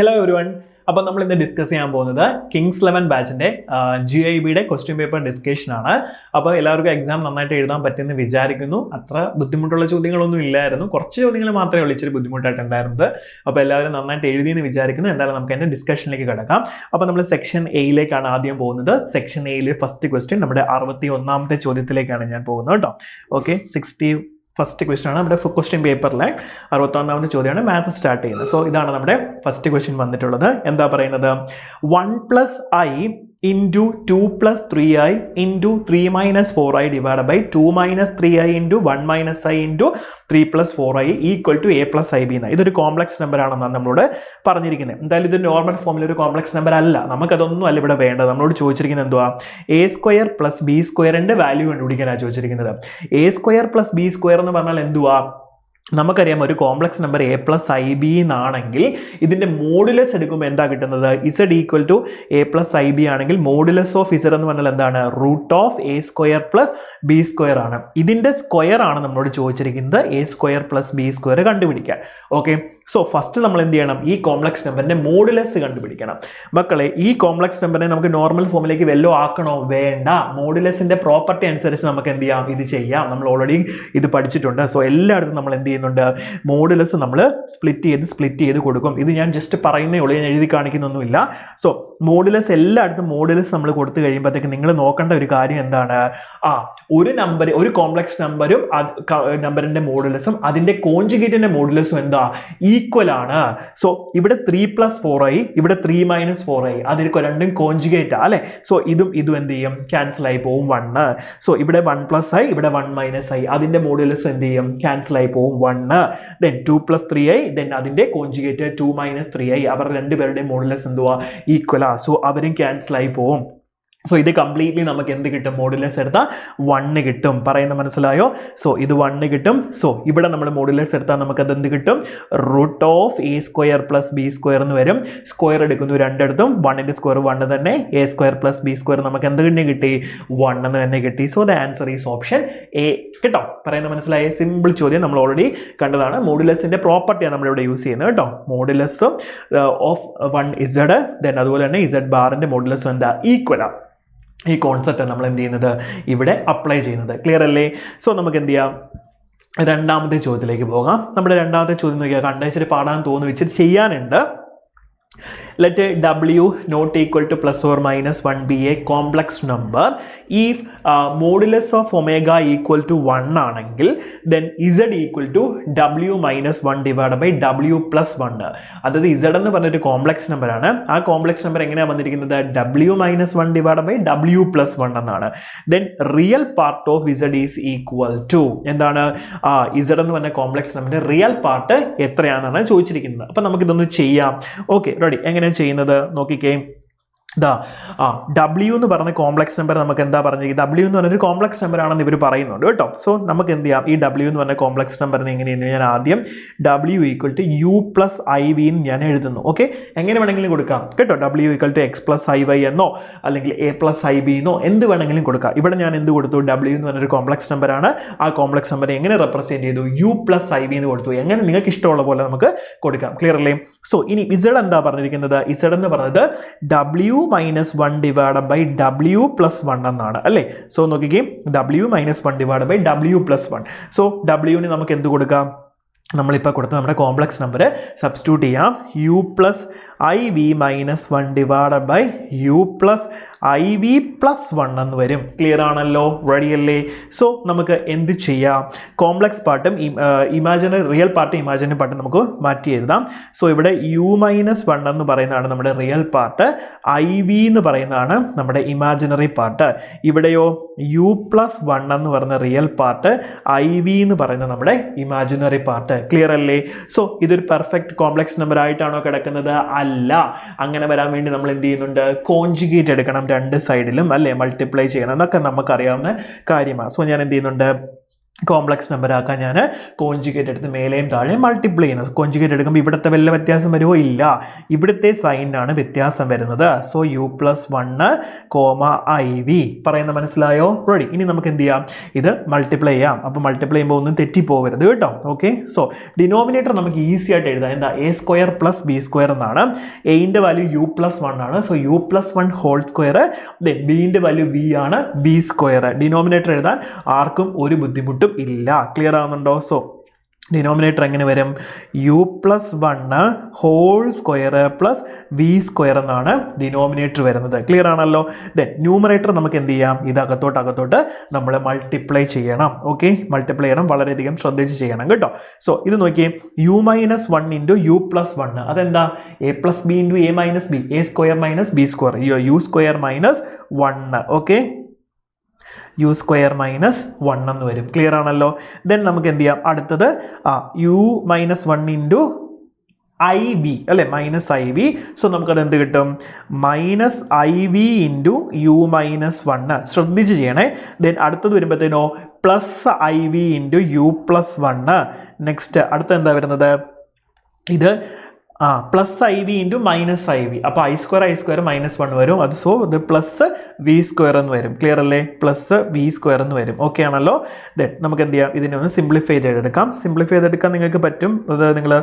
Hello everyone. അപ്പോൾ നമ്മൾ ഇന്ന് ഡിസ്കസ് ചെയ്യാൻ പോകുന്നത് കിങ്സ് 11 ബാച്ചിന്റെ GIBയുടെ ക്വസ്റ്റ്യൻ പേപ്പർ ഡിസ്കഷൻ ആണ്. അപ്പോൾ എല്ലാവർക്കും എക്സാം നന്നായിട്ട് എഴുതാൻ പറ്റുമെന്ന് വിചാരിക്കുന്നു. അത്ര ബുദ്ധിമുട്ടുള്ള ചോദ്യങ്ങളൊന്നും ഇല്ലായിരുന്നു. കുറച്ച് ചോദ്യങ്ങൾ മാത്രമേ ഉള്ളൂ ഇച്ചിരി ബുദ്ധിമുട്ടായിട്ട് ഉണ്ടായിരുന്നത്. അപ്പോൾ എല്ലാവരും നന്നായിട്ട് എഴുതിയെന്ന് വിചാരിക്കുന്നു. എന്തായാലും നമുക്ക് അതിന്റെ ഡിസ്കഷനിലേക്ക് കിടക്കാം. അപ്പോൾ നമ്മൾ സെക്ഷൻ എയിലേക്കാണ് ആദ്യം പോകുന്നത്. സെക്ഷൻ എയിലെ ഫസ്റ്റ് ക്വസ്റ്റ്യൻ നമ്മുടെ 61ാമത്തെ ചോദ്യത്തിലേക്കാണ് ഞാൻ പോകുന്നത് കേട്ടോ. ഓക്കെ, ഫസ്റ്റ് ക്വസ്റ്റ്യൻ ആണ് നമ്മുടെ ക്വസ്റ്റ്യൻ പേപ്പറിലെ 61ാമത്തെ ചോദ്യമാണ് മാത്സ് സ്റ്റാർട്ട് ചെയ്യുന്നത്. സോ ഇതാണ് നമ്മുടെ ഫസ്റ്റ് ക്വസ്റ്റ്യൻ വന്നിട്ടുള്ളത്. എന്താ പറയുന്നത്? 1 + i into 2 + 3i into 3 - 4i divided by 2 - 3i into 1 - i into 3 + 4i equal to a + ib. ഇതൊരു കോംപ്ലക്സ് നമ്പർ ആണെന്നാണ് നമ്മളോട് പറഞ്ഞിരിക്കുന്നത്. എന്തായാലും ഇത് നോർമൽ ഫോമിൽ ഒരു കോംപ്ലക്സ് നമ്പർ അല്ല. നമുക്കതൊന്നും അല്ല ഇവിടെ വേണ്ടത്. നമ്മളോട് ചോദിച്ചിരിക്കുന്നത് എന്തുവാ? a² + b² വാല്യൂ കണ്ടുപിടിക്കാനാണ് ചോദിച്ചിരിക്കുന്നത്. a² + b² എന്ന് പറഞ്ഞാൽ എന്തുവാ? നമുക്കറിയാം ഒരു കോംപ്ലക്സ് നമ്പർ a + ib എന്നാണെങ്കിൽ ഇതിന്റെ മോഡുലസ് എടുക്കുമ്പോൾ എന്താ കിട്ടുന്നത്? z = a + ib ആണെങ്കിൽ മോഡുലസ് ഓഫ് z എന്ന് പറഞ്ഞാൽ എന്താണ്? √a² + b² ആണ്. ഇതിന്റെ സ്ക്വയർ ആണ് നമ്മളോട് ചോദിച്ചിരിക്കുന്നത്. a² + b² കണ്ടുപിടിക്കാൻ. ഓക്കെ, സോ ഫസ്റ്റ് നമ്മൾ എന്ത് ചെയ്യണം? ഈ കോംപ്ലക്സ് നമ്പറിന്റെ മോഡുലസ് കണ്ടുപിടിക്കണം. മക്കളെ, ഈ കോംപ്ലക്സ് നമ്പറിനെ നമുക്ക് നോർമൽ ഫോമിലേക്ക് വെല്ലോ ആക്കണോ? വേണ്ട. മോഡുലസിന്റെ പ്രോപ്പർട്ടി അനുസരിച്ച് നമുക്ക് എന്ത് ചെയ്യാം? ഇത് ചെയ്യാം. നമ്മൾ ഓൾറെഡി ഇത് പഠിച്ചിട്ടുണ്ട്. സോ എല്ലായിടത്തും നമ്മൾ എന്ത് ചെയ്യുന്നുണ്ട്? മോഡുലസ് നമ്മൾ സ്പ്ലിറ്റ് ചെയ്ത് കൊടുക്കും. ഇത് ഞാൻ ജസ്റ്റ് പറയുന്നേ ഉള്ളൂ, ഞാൻ എഴുതി കാണിക്കുന്നൊന്നുമില്ല. സോ മോഡുലസ് എല്ലായിടത്തും മോഡുലസ് നമ്മൾ കൊടുത്തു കഴിയുമ്പോഴത്തേക്ക് നിങ്ങൾ നോക്കേണ്ട ഒരു കാര്യം എന്താണ്? ഒരു കോംപ്ലക്സ് നമ്പറും നമ്പറിന്റെ മോഡുലസും അതിന്റെ കോൺജുഗേറ്റിന്റെ മോഡുലസും എന്താ? ഈക്വൽ ആണ്. സോ ഇവിടെ 3 + 4i, ഇവിടെ 3 - 4i, അതിന് രണ്ടും കോൺജുഗേറ്റ് അല്ലെ? സോ ഇതും എന്ത് ചെയ്യും? ക്യാൻസൽ ആയി പോകും 1. സോ ഇവിടെ 1 + i, ഇവിടെ 1 - i, അതിന്റെ മോഡുലസ് എന്ത് ചെയ്യും? ക്യാൻസൽ ആയി പോകും 1. ദെൻ 2 + 3i, ദെൻ അതിന്റെ കോൺജുഗേറ്റ് 2 - 3i, അവർ രണ്ടുപേരുടെയും മോഡുലസ് എന്തുവാ? ഈക്വൽ ആ. സോ അവരും ക്യാൻസൽ ആയി പോകും. സോ ഇത് കംപ്ലീറ്റ്ലി നമുക്ക് എന്ത് കിട്ടും? മോഡുലസ് എടുത്താൽ 1 കിട്ടും. പറയുന്നത് മനസ്സിലായോ? സോ ഇത് 1 കിട്ടും. സോ ഇവിടെ നമ്മൾ മോഡുലസ് എടുത്താൽ നമുക്ക് അത് എന്ത് കിട്ടും? √a² + b² എന്ന് വരും. സ്ക്വയർ എടുക്കുന്നു രണ്ടിടത്തും. 1ന്റെ സ്ക്വയർ 1 തന്നെ. a² + b² നമുക്ക് എന്ത് കിട്ടി? 1 എന്ന് തന്നെ കിട്ടി. So the answer is option A. കേട്ടോ, പറയുന്നത് മനസ്സിലായ? സിമ്പിൾ ചോദ്യം, നമ്മൾ ഓൾറെഡി കണ്ടതാണ്. മോഡുലസിന്റെ പ്രോപ്പർട്ടിയാണ് നമ്മളിവിടെ യൂസ് ചെയ്യുന്നത് കേട്ടോ. മോഡുലസ് ഓഫ് 1z, ദെൻ അതുപോലെ തന്നെ z⁻ മോഡുലസ് എന്താ? ഈക്വൽ ആണ്. ഈ കോൺസെപ്റ്റ് നമ്മൾ എന്ത് ചെയ്യുന്നത്? ഇവിടെ അപ്ലൈ ചെയ്യുന്നത്. ക്ലിയർ അല്ലേ? സോ നമുക്ക് എന്ത് ചെയ്യാം? രണ്ടാമത്തെ ചോദ്യത്തിലേക്ക് പോകാം. നമ്മുടെ രണ്ടാമത്തെ ചോദ്യം നോക്കിയാൽ കണ്ടേച്ചിട്ട് പാടാൻ തോന്നുന്നു, വെച്ചിട്ട് ചെയ്യാനുണ്ട്. Let w not equal to ± 1 be a complex number if modulus of omega equal to 1 ആണെങ്കിൽ then z equal to w - 1 divided by w + 1. അതായത് z എന്ന് പറഞ്ഞൊരു കോംപ്ലക്സ് നമ്പർ ആണ്. ആ കോംപ്ലക്സ് നമ്പർ എങ്ങനെയാണ് വന്നിരിക്കുന്നത്? w - 1 divided by w + 1 എന്നാണ്. then real part of z is equal to എന്താണ്? z എന്ന് പറഞ്ഞ കോംപ്ലക്സ് നമ്പറിന്റെ റിയൽ പാർട്ട് എത്രയാണെന്നാണ് ചോദിച്ചിരിക്കുന്നത്. അപ്പൊ നമുക്ക് ഇതൊന്ന് ചെയ്യാം. Okay, ready. എങ്ങനെ ചെയ്യുന്നത് നോക്കിക്കേ. w എന്ന് പറഞ്ഞ കോംപ്ലക്സ് നമ്പർ നമുക്ക് എന്താ പറഞ്ഞിരിക്കുന്നത്? w എന്ന് പറഞ്ഞൊരു കോംപ്ലക്സ് നമ്പർ ആണെന്ന് ഇവർ പറയുന്നുണ്ട് കേട്ടോ. സോ നമുക്ക് എന്ത് ചെയ്യാം? ഈ w എന്ന് പറഞ്ഞ കോംപ്ലക്സ് നമ്പറിന് എങ്ങനെയാണ്? ഞാൻ ആദ്യം w = u + iv എന്ന് ഞാൻ എഴുതുന്നു. ഓക്കെ, എങ്ങനെ വേണമെങ്കിലും കൊടുക്കാം കേട്ടോ. w = x + iy എന്നോ അല്ലെങ്കിൽ a + ib എന്നോ എന്ത് വേണമെങ്കിലും കൊടുക്കാം. ഇവിടെ ഞാൻ എന്ത് കൊടുത്തു? w എന്ന് പറഞ്ഞൊരു കോംപ്ലക്സ് നമ്പർ ആണ്. ആ കോംപ്ലക്സ് നമ്പർ എങ്ങനെ റെപ്രസെന്റ് ചെയ്തു? u + iv എന്ന് കൊടുത്തു. എങ്ങനെ നിങ്ങൾക്ക് ഇഷ്ടമുള്ള പോലെ നമുക്ക് കൊടുക്കാം. ക്ലിയർ അല്ലേ? സോ ഇനി z എന്താ പറഞ്ഞിരിക്കുന്നത്? z എന്ന് പറഞ്ഞത് w - 1 divided by w + 1 എന്നാണ് അല്ലേ? സോ നോക്കിക്കേ, w - 1 divided by w + 1. So w ന് നമുക്ക് എന്ത് കൊടുക്കാം? നമ്മളിപ്പോൾ കൊടുത്ത നമ്മുടെ കോംപ്ലക്സ് നമ്പർ സബ്സ്റ്റിറ്റ്യൂട്ട് ചെയ്യാം. u + iv - 1 divided by u + iv + 1 എന്ന് വരും. ക്ലിയർ ആണല്ലോ? റെഡി അല്ലേ? സോ നമുക്ക് എന്ത് ചെയ്യാം? കോംപ്ലക്സ് പാർട്ടും ഇമാജിനറി റിയൽ പാർട്ടും ഇമാജിനറി പാർട്ടും നമുക്ക് മാറ്റി എഴുതാം. സോ ഇവിടെ u - 1 എന്ന് പറയുന്നതാണ് നമ്മുടെ റിയൽ പാർട്ട്. iv എന്ന് പറയുന്നതാണ് നമ്മുടെ ഇമാജിനറി പാർട്ട്. ഇവിടെയോ u + 1 എന്ന് പറയുന്ന റിയൽ പാർട്ട്, iv എന്ന് പറയുന്ന നമ്മുടെ ഇമാജിനറി പാർട്ട്. ക്ലിയർ അല്ലേ? സോ ഇതൊരു പെർഫെക്റ്റ് കോംപ്ലക്സ് നമ്പർ ആയിട്ടാണോ കിടക്കുന്നത്? അല്ല. അങ്ങനെ വരാൻ വേണ്ടി നമ്മൾ എന്ത് ചെയ്യുന്നുണ്ട്? കോൺജുഗേറ്റ് എടുക്കണം രണ്ട് സൈഡിലും അല്ലേ? മൾട്ടിപ്ലൈ ചെയ്യണം എന്നൊക്കെ നമുക്കറിയാവുന്ന കാര്യമാണ്. സോ ഞാൻ എന്ത് ചെയ്യുന്നുണ്ട്? കോംപ്ലക്സ് നമ്പർ ആക്കാൻ ഞാൻ കോഞ്ചുഗേറ്റ് എടുത്ത് മേലെയും താഴെയും മൾട്ടിപ്ലൈ ചെയ്യുന്നത്. കോഞ്ചുഗേറ്റ് എടുക്കുമ്പോൾ ഇവിടുത്തെ വല്ല വ്യത്യാസം വരുമോ? ഇല്ല, ഇവിടുത്തെ സൈനാണ് വ്യത്യാസം വരുന്നത്. സോ u+1, IV പറയുന്നത് മനസ്സിലായോ? റെഡി. ഇനി നമുക്ക് എന്ത് ചെയ്യാം, ഇത് മൾട്ടിപ്ലൈ ചെയ്യാം. അപ്പോൾ മൾട്ടിപ്ലൈ ചെയ്യുമ്പോൾ ഒന്നും തെറ്റിപ്പോകരുത് കേട്ടോ. ഓക്കെ, സോ ഡിനോമിനേറ്റർ നമുക്ക് ഈസി ആയിട്ട് എഴുതാം. എന്താ? a² + b² എന്നാണ്. എന്റെ വാല്യൂ u+1 ആണ്. സോ u+1 ഹോൾ സ്ക്വയർ, ബിന്റെ വാല്യൂ v ആണ്, b². ഡിനോമിനേറ്റർ എഴുതാൻ ആർക്കും ഒരു ബുദ്ധിമുട്ടും ഇല്ല. ക്ലിയർ ആവുന്നുണ്ടോ? സോ ഡിനോമിനേറ്റർ എങ്ങനെ വരും? u+1 whole square plus v² എന്നാണ് ഡിനോമിനേറ്റർ വരുന്നത്. ക്ലിയർ ആണല്ലോ? ദെൻ ന്യൂമറേറ്റർ നമുക്ക് എന്ത് ചെയ്യാം? ഇത് അകത്തോട്ട് നമ്മൾ മൾട്ടിപ്ലൈ ചെയ്യണം. ഓക്കെ, മൾട്ടിപ്ലൈ ചെയ്യണം, വളരെയധികം ശ്രദ്ധിച്ച് ചെയ്യണം കേട്ടോ. സോ ഇത് നോക്കിയേ, u-1 × u+1 അതെന്താ? a + b × a - b, a² - b², u² - 1. Okay, u² - 1 എന്ന് വരും. ക്ലിയർ ആണല്ലോ? ദെൻ നമുക്ക് എന്ത് ചെയ്യാം? അടുത്തത് u-1 × iv അല്ലെ, -iv. സോ നമുക്കത് എന്ത് കിട്ടും? -iv × u-1. ശ്രദ്ധിച്ച് ചെയ്യണേ. ദെൻ അടുത്തത് വരുമ്പോഴത്തേനോ +iv × u+1. നെക്സ്റ്റ് അടുത്ത എന്താ വരുന്നത്? ഇത് +iv × -iv. അപ്പോൾ i² -1 വരും. അത് സോ ഇത് +v² എന്ന് വരും. ക്ലിയർ അല്ലേ? +v² എന്ന് വരും. ഓക്കെ ആണല്ലോ? ദെൻ നമുക്ക് എന്ത് ചെയ്യാം? ഇതിനെ ഒന്ന് സിംപ്ലിഫൈ ചെയ്തെടുക്കാം. സിംപ്ലിഫൈ ചെയ്തെടുക്കാൻ നിങ്ങൾക്ക് പറ്റും. അത് നിങ്ങൾ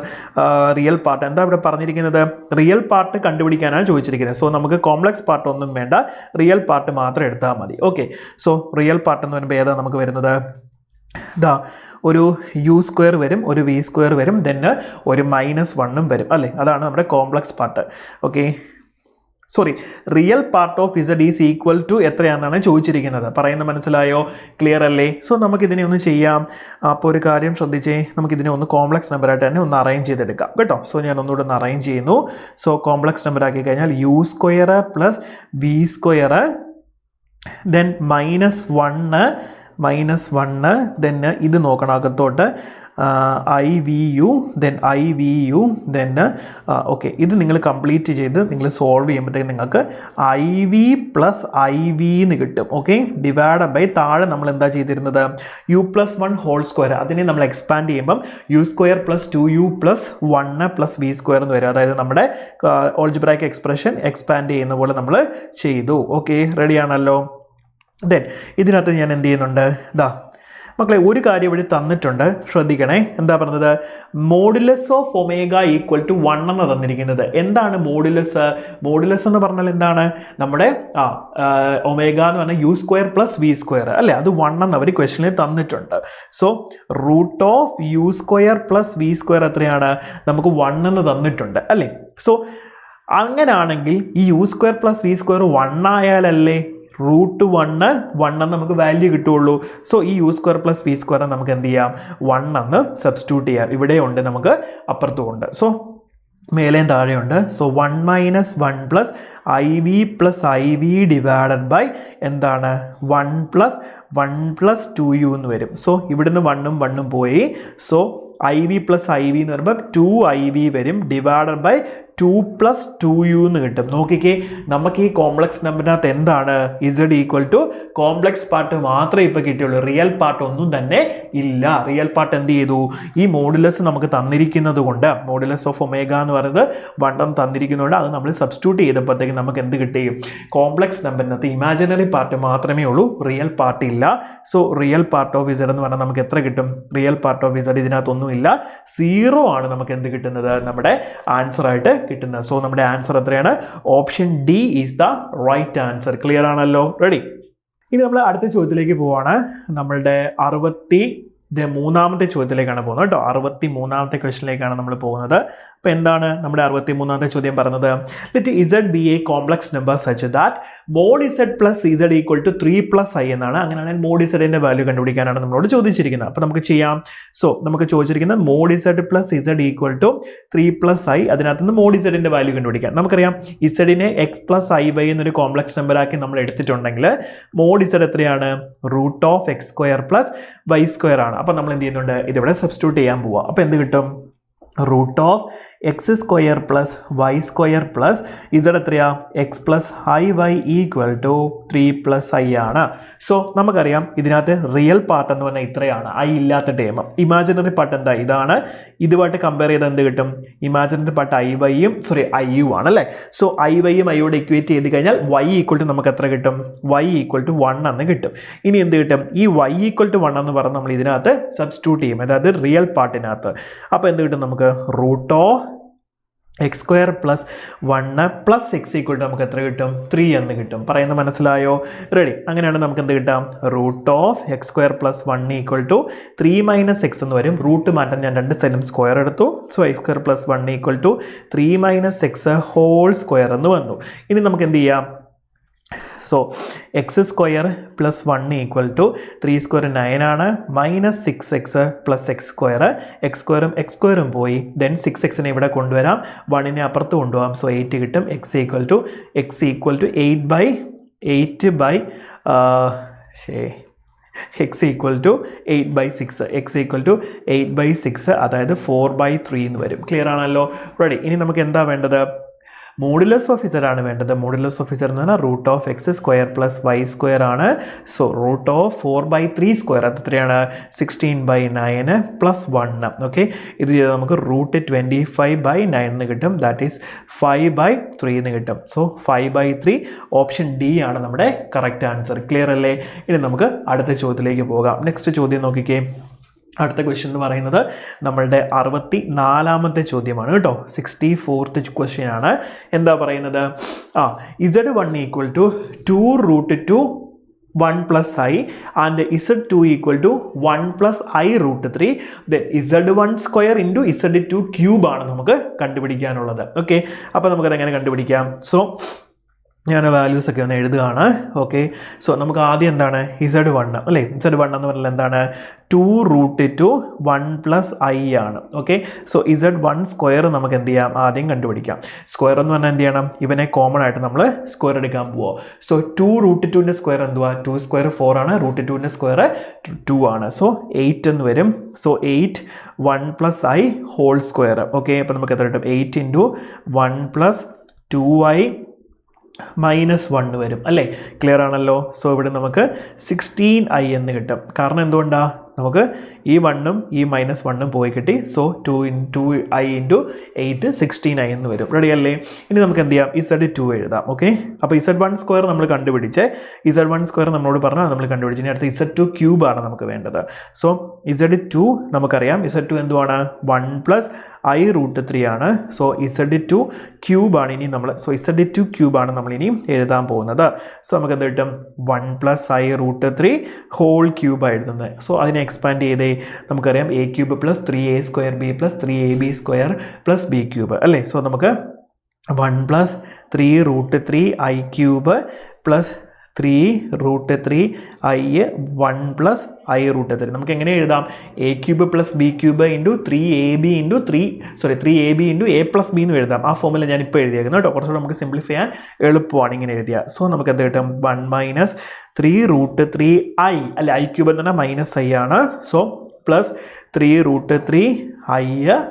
റിയൽ പാർട്ട് എന്താ ഇവിടെ പറഞ്ഞിരിക്കുന്നത്? റിയൽ പാർട്ട് കണ്ടുപിടിക്കാനാണ് ചോദിച്ചിരിക്കുന്നത്. സോ നമുക്ക് കോംപ്ലക്സ് പാർട്ട് ഒന്നും വേണ്ട, റിയൽ പാർട്ട് മാത്രം എടുത്താൽ മതി. ഓക്കെ, സോ റിയൽ പാർട്ട് എന്ന് പറയുമ്പോൾ ഏതാ നമുക്ക് വരുന്നത്? ഇതാ ഒരു u² വരും, ഒരു v² വരും, ദെൻ ഒരു -1 വരും അല്ലേ? അതാണ് നമ്മുടെ complex part. Okay, sorry, real part of z is equal to എത്രയാണെന്നാണ് ചോദിച്ചിരിക്കുന്നത്. പറയുന്നത് മനസ്സിലായോ? ക്ലിയർ അല്ലേ? സോ നമുക്കിതിനെ ഒന്ന് ചെയ്യാം. അപ്പോൾ ഒരു കാര്യം ശ്രദ്ധിച്ചേ, നമുക്കിതിനെ ഒന്ന് കോംപ്ലക്സ് നമ്പറായിട്ട് തന്നെ ഒന്ന് അറേഞ്ച് ചെയ്തെടുക്കാം കേട്ടോ. സോ ഞാൻ ഒന്നുകൂടെ ഒന്ന് അറേഞ്ച് ചെയ്യുന്നു. സോ കോംപ്ലക്സ് നമ്പർ ആക്കി കഴിഞ്ഞാൽ u² + v², ദെൻ -1, ദെൻ ഇത് നോക്കണം അകത്തോട്ട് ivu, then ivu, then okay, ഇത് നിങ്ങൾ കംപ്ലീറ്റ് ചെയ്ത് നിങ്ങൾ സോൾവ് ചെയ്യുമ്പോഴത്തേക്ക് നിങ്ങൾക്ക് iv + iv എന്ന് കിട്ടും. ഓക്കെ, ഡിവൈഡ് ബൈ താഴെ നമ്മൾ എന്താ ചെയ്തിരുന്നത്? u+1 ഹോൾ സ്ക്വയർ, അതിനെ നമ്മൾ എക്സ്പാൻഡ് ചെയ്യുമ്പം u² + 2u + 1 + v² എന്ന് വരും. അതായത് നമ്മുടെ ഓൾജിബ്രായിക് എക്സ്പ്രഷൻ എക്സ്പാൻഡ് ചെയ്യുന്ന പോലെ നമ്മൾ ചെയ്തു. ഓക്കെ, റെഡി ആണല്ലോ? ദെൻ ഇതിനകത്ത് ഞാൻ എന്ത് ചെയ്യുന്നുണ്ട്? ഇതാ മക്കളെ, ഒരു കാര്യം ഇവിടെ തന്നിട്ടുണ്ട്, ശ്രദ്ധിക്കണേ. എന്താ പറഞ്ഞത്? Modulus of omega equal to 1 എന്ന് തന്നിരിക്കുന്നത്. എന്താണ് മോഡുലസ്? മോഡുലസ് എന്ന് പറഞ്ഞാൽ എന്താണ്? നമ്മുടെ ഒമേഗ എന്ന് പറഞ്ഞാൽ u² + v² അല്ലേ? അത് 1 എന്ന് അവർ ക്വസ്റ്റ്യനിൽ തന്നിട്ടുണ്ട്. സോ √u² + v² എത്രയാണ്? നമുക്ക് 1 എന്ന് തന്നിട്ടുണ്ട് അല്ലേ? സോ അങ്ങനാണെങ്കിൽ ഈ u² + v² 1 ആയാലല്ലേ √1 നമുക്ക് വാല്യൂ കിട്ടുള്ളൂ. സോ ഈ u² + v² നമുക്ക് എന്ത് ചെയ്യാം? 1 എന്ന് സബ്സ്റ്റിറ്റ്യൂട്ട് ചെയ്യാം. ഇവിടെ ഉണ്ട്, നമുക്ക് അപ്പുറത്തും ഉണ്ട്. സോ മേലെയും താഴെയുണ്ട്. So 1 - 1 + iv + iv divided by എന്താണ്? 1 + 1 + 2u എന്ന് വരും. സോ ഇവിടുന്ന് 1ഉം 1ഉം പോയി. സോ iv + iv എന്ന് പറയുമ്പോൾ 2iv വരും, ഡിവൈഡഡ് ബൈ 2 + 2u എന്ന് കിട്ടും. നോക്കിക്കേ, നമുക്ക് ഈ കോംപ്ലക്സ് നമ്പറിനകത്ത് എന്താണ്? z equal to complex part മാത്രമേ ഇപ്പോൾ കിട്ടിയുള്ളൂ, റിയൽ പാർട്ട് ഒന്നും തന്നെ ഇല്ല. റിയൽ പാർട്ട് എന്ത് ചെയ്തു? ഈ മോഡുലസ് നമുക്ക് തന്നിരിക്കുന്നത് കൊണ്ട്, മോഡുലസ് ഓഫ് ഒമേഗ എന്ന് പറയുന്നത് 1 തന്നിരിക്കുന്നതുകൊണ്ട് അത് നമ്മൾ സബ്സ്റ്റിറ്റ്യൂട്ട് ചെയ്തപ്പോഴത്തേക്ക് നമുക്ക് എന്ത് കിട്ടി? കോംപ്ലക്സ് നമ്പറിനകത്ത് ഇമാജിനറി പാർട്ട് മാത്രമേ ഉള്ളൂ, റിയൽ പാർട്ട് ഇല്ല. So real part of z എന്ന് പറഞ്ഞാൽ നമുക്ക് എത്ര കിട്ടും? റിയൽ പാർട്ട് ഓഫ് z ഇതിനകത്തൊന്നും ഇല്ല, 0 ആണ് നമുക്ക് എന്ത് കിട്ടുന്നത്? നമ്മുടെ ആൻസർ ആയിട്ട് കിട്ടുന്നത്. സോ നമ്മുടെ ആൻസർ എത്രയാണ്? Option D is the right answer. Clear ആണല്ലോ? റെഡി. ഇനി നമ്മൾ അടുത്ത ചോദ്യത്തിലേക്ക് പോവാണ്. നമ്മളുടെ 63ാമത്തെ ചോദ്യത്തിലേക്കാണ് പോകുന്നത് കേട്ടോ. 63ാമത്തെ ക്വസ്റ്റ്യനിലേക്കാണ് നമ്മൾ പോകുന്നത്. അപ്പോൾ എന്താണ് നമ്മുടെ 63ാമത്തെ ചോദ്യം പറഞ്ഞത്? Let z be a complex number such that mod z plus z equal to 3 plus i എന്നാണ്. അങ്ങനെയാണെങ്കിൽ mod z വാല്യൂ കണ്ടുപിടിക്കാനാണ് നമ്മളോട് ചോദിച്ചിരിക്കുന്നത്. അപ്പോൾ നമുക്ക് ചെയ്യാം. സോ നമുക്ക് ചോദിച്ചിരിക്കുന്നത് mod z plus z equal to 3 plus i, അതിനകത്ത് നിന്ന് mod z വാല്യൂ കണ്ടുപിടിക്കാം. നമുക്കറിയാം z-നെ x plus iy എന്നൊരു കോംപ്ലക്സ് നമ്പർ ആക്കി നമ്മൾ എടുത്തിട്ടുണ്ടെങ്കിൽ mod z എത്രയാണ്? √(x² plus y² ആണ്. അപ്പോൾ നമ്മൾ എന്ത് ചെയ്യുന്നുണ്ട്? ഇതിവിടെ സബ്സ്റ്റിറ്റ്യൂട്ട് ചെയ്യാൻ പോവുക. അപ്പോൾ എന്ത് കിട്ടും? X square plus y square plus z എത്രയാ x plus i y equal to 3 + i ആണ്. സോ നമുക്കറിയാം ഇതിനകത്ത് റിയൽ പാർട്ട് എന്ന് പറഞ്ഞാൽ ഇത്രയാണ്, ഐ ഇല്ലാത്ത ടേം. ഇമാജിനറി പാർട്ട് എന്താ, ഇതാണ്. ഇതുമായിട്ട് കമ്പയർ ചെയ്ത് എന്ത് കിട്ടും, ഇമാജിനറി പാർട്ട് ഐ ആണ് അല്ലേ. സോ ഐ വൈയും ഐയോട് ഇക്വേറ്റ് ചെയ്ത് കഴിഞ്ഞാൽ y ഈക്വൽ ടു നമുക്ക് എത്ര കിട്ടും, y ഈക്വൽ ടു 1 എന്ന് കിട്ടും. ഇനി എന്ത് കിട്ടും, ഈ y ഈക്വൽ ടു 1 എന്ന് പറഞ്ഞ് നമ്മൾ ഇതിനകത്ത് സബ്സ്റ്റിറ്റ്യൂട്ട് ചെയ്യും, അതായത് റിയൽ പാർട്ടിനകത്ത്. അപ്പോൾ എന്ത് കിട്ടും നമുക്ക്, root of x square plus 1 plus x equal to നമുക്ക് എത്ര കിട്ടും, 3 എന്ന് കിട്ടും. പറയുന്നത് മനസ്സിലായോ? റെഡി. അങ്ങനെയാണ് നമുക്ക് എന്ത് കിട്ടാം, root of x square plus 1 equal to 3 - x എന്ന് വരും. റൂട്ട് മാറ്റാൻ ഞാൻ രണ്ട് സൈഡും സ്ക്വയർ എടുത്തു. So x square plus 1 equal to 3 - x whole square എന്ന് വന്നു. ഇനി നമുക്ക് എന്ത് ചെയ്യാം, so x square plus 1 equal to 3 square 9 ആണ്, മൈനസ് 6x പ്ലസ് എക്സ് സ്ക്വയറും പോയി. ദെൻ 6x ഇവിടെ കൊണ്ടുവരാം, 1 അപ്പുറത്ത് കൊണ്ടുപോകാം. സോ 8 കിട്ടും. എക്സ് ഈക്വൽ ടു 8/6, അതായത് 4/3 എന്ന് വരും. ക്ലിയർ ആണല്ലോ? റെഡി. ഇനി നമുക്ക് എന്താ വേണ്ടത്, മോഡുലസ് ഓഫ് ഇസഡ് ആണ് വേണ്ടത്. മോഡുലസ് ഓഫ് ഇസഡ് എന്ന് പറഞ്ഞാൽ root of x square plus y square ആണ്. സോ റൂട്ട് ഓഫ് 4/3 സ്ക്വയർ അത് എത്രയാണ്, 16/9 പ്ലസ് 1. ഓക്കെ, ഇത് ചെയ്താൽ നമുക്ക് റൂട്ട് 25/9 എന്ന് കിട്ടും. ദാറ്റ് ഈസ് 5/3 എന്ന് കിട്ടും. സോ 5/3 ഓപ്ഷൻ ഡി ആണ് നമ്മുടെ കറക്റ്റ് ആൻസർ. ക്ലിയർ അല്ലേ? ഇനി നമുക്ക് അടുത്ത ചോദ്യത്തിലേക്ക് പോകാം. നെക്സ്റ്റ് ചോദ്യം നോക്കിക്കേ. അടുത്ത ക്വസ്റ്റ്യൻ എന്ന് പറയുന്നത് നമ്മളുടെ 64ാമത്തെ ചോദ്യമാണ് കേട്ടോ. 64th ക്വസ്റ്റ്യൻ ആണ്. എന്താ പറയുന്നത്, Z1 equal to 2√2 1 + i and Z2 equal to 1 + i√3. then Z1 square into Z2 cube ആണ് നമുക്ക് കണ്ടുപിടിക്കാനുള്ളത്. ഓക്കെ, അപ്പോൾ നമുക്കത് എങ്ങനെ കണ്ടുപിടിക്കാം? സോ ഞാൻ വാല്യൂസ് ഒക്കെ ഒന്ന് എഴുതുകയാണ്. ഓക്കെ, സോ നമുക്ക് ആദ്യം എന്താണ്, Z1 അല്ലേ. Z1 എന്ന് പറഞ്ഞാൽ എന്താണ്, 2√2 1 + i ആണ്. ഓക്കെ, സോ Z1 സ്ക്വയർ നമുക്ക് എന്ത് ചെയ്യാം, ആദ്യം കണ്ടുപിടിക്കാം. സ്ക്വയർ എന്ന് പറഞ്ഞാൽ എന്ത് ചെയ്യണം, ഇവനെ കോമൺ ആയിട്ട് നമ്മൾ സ്ക്വയർ എടുക്കാൻ പോവുക. സോ 2√2ൻ്റെ സ്ക്വയർ എന്തുവാ, 2 സ്ക്വയർ 4 ആണ്, √2ൻ്റെ സ്ക്വയർ 2 ആണ്. സോ 8 എന്ന് വരും. So 8 1 + i whole square. Okay, അപ്പോൾ നമുക്ക് എത്ര കിട്ടും, 8 × 1 + 2i -1 വരും അല്ലേ. ക്ലിയർ ആണല്ലോ? സോ ഇവിടെ നമുക്ക് 16i എന്ന് കിട്ടും. കാരണം എന്തുകൊണ്ടാണ്, നമുക്ക് ഈ 1ഉം ഈ -1ഉം പോയി കിട്ടി. സോ 2i × 8 16i എന്ന് വരും. റെഡി അല്ലേ? ഇനി നമുക്ക് എന്ത് ചെയ്യാം, Z2 എഴുതാം. ഓക്കെ, അപ്പോൾ Z1 സ്ക്വയർ നമ്മൾ കണ്ടുപിടിച്ച്, Z1 സ്ക്വയർ നമ്മളോട് പറഞ്ഞാൽ നമ്മൾ കണ്ടുപിടിച്ച്. ഇനി അടുത്ത Z2 ക്യൂബാണ് നമുക്ക് വേണ്ടത്. സോ Z2 നമുക്കറിയാം, Z2 എന്തുവാണ്, 1 + i√3 ആണ്. സോ Z2 ക്യൂബാണ് ഇനി നമ്മൾ, Z2 ക്യൂബാണ് നമ്മൾ ഇനിയും എഴുതാൻ പോകുന്നത്. സോ നമുക്ക് എന്ത് കിട്ടും, 1 + i√3 ഹോൾ ക്യൂബ് എഴുതുന്നത്. സോ അതിനെ എക്സ്പാൻഡ് ചെയ്തേ, നമുക്കറിയാം a³ + 3a² b + 3ab² + b³ അല്ലേ. സോ നമുക്ക് 1 + 3√3i³ + 3√3i 1 + i√3. നമുക്ക് എങ്ങനെ എഴുതാം, a³ + b³ × 3ab × a + b എന്ന് എഴുതാം. ആ ഫോമിൽ ഞാൻ ഇപ്പോൾ എഴുതിയേക്കുന്നത് കേട്ടോ. കുറച്ചുകൂടെ നമുക്ക് സിംപ്ലിഫൈ ചെയ്യാൻ എളുപ്പമാണ് ഇങ്ങനെ എഴുതിയാൽ. സോ നമുക്ക് എന്ത് കിട്ടും, 1 - 3√3i അല്ലെ, i³ എന്ന് പറഞ്ഞാൽ -i ആണ്. സോ പ്ലസ് 3√3i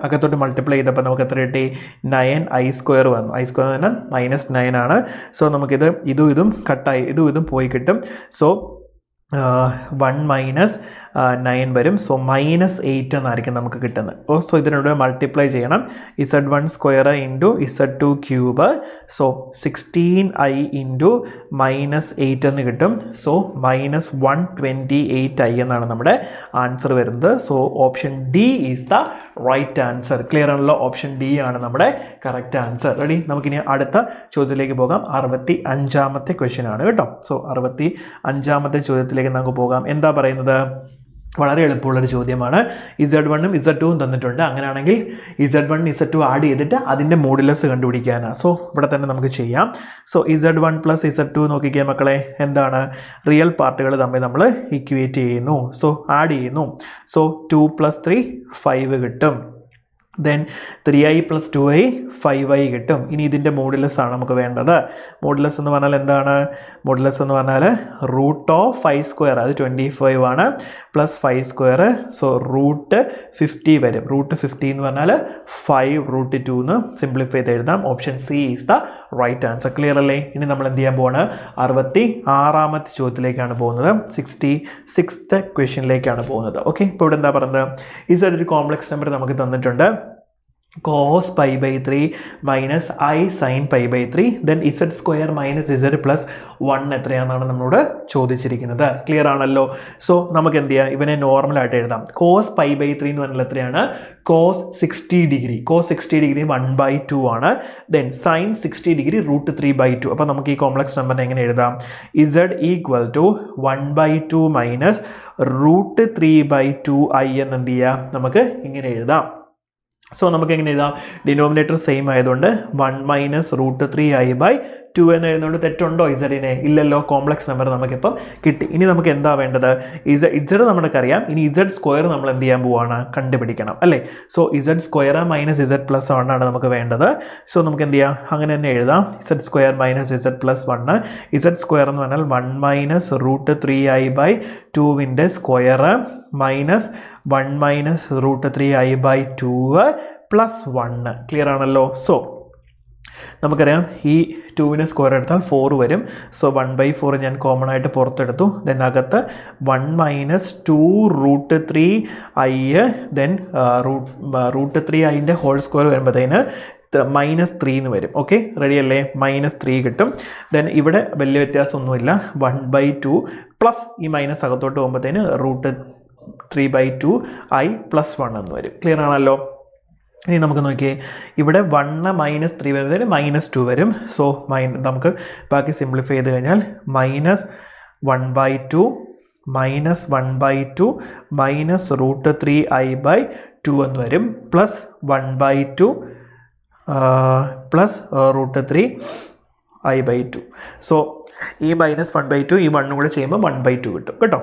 അകത്തോട്ട് മൾട്ടിപ്ലൈ ചെയ്തപ്പോൾ നമുക്ക് എത്ര കിട്ടി, 9i² വന്നു. i² എന്ന് പറഞ്ഞാൽ -9 ആണ്. സോ നമുക്കിത് ഇതും കട്ടായി, ഇതും പോയി കിട്ടും. സോ 1 - 9 വരും. സോ -8 എന്നായിരിക്കും നമുക്ക് കിട്ടുന്നത്. സോ ഇതിനോട് മൾട്ടിപ്ലൈ ചെയ്യണം. Z1 square into Z2 cube. So 16i × -8 എന്ന് കിട്ടും. സോ -128i എന്നാണ് നമ്മുടെ ആൻസർ വരുന്നത്. So option D is the right answer. Clear ആണല്ലോ? ഓപ്ഷൻ ഡി ആണ് നമ്മുടെ കറക്റ്റ് ആൻസർ. റെഡി? നമുക്കിനി അടുത്ത ചോദ്യത്തിലേക്ക് പോകാം. 65ാമത്തെ ക്വസ്റ്റ്യൻ ആണ് കേട്ടോ. സോ 65ാമത്തെ ചോദ്യത്തിലേക്ക് നമുക്ക് പോകാം. എന്താ പറയുന്നത്, വളരെ എളുപ്പമുള്ളൊരു ചോദ്യമാണ്. Z1ഉം Z2ഉം തന്നിട്ടുണ്ട്. അങ്ങനെയാണെങ്കിൽ Z1 Z2 ആഡ് ചെയ്തിട്ട് അതിൻ്റെ മോഡുലസ് കണ്ടുപിടിക്കാനാണ്. സോ ഇവിടെ തന്നെ നമുക്ക് ചെയ്യാം. സോ Z1 + Z2 നോക്കിക്കേ മക്കളെ, എന്താണ്, റിയൽ പാർട്ടുകൾ തമ്മിൽ നമ്മൾ ഇക്വേറ്റ് ചെയ്യുന്നു. സോ ആഡ് ചെയ്യുന്നു. സോ 2 + 3 5 കിട്ടും. ദെൻ 3i + 2i 5i കിട്ടും. ഇനി ഇതിൻ്റെ മോഡുലസ് ആണ് നമുക്ക് വേണ്ടത്. മോഡുലസ് എന്ന് പറഞ്ഞാൽ എന്താണ്? മോഡുലസ് എന്ന് പറഞ്ഞാൽ √5², അത് 25 ആണ്, +5², സോ √50 വരും. √50 എന്ന് പറഞ്ഞാൽ 5√2 എന്ന് സിംപ്ലിഫൈ ചെയ്ത് എഴുതാം. Option C is the right answer. Clear അല്ലേ? ഇനി നമ്മൾ എന്ത് ചെയ്യാൻ പോവാണ്? 66ാമത്തെ ചോദ്യത്തിലേക്കാണ് പോകുന്നത്. 66th ക്വസ്റ്റ്യനിലേക്കാണ് പോകുന്നത്. ഓക്കെ, ഇപ്പോൾ ഇവിടെ എന്താ പറയുന്നത്? ഒരു കോംപ്ലക്സ് നമ്പർ നമുക്ക് തന്നിട്ടുണ്ട്. cos π/3 minus I sin π/3, then z² minus z plus 1 എത്രയാണെന്നാണ് നമ്മളോട് ചോദിച്ചിരിക്കുന്നത്. ക്ലിയർ ആണല്ലോ? സോ നമുക്ക് എന്ത് ചെയ്യാം? ഇവനെ നോർമലായിട്ട് എഴുതാം. cos π/3 എന്ന് പറഞ്ഞാൽ എത്രയാണ്? cos 60 degree. cos 60 ഡിഗ്രി 1/2 ആണ്. Then sin 60 degree √3/2. അപ്പോൾ നമുക്ക് ഈ കോംപ്ലക്സ് നമ്പറിനെ എങ്ങനെ എഴുതാം? z = 1/2 മൈനസ് √3/2i എന്ന് എന്ത് ചെയ്യാം? നമുക്ക് ഇങ്ങനെ എഴുതാം. സോ നമുക്ക് എങ്ങനെ എഴുതാം? ഡിനോമിനേറ്റർ സെയിം ആയതുകൊണ്ട് 1 മൈനസ് √3i/2 എന്ന് എഴുതുന്നതുകൊണ്ട് തെറ്റുണ്ടോ ഇസഡിനെ? ഇല്ലല്ലോ. കോംപ്ലക്സ് നമ്പർ നമുക്കിപ്പം കിട്ടി. ഇനി നമുക്ക് എന്താ വേണ്ടത്? ഇസഡ് നമുക്കറിയാം. ഇനി z² നമ്മൾ എന്ത് ചെയ്യാൻ പോവാണ്? കണ്ടുപിടിക്കണം അല്ലേ? So z² minus z plus 1 ആണ് നമുക്ക് വേണ്ടത്. സോ നമുക്ക് എന്ത് ചെയ്യാം? അങ്ങനെ തന്നെ എഴുതാം. z² minus z plus 1. z² എന്ന് പറഞ്ഞാൽ 1 മൈനസ് √3i/2ൻ്റെ square minus 1 minus √3i/2 plus 1. Clear ആണല്ലോ? സോ നമുക്കറിയാം ഈ 2ന് സ്ക്വയർ എടുത്താൽ 4 വരും. സോ 1/4 ഞാൻ കോമൺ ആയിട്ട് പുറത്തെടുത്തു. ദെൻ അകത്ത് 1 മൈനസ് 2√3i, ദെൻ √3iൻ്റെ ഹോൾ സ്ക്വയർ വരുമ്പോഴത്തേന് -3 എന്ന് വരും. ഓക്കെ, റെഡി അല്ലേ? -3 കിട്ടും. ദെൻ ഇവിടെ വലിയ വ്യത്യാസമൊന്നുമില്ല. 1/2 പ്ലസ് ഈ മൈനസ് അകത്തോട്ട് പോകുമ്പോഴത്തേന് √3/2i പ്ലസ് 1 എന്ന് വരും. ക്ലിയർ ആണല്ലോ? ഇനി നമുക്ക് നോക്കിയേ, ഇവിടെ 1 -3 വരുന്നതിന് -2 വരും. സോ നമുക്ക് ബാക്കി സിംപ്ലിഫൈ ചെയ്ത് കഴിഞ്ഞാൽ -1/2 -1/2 മൈനസ് √3i/2 എന്ന് വരും, പ്ലസ് 1/2 പ്ലസ് √3i/2. സോ ഈ -1/2 ഈ 1 കൂടെ ചെയ്യുമ്പോൾ 1/2 കിട്ടും കേട്ടോ.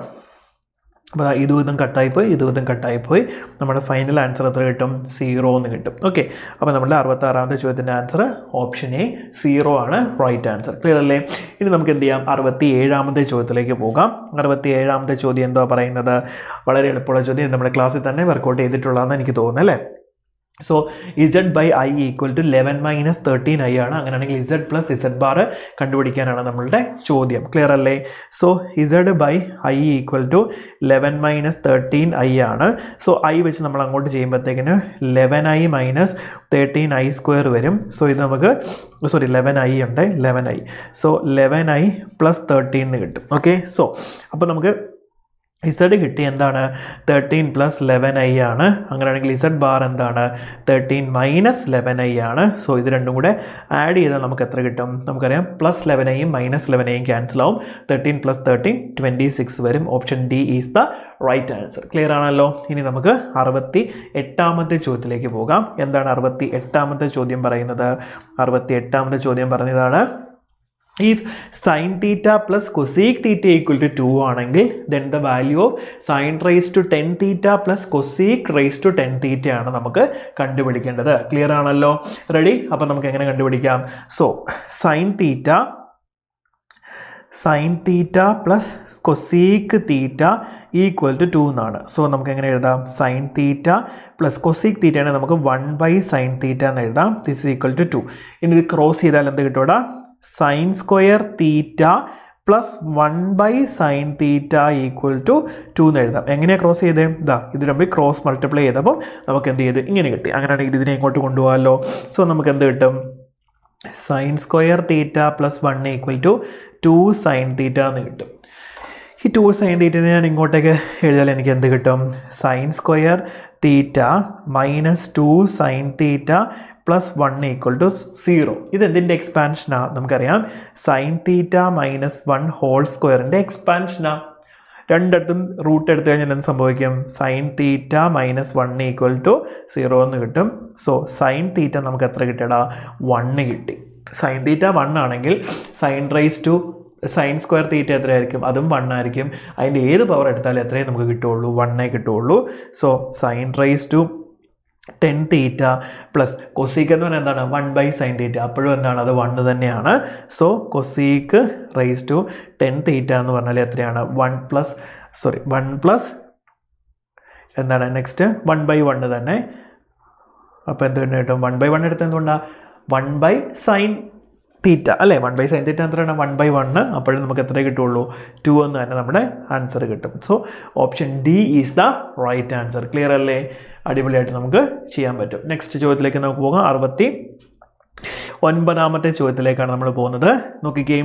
അപ്പോൾ ഇതും കട്ടായിപ്പോയി, ഇതും കട്ടായിപ്പോയി. നമ്മുടെ ഫൈനൽ ആൻസർ എത്ര കിട്ടും? 0 എന്ന് കിട്ടും. ഓക്കെ, അപ്പോൾ നമ്മുടെ 66ാമത്തെ ചോദ്യത്തിൻ്റെ ആൻസർ ഓപ്ഷൻ എ 0 ആണ് റൈറ്റ് ആൻസർ. ക്ലിയർ അല്ലേ? ഇനി നമുക്ക് എന്ത് ചെയ്യാം? 67ാമത്തെ ചോദ്യത്തിലേക്ക് പോകാം. 67ാമത്തെ ചോദ്യം എന്താ പറയുന്നത്? വളരെ എളുപ്പമുള്ള ചോദ്യം. നമ്മുടെ ക്ലാസ്സിൽ തന്നെ വർക്കൗട്ട് ചെയ്തിട്ടുള്ളതെന്ന് എനിക്ക് തോന്നുന്നു അല്ലേ? സോ z/i = 11 മൈനസ് 13i ആണ്. അങ്ങനെയാണെങ്കിൽ z പ്ലസ് z ബാർ കണ്ടുപിടിക്കാനാണ് നമ്മളുടെ ചോദ്യം. ക്ലിയർ അല്ലേ? സോ z/i = 11 മൈനസ് 13i ആണ്. സോ i വെച്ച് നമ്മൾ അങ്ങോട്ട് ചെയ്യുമ്പോഴത്തേക്കിന് 11i മൈനസ് 13i² വരും. സോ ഇത് നമുക്ക് 11i ഉണ്ട്, 11i. സോ 11i പ്ലസ് 13 എന്ന് കിട്ടും. ഓക്കെ, സോ അപ്പോൾ നമുക്ക് z കിട്ടി എന്താണ്? 13 പ്ലസ് 11i ആണ്. അങ്ങനെയാണെങ്കിൽ z ബാർ എന്താണ്? 13 മൈനസ് 11i ആണ്. സോ ഇത് രണ്ടും കൂടെ ആഡ് ചെയ്താൽ നമുക്ക് എത്ര കിട്ടും? നമുക്കറിയാം പ്ലസ് 11iയും മൈനസ് 11iയും ക്യാൻസൽ ആവും. 13 പ്ലസ് 13 26 വരും. Option D is the right answer. Clear ആണല്ലോ? ഇനി നമുക്ക് 68ാമത്തെ ചോദ്യത്തിലേക്ക് പോകാം. എന്താണ് 68ാമത്തെ ചോദ്യം പറയുന്നത്? 68ാമത്തെ ചോദ്യം പറഞ്ഞതാണ്, if sin theta plus cosec theta equal to 2 ആണെങ്കിൽ then the value of sin raised to 10 theta plus cosec raised to 10 theta ആണ് നമുക്ക് കണ്ടുപിടിക്കേണ്ടത്. ക്ലിയർ ആണല്ലോ? റെഡി? അപ്പോൾ നമുക്ക് എങ്ങനെ കണ്ടുപിടിക്കാം? So sin theta plus cosec theta equal to 2 എന്നാണ്. സോ നമുക്ക് എങ്ങനെ എഴുതാം? sin theta plus cosec theta ആണ് നമുക്ക് 1/sin theta എന്ന് എഴുതാം. this is equal to 2. ഇനി ഇത് ക്രോസ് ചെയ്താൽ എന്ത് കിട്ടൂടാ? sin square theta plus 1/sin theta equal to 2 എന്ന് എഴുതാം. എങ്ങനെയാണ് ക്രോസ് ചെയ്തേ? ഇതാ ഇത് തമ്മിൽ ക്രോസ് മൾട്ടിപ്ലൈ ചെയ്തപ്പോൾ നമുക്ക് എന്ത് ചെയ്ത്? ഇങ്ങനെ കിട്ടി. അങ്ങനെയാണെങ്കിൽ ഇതിനെ ഇങ്ങോട്ട് കൊണ്ടുപോകാമല്ലോ. സോ നമുക്ക് എന്ത് കിട്ടും? sin square theta plus 1 equal to 2sin theta എന്ന് കിട്ടും. ഈ 2sin theta ഞാൻ ഇങ്ങോട്ടേക്ക് എഴുതിയാൽ എനിക്ക് എന്ത് കിട്ടും? sin square theta minus 2sin theta plus 1 equal to 0. ഇത് എന്തിൻ്റെ എക്സ്പാൻഷനാണ്? നമുക്കറിയാം sin theta മൈനസ് 1 ഹോൾ സ്ക്വയറിൻ്റെ എക്സ്പാൻഷനാണ്. രണ്ടിടത്തും റൂട്ട് എടുത്തു കഴിഞ്ഞാൽ എന്ത് സംഭവിക്കും? sin theta minus 1 equal to 0 എന്ന് കിട്ടും. സോ sin theta നമുക്ക് എത്ര കിട്ടിയടാ? 1 കിട്ടി. sin theta 1 ആണെങ്കിൽ sin square theta എത്രയായിരിക്കും? അതും 1 ആയിരിക്കും. അതിൻ്റെ ഏത് പവർ എടുത്താലും എത്രയും നമുക്ക് കിട്ടുള്ളൂ? 1 കിട്ടുള്ളൂ. So sin ten theta plus cosec എന്ന് പറഞ്ഞാൽ എന്താണ് 1/sin തീറ്റ, അപ്പോഴും എന്താണ് അത് 1 തന്നെയാണ്. സോ കൊസീക്ക് റൈസ് ടു 10 തീറ്റ എന്ന് പറഞ്ഞാൽ എത്രയാണ് 1 പ്ലസ് എന്താണ് നെക്സ്റ്റ് 1/1 തന്നെ. അപ്പോൾ എന്ത് കിട്ടും 1/1 എടുത്ത് എന്തുകൊണ്ടാണ് 1/sin തീറ്റ അല്ലേ, 1/sin തീറ്റ എത്രയാണ് 1/1, അപ്പോഴും നമുക്ക് എത്ര കിട്ടുള്ളൂ 2 എന്ന് തന്നെ നമ്മുടെ ആൻസർ കിട്ടും. So option D is the right answer. Clear അല്ലേ? അടിപൊളിയായിട്ട് നമുക്ക് ചെയ്യാൻ പറ്റും. നെക്സ്റ്റ് ചോദ്യത്തിലേക്ക് നമുക്ക് പോകാം. 69ാമത്തെ ചോദ്യത്തിലേക്കാണ് നമ്മൾ പോകുന്നത്. നോക്കിക്കേ,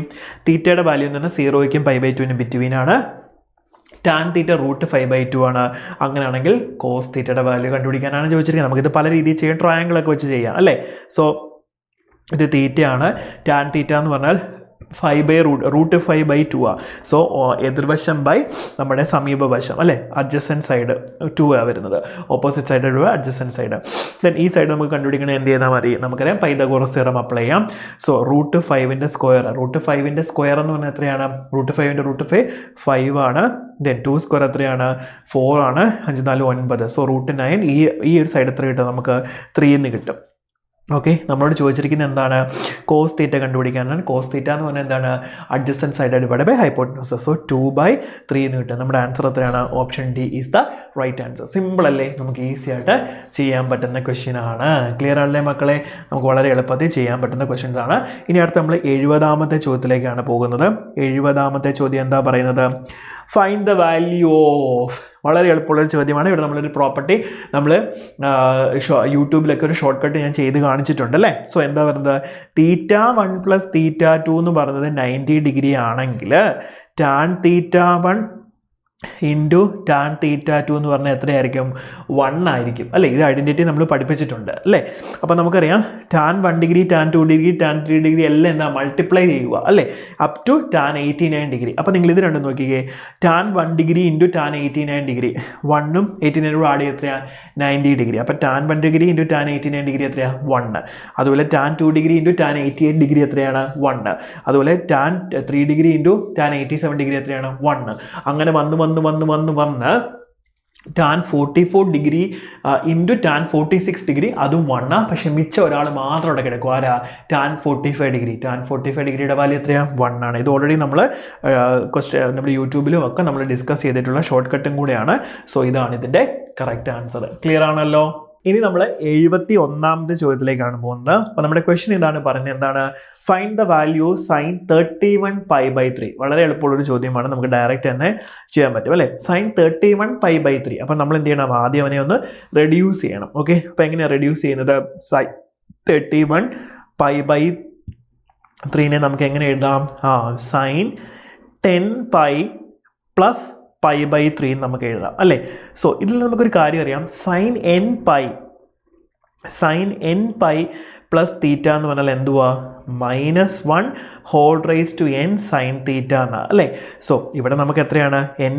തീറ്റയുടെ വാല്യൂ എന്ന് പറഞ്ഞാൽ 0ക്കും π/2 ബിറ്റ്വീൻ ആണ്. ടാൻ തീറ്റ √5/2 ആണ്. അങ്ങനെയാണെങ്കിൽ കോസ് തീറ്റയുടെ വാല്യൂ കണ്ടുപിടിക്കാനാണ് ചോദിച്ചിരിക്കുന്നത്. നമുക്കിത് പല രീതിയിൽ ചെയ്യാം, ട്രയാങ്കിളൊക്കെ വെച്ച് ചെയ്യാം അല്ലേ. സോ ഇത് തീറ്റയാണ്. ടാൻ തീറ്റ എന്ന് പറഞ്ഞാൽ √5/2 ആണ്. സോ എതിർവശം ബൈ നമ്മുടെ സമീപവശം അല്ലേ, അഡ്ജസൻറ്റ് സൈഡ് 2 ആണ് വരുന്നത്. Opposite side 2, adjacent side. Then ഈ സൈഡ് നമുക്ക് കണ്ടുപിടിക്കണേ എന്ത് ചെയ്താൽ മതി, നമുക്കറിയാം പൈതഗോറസ് തിയറം അപ്ലൈ ചെയ്യാം. സോ √5ൻ്റെ സ്ക്വയർ എന്ന് പറഞ്ഞാൽ എത്രയാണ്, √5 × 5 ആണ്. ദെൻ 2 സ്ക്വയർ എത്രയാണ് 4 ആണ്. 5 4 9. സോ √9. ഈ ഒരു സൈഡ് എത്ര കിട്ടും, നമുക്ക് 3 എന്ന് കിട്ടും. ഓക്കെ, നമ്മളോട് ചോദിച്ചിരിക്കുന്നത് എന്താണ്, കോസ് തീറ്റ കണ്ടുപിടിക്കാനാണ്. കോസ് തീറ്റ എന്ന് പറഞ്ഞാൽ എന്താണ്, adjacent side divide by hypotenuse. So 2/3 എന്ന് കിട്ടും. നമ്മുടെ ആൻസർ എത്രയാണ്, option D is the right answer. Simple അല്ലേ, നമുക്ക് ഈസി ആയിട്ട് ചെയ്യാൻ പറ്റുന്ന ക്വസ്റ്റ്യൻ ആണ്. ക്ലിയർ അല്ലേ മക്കളെ? നമുക്ക് വളരെ എളുപ്പത്തിൽ ചെയ്യാൻ പറ്റുന്ന ക്വസ്റ്റ്യൻസ് ആണ്. ഇനി അടുത്ത് നമ്മൾ 70ാമത്തെ ചോദ്യത്തിലേക്കാണ് പോകുന്നത്. 70ാമത്തെ ചോദ്യം എന്താ പറയുന്നത്, ഫൈൻഡ് ദ വാല്യൂ ഓഫ്. വളരെ എളുപ്പമുള്ളൊരു ചോദ്യമാണ്. ഇവിടെ നമ്മളൊരു പ്രോപ്പർട്ടി നമ്മൾ യൂട്യൂബിലൊക്കെ ഒരു ഷോർട്ട് കട്ട് ഞാൻ ചെയ്ത് കാണിച്ചിട്ടുണ്ട് അല്ലേ. സോ എന്താ പറയുന്നത്, θ1 + θ2 എന്ന് പറയുന്നത് 90 ഡിഗ്രി ആണെങ്കിൽ ടാൻ θ1 ഇൻറ്റു ടാൻ θ2 എന്ന് പറഞ്ഞാൽ എത്രയായിരിക്കും, 1 ആയിരിക്കും അല്ലേ. ഇത് ഐഡൻറ്റിറ്റി നമ്മൾ പഠിപ്പിച്ചിട്ടുണ്ട് അല്ലേ. അപ്പോൾ നമുക്കറിയാം tan 1 degree, tan 2 degree, tan 3 degree എല്ലാം എന്താ മൾട്ടിപ്ലൈ ചെയ്യുക അല്ലേ, അപ് ടു ടാൻ 89 ഡിഗ്രി. അപ്പോൾ നിങ്ങൾ ഇത് രണ്ടും നോക്കിക്കേ, tan 1 degree into tan 89 degree, 1ഉം 89 ആഡ് ചെയ്ത് എത്രയാണ് 90 ഡിഗ്രി. അപ്പോൾ tan 1 degree into tan 89 degree എത്രയാണ് 1. അതുപോലെ tan 2 degree into tan 88 degree എത്രയാണ് 1. അതുപോലെ tan 3 degree into tan 87 degree എത്രയാണ് 1. അങ്ങനെ വന്ന് tan 44 degree into tan 46 degree അതും 1. പക്ഷേ മിച്ചം ഒരാൾ മാത്രം അവിടെ കിടക്കും, ആരാ, ടാൻ 45 ഡിഗ്രി. ടാൻ 45 ഡിഗ്രിയുടെ വാല്യൂ എത്രയാണ് 1 ആണ്. ഇത് ഓൾറെഡി നമ്മൾ നമ്മുടെ യൂട്യൂബിലും ഒക്കെ നമ്മൾ ഡിസ്കസ് ചെയ്തിട്ടുള്ള ഷോർട്ട് കട്ടും കൂടെയാണ്. സോ ഇതാണ് ഇതിൻ്റെ കറക്റ്റ് ആൻസർ. ക്ലിയർ ആണല്ലോ? ഇനി നമ്മൾ 71ാമത്തെ ചോദ്യത്തിലേക്കാണ് പോകുന്നത്. അപ്പോൾ നമ്മുടെ ക്വസ്റ്റ്യൻ ഇതാണ് പറഞ്ഞത്, എന്താണ്, ഫൈൻഡ് ദ വാല്യൂ sin 31 π/3. വളരെ എളുപ്പമുള്ളൊരു ചോദ്യമാണ്, നമുക്ക് ഡയറക്റ്റ് തന്നെ ചെയ്യാൻ പറ്റും അല്ലേ. sin 31 π/3. അപ്പോൾ നമ്മൾ എന്ത് ചെയ്യണം, ആദ്യം അവനെ ഒന്ന് റെഡ്യൂസ് ചെയ്യണം. ഓക്കെ, അപ്പോൾ എങ്ങനെയാണ് റെഡ്യൂസ് ചെയ്യുന്നത്, sin 31 π/3 നമുക്ക് എങ്ങനെ എഴുതാം, sin 10π + π/3 നമുക്ക് എഴുതാം അല്ലേ. സോ ഇതിൽ നമുക്കൊരു കാര്യം അറിയാം, sin nπ പ്ലസ് തീറ്റ എന്ന് പറഞ്ഞാൽ എന്തുവാ, -1 whole raise to n sin theta എന്നാണ് അല്ലേ. സോ ഇവിടെ നമുക്ക് എത്രയാണ്, n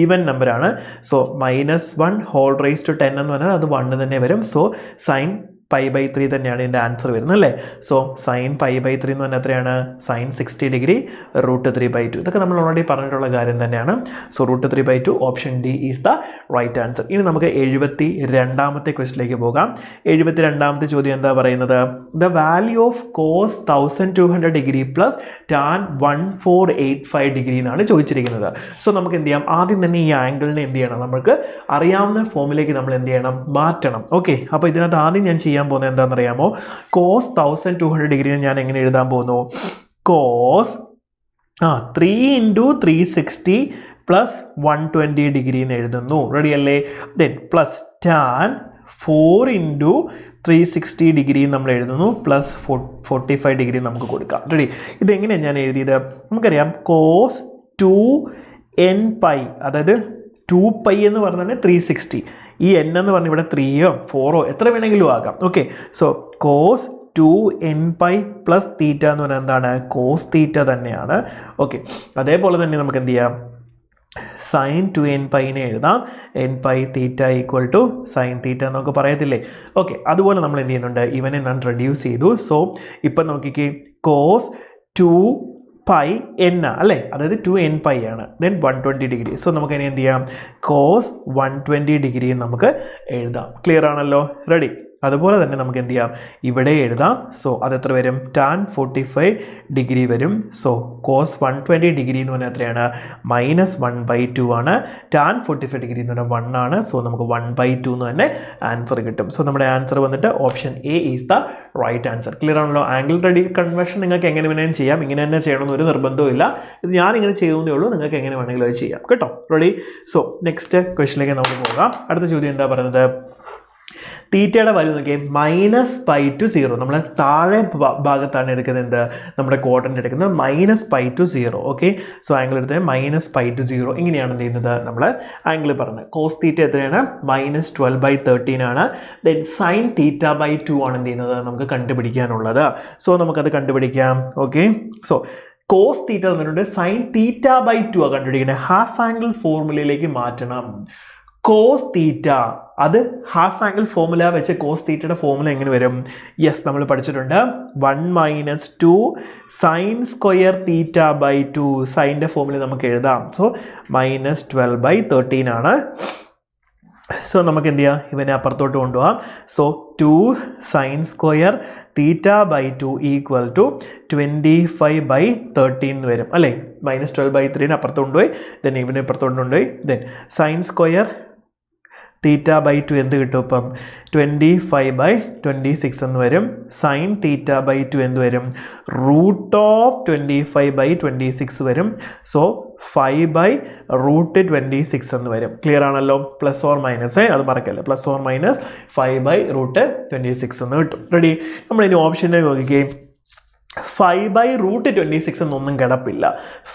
ഈവൻ നമ്പറാണ്. സോ -1 ഹോൾ റൈസ് ടു 10 എന്ന് പറഞ്ഞാൽ അത് 1 തന്നെ വരും. സോ sin π/3 തന്നെയാണ് ഇതിൻ്റെ ആൻസർ വരുന്നത് അല്ലേ. സോ sin π/3 എന്ന് പറഞ്ഞാൽ എത്രയാണ്, sin 60 ഡിഗ്രി √3/2. ഇതൊക്കെ നമ്മൾ ഓൾറെഡി പറഞ്ഞിട്ടുള്ള കാര്യം തന്നെയാണ്. So √3/2 option D is the right answer. ഇനി നമുക്ക് 72ാമത്തെ ക്വസ്റ്റിലേക്ക് പോകാം. 72ാമത്തെ ചോദ്യം എന്താ പറയുന്നത്, the value of cos 1200 degree plus tan 1485 degree എന്നാണ് ചോദിച്ചിരിക്കുന്നത്. സോ നമുക്ക് എന്ത് ചെയ്യാം, ആദ്യം തന്നെ ഈ ആംഗിളിനെ എന്ത് ചെയ്യണം, നമുക്ക് അറിയാവുന്ന ഫോമിലേക്ക് നമ്മൾ എന്ത് ചെയ്യണം, മാറ്റണം. ഓക്കെ, അപ്പോൾ ഇതിനകത്ത് ആദ്യം ഞാൻ ചെയ്യാൻ പോകുന്നത് എന്താണെന്നറിയാമോ, കോസ് 1200 ഡിഗ്രിനെ ഞാൻ എങ്ങനെ എഴുതാൻ പോകുന്നു, കോസ് 3 × 360 + 120 ഡിഗ്രി എന്ന് എഴുതുന്നു. റെഡി അല്ലേ. ദെൻ പ്ലസ് ടാൻ 4 × 360 ഡിഗ്രി നമ്മൾ എഴുതുന്നു, പ്ലസ് 45 ഡിഗ്രി നമുക്ക് കൊടുക്കാം. റെഡി. ഇതെങ്ങനെയാണ് ഞാൻ എഴുതിയത്, നമുക്കറിയാം കോസ് 2nπ, അതായത് 2π എന്ന് പറഞ്ഞാൽ 360, ഈ n എന്ന് പറഞ്ഞാൽ ഇവിടെ 3ഓ 4ഓ എത്ര വേണമെങ്കിലും ആകാം. Okay, so cos 2nπ plus theta എന്ന് പറഞ്ഞാൽ എന്താണ്, കോസ് തീറ്റ തന്നെയാണ്. ഓക്കെ, അതേപോലെ തന്നെ നമുക്ക് എന്ത് ചെയ്യാം, sin 2nπ എഴുതാം, nπ തീറ്റ = sin തീറ്റ നമുക്ക് പറയത്തില്ലേ. ഓക്കെ, അതുപോലെ നമ്മൾ എന്ത് ചെയ്യുന്നുണ്ട്, ഇവനെ ഞാൻ റെഡ്യൂസ് ചെയ്തു. സോ ഇപ്പം നോക്കിക്കേ, കോസ് 2 പൈ എൻ അല്ലേ, അതായത് 2n പൈ ആണ്. Then 120 degree. സോ നമുക്ക് ഇനി എന്ത് ചെയ്യാം, കോസ് 120 ഡിഗ്രി നമുക്ക് എഴുതാം. ക്ലിയർ ആണല്ലോ? റെഡി. അതുപോലെ തന്നെ നമുക്ക് എന്ത് ചെയ്യാം, ഇവിടെ എഴുതാം. സോ അത് എത്ര വരും, ടാൻ 45 ഡിഗ്രി വരും. സോ കോസ് 120 ഡിഗ്രി എന്ന് പറഞ്ഞാൽ എത്രയാണ്, -1/2 ആണ്. ടാൻ 45 ഡിഗ്രി എന്ന് പറഞ്ഞാൽ 1 ആണ്. സോ നമുക്ക് 1/2 എന്ന് തന്നെ ആൻസർ കിട്ടും. സോ നമ്മുടെ ആൻസർ വന്നിട്ട് option A is the right answer. Clear ആണല്ലോ? ആംഗിൾ റെഡി കൺവേർഷൻ നിങ്ങൾക്ക് എങ്ങനെ വേണമെങ്കിലും ചെയ്യാം. ഇങ്ങനെ തന്നെ ചെയ്യണമെന്ന് ഒരു നിർബന്ധവും ഇല്ല. ഇത് ഞാനിങ്ങനെ ചെയ്യുന്നതേ ഉള്ളൂ, നിങ്ങൾക്ക് എങ്ങനെ വേണമെങ്കിലും അത് ചെയ്യാം കേട്ടോ. റെഡി. സോ നെക്സ്റ്റ് ക്വസ്റ്റിലേക്ക് നമുക്ക് പോകാം. അടുത്ത ചോദ്യം എന്താ പറയുന്നത്, തീറ്റയുടെ വാല്യൂ നോക്കിയാൽ -π to 0. നമ്മൾ താഴെ ഭാഗത്താണ് എടുക്കുന്നത്, എന്ത് നമ്മുടെ ക്വാഡ്രന്റ് എടുക്കുന്നത് -π to 0. ഓക്കെ. സോ ആംഗിൾ എടുത്തത് -π to 0. ഇങ്ങനെയാണ് എന്ത് ചെയ്യുന്നത്, നമ്മൾ ആംഗിൾ പറഞ്ഞത്. കോസ് തീറ്റ എത്രയാണ്, -12/13 ആണ്. ദെൻ സൈൻ θ/2 ആണ് എന്ത് ചെയ്യുന്നത്, നമുക്ക് കണ്ടുപിടിക്കാനുള്ളത്. സോ നമുക്കത് കണ്ടുപിടിക്കാം. ഓക്കെ. സോ കോസ് തീറ്റ തന്നിട്ടുണ്ട്, സൈൻ θ/2 ആണ് കണ്ടുപിടിക്കുന്നത്. ഹാഫ് ആംഗിൾ ഫോർമുലയിലേക്ക് മാറ്റണം. കോസ് തീറ്റ അത് ഹാഫ് ആംഗിൾ ഫോർമുല വെച്ച് കോസ് തീറ്റയുടെ ഫോർമുല എങ്ങനെ വരും? യെസ്, നമ്മൾ പഠിച്ചിട്ടുണ്ട്. 1 - 2 സൈൻ സ്ക്വയർ θ/2. സൈൻ്റെ ഫോർമുല നമുക്ക് എഴുതാം. സോ -12/13 ആണ്. സോ നമുക്ക് എന്ത് ചെയ്യാം, ഇവനെ അപ്പുറത്തോട്ട് കൊണ്ടുപോകാം. സോ 2 സൈൻ സ്ക്വയർ θ/2 = 25/13 വരും അല്ലേ. -12/3 അപ്പുറത്ത് കൊണ്ടുപോയി, ദെൻ ഇവനെ ഇപ്പുറത്തോട്ട് കൊണ്ടുപോയി. ദെൻ സൈൻ സ്ക്വയർ θ/2 എന്ത് കിട്ടും, ഇപ്പം 25/26 എന്ന് വരും. സൈൻ θ/2 എന്ത് വരും, √25/26 വരും. സോ 5/√26 എന്ന് വരും. ക്ലിയർ ആണല്ലോ? പ്ലസ് ഓർ മൈനസ് അത് മറക്കല്ലേ, +or- 5/√26 എന്ന് കിട്ടും. റെഡി. നമ്മളിനി ഓപ്ഷനെ നോക്കിക്കുകയും 5/√26 എന്നൊന്നും കിടപ്പില്ല.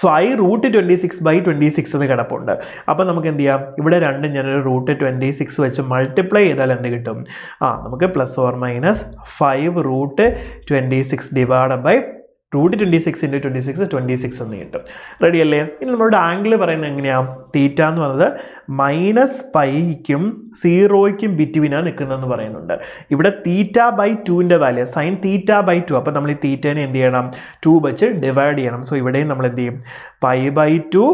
5√26/26 എന്ന് കിടപ്പുണ്ട്. അപ്പോൾ നമുക്ക് എന്ത് ചെയ്യാം, ഇവിടെ രണ്ടും ഞാനൊരു √26 വെച്ച് മൾട്ടിപ്ലൈ ചെയ്താൽ എന്ത് കിട്ടും, നമുക്ക് +or- 5√26 √26 × 26 26 എന്ന് കിട്ടും. റെഡി അല്ലേ? ഇനി നമ്മളുടെ ആംഗിൾ പറയുന്നത് എങ്ങനെയാണ്, തീറ്റ എന്ന് പറയുന്നത് -πയ്ക്കും 0യ്ക്കും ബിറ്റ്വീനാണ് നിൽക്കുന്നതെന്ന് പറയുന്നുണ്ട്. ഇവിടെ θ/2ൻ്റെ വാല്യൂ സൈൻ θ/2. അപ്പോൾ നമ്മൾ ഈ തീറ്റേനെ എന്ത് ചെയ്യണം, 2 വെച്ച് ഡിവൈഡ് ചെയ്യണം. സോ ഇവിടെയും നമ്മൾ എന്ത് ചെയ്യും, π/2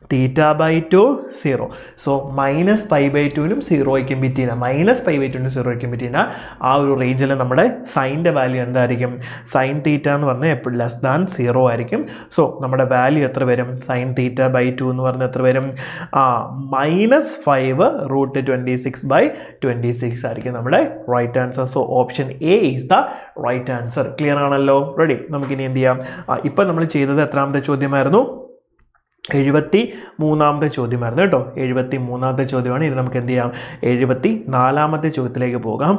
θ/2 0. സോ -π/2നും 0യ്ക്കും ബിറ്റ്വീന, -π/2നും 0യ്ക്കും ബിറ്റ്വീന ആ ഒരു റേഞ്ചിൽ നമ്മുടെ സൈൻ്റെ വാല്യൂ എന്തായിരിക്കും, സൈൻ തീറ്റ എന്ന് പറഞ്ഞാൽ എപ്പോഴും <0 ആയിരിക്കും. സോ നമ്മുടെ വാല്യൂ എത്ര വരും, സൈൻ θ/2 എന്ന് പറഞ്ഞാൽ എത്ര വരും, -5√26/26 ആയിരിക്കും നമ്മുടെ right answer. So option A is the right answer. Clear ആണല്ലോ? റെഡി. നമുക്കിനി എന്ത് ചെയ്യാം, ഇപ്പം നമ്മൾ ചെയ്തത് എത്രാമത്തെ ചോദ്യമായിരുന്നു, 73ാമത്തെ ചോദ്യമായിരുന്നു കേട്ടോ. 73ാമത്തെ ചോദ്യമാണ്. ഇത് നമുക്ക് എന്ത് ചെയ്യാം, 74ാമത്തെ ചോദ്യത്തിലേക്ക് പോകാം.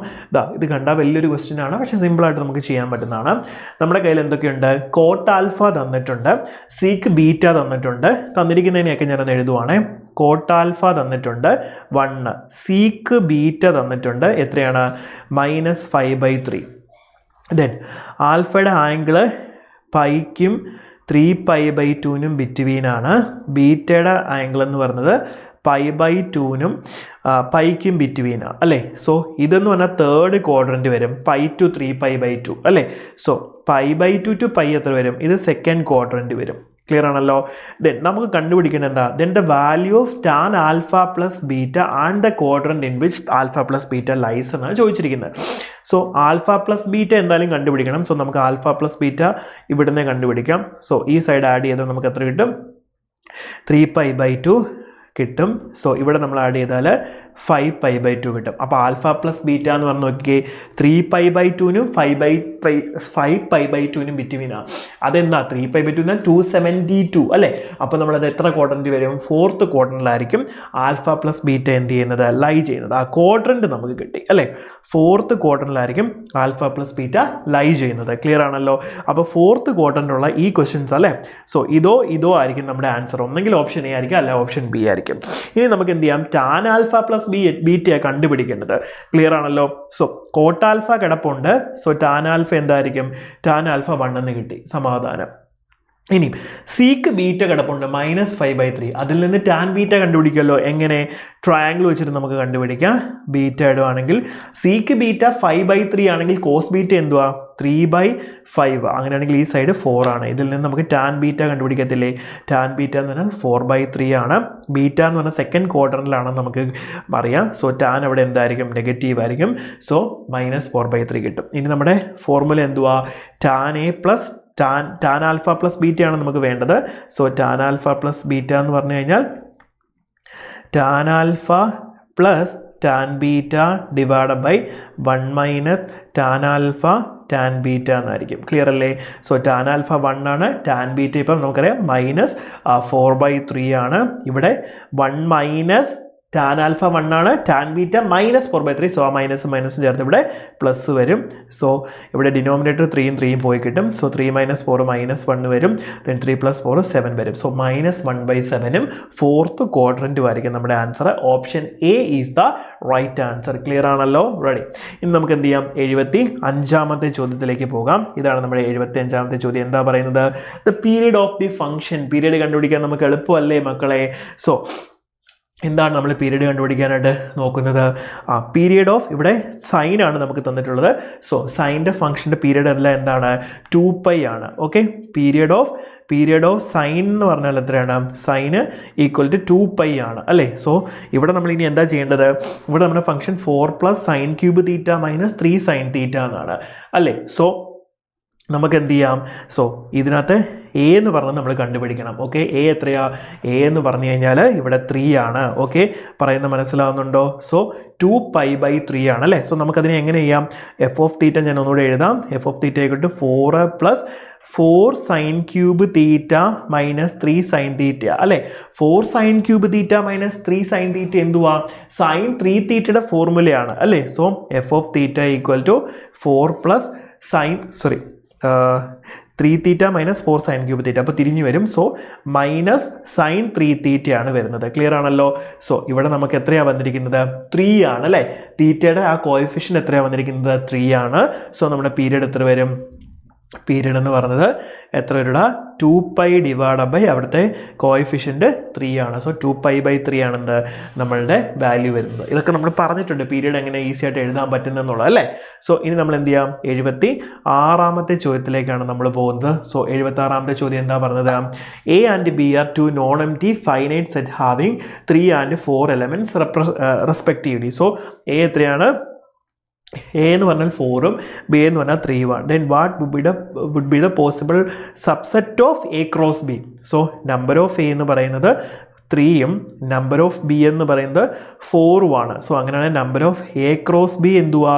ഇത് കണ്ടാൽ വലിയൊരു ക്വസ്റ്റ്യൻ ആണ്, പക്ഷേ സിമ്പിളായിട്ട് നമുക്ക് ചെയ്യാൻ പറ്റുന്നതാണ്. നമ്മുടെ കയ്യിൽ എന്തൊക്കെയുണ്ട്, കോട്ട് ആൽഫ തന്നിട്ടുണ്ട്, സീക്ക് ബീറ്റ തന്നിട്ടുണ്ട്. തന്നിരിക്കുന്നതിനെയൊക്കെ ഞാനത് എഴുതുവാണേ. കോട്ട് ആൽഫ തന്നിട്ടുണ്ട് 1, സീക്ക് ബീറ്റ തന്നിട്ടുണ്ട് എത്രയാണ്, -5/3. ദെൻ ആൽഫയുടെ ആംഗിള് പൈക്കും 3π/2നും ബിറ്റ്വീനാണ്. ബീറ്റയുടെ ആംഗിൾ എന്ന് പറയുന്നത് π/2നും പൈക്കും ബിറ്റ്വീനാണ് അല്ലേ. സോ ഇതെന്ന് പറഞ്ഞാൽ തേർഡ് ക്വാഡ്രൻറ്റ് വരും, π to 3π/2 അല്ലേ. സോ π/2 to π എത്ര വരും, ഇത് സെക്കൻഡ് ക്വാഡ്രൻറ്റ് വരും. ക്ലിയർ ആണല്ലോ? ദെൻ നമുക്ക് കണ്ടുപിടിക്കേണ്ടത് എന്താ, then the value of tan alpha plus beta and the quadrant in which alpha plus beta lies എന്നാണ് ചോദിച്ചിരിക്കുന്നത്. സോ ആൽഫ പ്ലസ് ബീറ്റ എന്തായാലും കണ്ടുപിടിക്കണം. സോ നമുക്ക് ആൽഫ പ്ലസ് ബീറ്റ ഇവിടുന്ന് കണ്ടുപിടിക്കാം. സോ ഈ സൈഡ് ആഡ് ചെയ്താൽ നമുക്ക് എത്ര കിട്ടും, 3π/2 കിട്ടും. സോ ഇവിടെ നമ്മൾ ആഡ് ചെയ്താൽ 5π/2 കിട്ടും. അപ്പോൾ ആൽഫ പ്ലസ് ബീറ്റ എന്ന് പറഞ്ഞ് നോക്കിയേ, 3π/2നും 5π/2നും ബിറ്റ്വീനാണ്. അതെന്താ, 3π/2 272 അല്ലേ. അപ്പോൾ നമ്മളത് എത്ര ക്വാഡ്രൻറ്റ് വരും, ഫോർത്ത് ക്വാഡ്രൻറ്റിലായിരിക്കും ആൽഫ പ്ലസ് ബീറ്റ എന്ത് ചെയ്യുന്നത്, ലൈ ചെയ്യുന്നത്. ആ ക്വാഡ്രൻറ്റ് നമുക്ക് കിട്ടി അല്ലേ. ഫോർത്ത് ക്വാഡ്രൻറ്റിലായിരിക്കും ആൽഫ പ്ലസ് ബീറ്റ ലൈ ചെയ്യുന്നത്. ക്ലിയർ ആണല്ലോ? അപ്പോൾ ഫോർത്ത് ക്വാഡ്രൻറ്റുള്ള ഈ ക്വസ്റ്റ്യൻസ് അല്ലേ. സോ ഇതോ ആയിരിക്കും നമ്മുടെ ആൻസർ. ഒന്നെങ്കിൽ ഓപ്ഷൻ എ ആയിരിക്കും, അല്ല ഓപ്ഷൻ ബി ആയിരിക്കും. ഇനി നമുക്ക് എന്ത് ചെയ്യാം, ടാൻ ആൽഫ പ്ലസ് ബീറ്റയാണ് കണ്ടുപിടിക്കേണ്ടത്. ക്ലിയർ ആണല്ലോ? സോ കോട്ട് ആൽഫ കിടപ്പുണ്ട്. സോ ടാൻ ആൽഫ എന്തായിരിക്കും, ടാൻ ആൽഫ 1 എന്ന് കിട്ടി, സമാധാനം. ഇനി സിക്ക് ബീറ്റ കിടപ്പുണ്ട് -5/3. അതിൽ നിന്ന് ടാൻ ബീറ്റ കണ്ടുപിടിക്കുമല്ലോ. എങ്ങനെ? ട്രയാങ്കിൾ വെച്ചിട്ട് നമുക്ക് കണ്ടുപിടിക്കാം. ബീറ്റ ഇടുവാണെങ്കിൽ സിക്ക് ബീറ്റ 5/3 ആണെങ്കിൽ കോസ് ബീറ്റ എന്തുവാ? 3/5. അങ്ങനെയാണെങ്കിൽ ഈ സൈഡ് 4 ആണ്. ഇതിൽ നിന്ന് നമുക്ക് ടാൻ ബീറ്റ കണ്ടുപിടിക്കത്തില്ലേ? ടാൻ ബീറ്റ എന്ന് പറഞ്ഞാൽ 4/3 ആണ്. ബീറ്റ എന്ന് പറഞ്ഞാൽ സെക്കൻഡ് ക്വാർട്ടറിലാണെന്ന് നമുക്ക് അറിയാം. സോ ടാൻ അവിടെ എന്തായിരിക്കും? നെഗറ്റീവ് ആയിരിക്കും. സോ -4/3 കിട്ടും. ഇനി നമ്മുടെ ഫോർമുല എന്തുവാ? Tan A plus tan alpha plus beta ആണ് നമുക്ക് വേണ്ടത്. So tan alpha plus beta എന്ന് പറഞ്ഞു കഴിഞ്ഞാൽ tan alpha plus tan beta divide by 1 minus tan alpha tan beta എന്നായിരിക്കും. ക്ലിയർ അല്ലേ? സോ ടാൻ ആൽഫ 1 ആണ്, ടാൻ ബീറ്റ ഇപ്പം നമുക്കറിയാം -4/3 ആണ്. ഇവിടെ 1 മൈനസ് ടാൻ ആൽഫ 1 ആണ്, ടാൻ ബീറ്റ -4/3. സോ ആ മൈനസും ചേർത്ത് ഇവിടെ പ്ലസ് വരും. സോ ഇവിടെ ഡിനോമിനേറ്റർ 3യും 3യും പോയി കിട്ടും. സോ 3 - 4 -1 വരും. ദെൻ 3 + 4 7 വരും. സോ -1/7 ഫോർത്ത് ക്വാഡ്രൻറ്റും ആയിരിക്കും നമ്മുടെ answer. Option A is the right answer. Clear ആണല്ലോ? റെഡി. ഇനി നമുക്ക് എന്ത് ചെയ്യാം? 75ാമത്തെ ചോദ്യത്തിലേക്ക് പോകാം. ഇതാണ് നമ്മുടെ 75ാമത്തെ ചോദ്യം. എന്താ പറയുന്നത്? The period of the function. Period കണ്ടുപിടിക്കാൻ നമുക്ക് എളുപ്പമല്ലേ മക്കളെ? സോ എന്താണ് നമ്മൾ പീരീഡ് കണ്ടുപിടിക്കാനായിട്ട് നോക്കുന്നത്? പീരീഡ് ഓഫ് ഇവിടെ സൈൻ ആണ് നമുക്ക് തന്നിട്ടുള്ളത്. സോ സൈൻ്റെ ഫംഗ്ഷൻ്റെ പീരീഡ് എല്ലാം എന്താണ്? 2π ആണ്. ഓക്കെ, പീരീഡ് ഓഫ് സൈൻ എന്ന് പറഞ്ഞാൽ എത്രയാണ്? സൈന് ഈക്വൽ ടു 2π ആണ് അല്ലേ? സോ ഇവിടെ നമ്മൾ ഇനി എന്താ ചെയ്യേണ്ടത്? ഇവിടെ നമ്മുടെ ഫംഗ്ഷൻ 4 + sin³ θ - 3 sin θ എന്നാണ് അല്ലേ? സോ നമുക്ക് എന്ത് ചെയ്യാം? സോ ഇതിനകത്ത് എ എന്ന് പറഞ്ഞ് നമ്മൾ കണ്ടുപിടിക്കണം. ഓക്കെ, എ എത്രയാ? എ എന്ന് പറഞ്ഞു കഴിഞ്ഞാൽ ഇവിടെ 3 ആണ്. ഓക്കെ, പറയുന്നത് മനസ്സിലാവുന്നുണ്ടോ? സോ 2π/3 ആണ് അല്ലേ? സോ നമുക്കതിനെ എങ്ങനെ ചെയ്യാം? എഫ് ഓഫ് തീറ്റ ഞാൻ ഒന്നുകൂടെ എഴുതാം. F of theta = 4 + 4 sin³ θ - 3 sin θ അല്ലേ? 4 sin³ θ - 3 sin θ എന്തുവാ? sin 3θയുടെ ഫോർമുലയാണ് അല്ലേ? So F of theta = 4 + sin 3θ - 4 sin³ θ. അപ്പോൾ തിരിഞ്ഞു വരും. സോ -sin 3θ ആണ് വരുന്നത്. ക്ലിയർ ആണല്ലോ? സോ ഇവിടെ നമുക്ക് എത്രയാണ് വന്നിരിക്കുന്നത്? 3 ആണ് അല്ലേ? തീറ്റയുടെ ആ കോഎഫിഷ്യന്റ് എത്രയാണ് വന്നിരിക്കുന്നത്? 3 ആണ്. സോ നമ്മുടെ പീരീഡ് എത്ര വരും? പീരീഡ് എന്ന് പറയുന്നത് എത്ര വരുടെ? 2π / അവിടുത്തെ കോഎഫിഷ്യന്റ് 3 ആണ്. സോ 2π/3 ആണെന്ത് നമ്മളുടെ വാല്യൂ വരുന്നത്. ഇതൊക്കെ നമ്മൾ പറഞ്ഞിട്ടുണ്ട് പീരീഡ് എങ്ങനെ ഈസി ആയിട്ട് എഴുതാൻ പറ്റുന്നെന്നുള്ളത് അല്ലേ? സോ ഇനി നമ്മൾ എന്ത് ചെയ്യാം? 76ാമത്തെ ചോദ്യത്തിലേക്കാണ് നമ്മൾ പോകുന്നത്. സോ 76ാമത്തെ ചോദ്യം എന്താ പറഞ്ഞത്? A and B are two non-empty finite set having 3 and 4 elements respectively. So A എത്രയാണ്? A എന്ന് പറഞ്ഞാൽ 4ഉം B എന്ന് പറഞ്ഞാൽ 3ഉമാണ്. Then what would be the possible subset of A cross B? So number of A എന്ന് പറയുന്നത് 3ഉം number of B എന്ന് പറയുന്നത് 4ഉം ആണ്. സോ അങ്ങനെയാണെങ്കിൽ number of A cross B എന്തുവാ?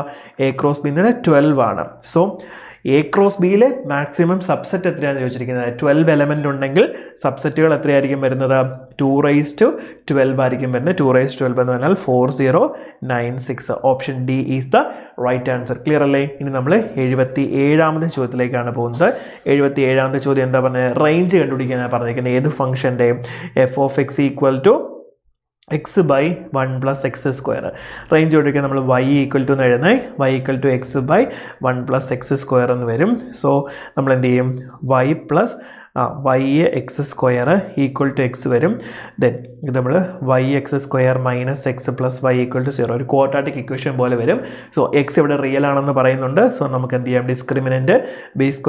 A cross B എന്ന് പറഞ്ഞാൽ 12 ആണ്. സോ A cross Bയിലെ മാക്സിമം സബ്സെറ്റ് എത്രയാണെന്ന് ചോദിച്ചിരിക്കുന്നത്? 12 എലമെൻ്റ് ഉണ്ടെങ്കിൽ സബ്സെറ്റുകൾ എത്രയായിരിക്കും വരുന്നത്? 2⁻12 ആയിരിക്കും വരുന്നത്. 2⁻12 എന്ന് പറഞ്ഞാൽ 4096. Option D is the right answer. Clear അല്ലേ? ഇനി നമ്മൾ 77ാമത്തെ ചോദ്യത്തിലേക്കാണ് പോകുന്നത്. 77ാമത്തെ ചോദ്യം എന്താ പറഞ്ഞത്? റേഞ്ച് കണ്ടുപിടിക്കാനാണ് പറഞ്ഞിരിക്കുന്നത്. ഏത് ഫംഗ്ഷൻ്റെ? F of X equal to x/1 + x². Range കൊടുക്കുക നമ്മൾ y = എന്ന് എഴുതുന്നത്. y = x/1 + x² എന്ന് വരും. സോ നമ്മൾ എന്ത് ചെയ്യും? y x² = x വരും. ദെൻ ഇത് നമ്മൾ yx² - x + y = 0. ഒരു ക്വാഡ്രാറ്റിക് ഇക്വേഷൻ പോലെ വരും. സോ എക്സ് ഇവിടെ റിയൽ ആണെന്ന് പറയുന്നുണ്ട്. സോ നമുക്ക് എന്ത് ചെയ്യാം? ഡിസ്ക്രിമിനൻറ്റ് b² -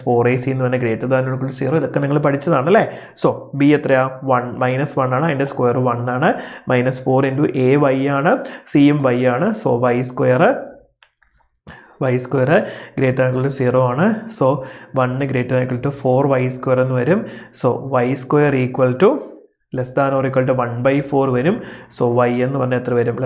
4ac എന്ന് പറഞ്ഞാൽ > 0. ഇതൊക്കെ നിങ്ങൾ പഠിച്ചതാണ് അല്ലേ? സോ b എത്രയാ? -1 ആണ്. അതിൻ്റെ സ്ക്വയർ 1 ആണ്. -4 × a y ആണ്. സിയും y ആണ്. സോ y² > 0 ആണ്. സോ 1 > 4y² എന്ന് വരും. സോ y² = <= 1/4 വരും. സോ y എന്ന് പറഞ്ഞാൽ എത്ര വരും? <= ±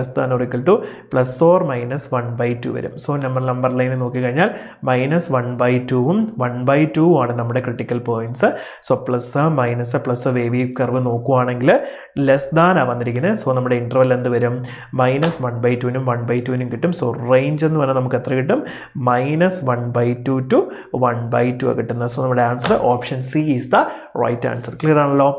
1/2 വരും. സോ നമ്പർ ലൈനിൽ നോക്കിക്കഴിഞ്ഞാൽ -1/2ഉം 1/2 ആണ് നമ്മുടെ critical points. So plus wavy curve നോക്കുവാണെങ്കിൽ ലെസ് വന്നിരിക്കുന്നത്. സോ നമ്മുടെ ഇൻ്റർവൽ എന്ത് വരും? -1/2നും 1/2നും കിട്ടും. സോ റേഞ്ച് എന്ന് പറഞ്ഞാൽ നമുക്ക് എത്ര കിട്ടും? -1/2 to 1/2 കിട്ടുന്നത്. സോ നമ്മുടെ answer option C is the right answer. Clear ആണല്ലോ?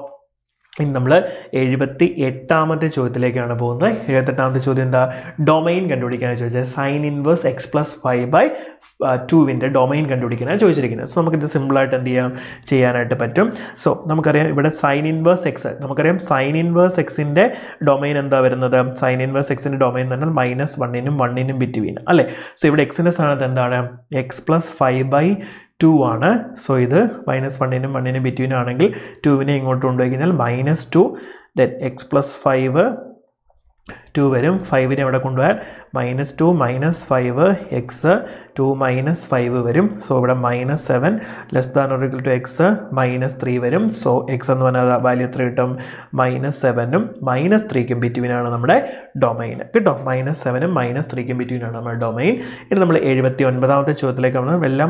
ഇനി നമ്മൾ 78ാമത്തെ ചോദ്യത്തിലേക്കാണ് പോകുന്നത്. 78ാമത്തെ ചോദ്യം എന്താ? ഡൊമൈൻ കണ്ടുപിടിക്കാനാണ് ചോദിച്ചത്. Sine inverse X plus 5/2 domain കണ്ടുപിടിക്കാനാണ് ചോദിച്ചിരിക്കുന്നത്. സോ നമുക്കിത് സിമ്പിളായിട്ട് എന്ത് ചെയ്യാനായിട്ട് പറ്റും. സോ നമുക്കറിയാം ഇവിടെ സൈൻ ഇൻവേഴ്സ് എക്സ്, നമുക്കറിയാം സൈൻ ഇൻവേഴ്സ് എക്സിൻ്റെ ഡൊമൈൻ എന്താ വരുന്നത്? സൈൻ ഇൻവേഴ്സ് എക്സിൻ്റെ ഡൊമൈൻ എന്ന് പറഞ്ഞാൽ -1നും 1നും ബിറ്റ്വീൻ അല്ലേ. സോ ഇവിടെ എക്സിൻ്റെ സ്ഥാനത്ത് എന്താണ്? എക്സ് പ്ലസ് 5/2 ആണ്. സോ ഇത് -1നും 1നും ബിറ്റ്വീൻ ആണെങ്കിൽ 2നെ ഇങ്ങോട്ട് കൊണ്ടുപോയി കഴിഞ്ഞാൽ -2, ദെൻ എക്സ് പ്ലസ് 5 വരും. 5നെ അവിടെ കൊണ്ടുപോയാൽ -2 -5 എക്സ് 2 -5 വരും. സോ ഇവിടെ -7 ≤ എക്സ് -3 വരും. സോ എക്സ് എന്ന് പറഞ്ഞാൽ വാല്യൂ എത്ര കിട്ടും? -7നും -3ക്കും ബിറ്റ്വീനാണ് നമ്മുടെ ഡൊമൈൻ കേട്ടോ. -7നും -3ക്കും ബിറ്റ്വീനാണ് നമ്മുടെ ഡൊമൈൻ. ഇനി നമ്മൾ 79ാമത്തെ ചോദ്യത്തിലേക്ക് വന്നാൽ എല്ലാം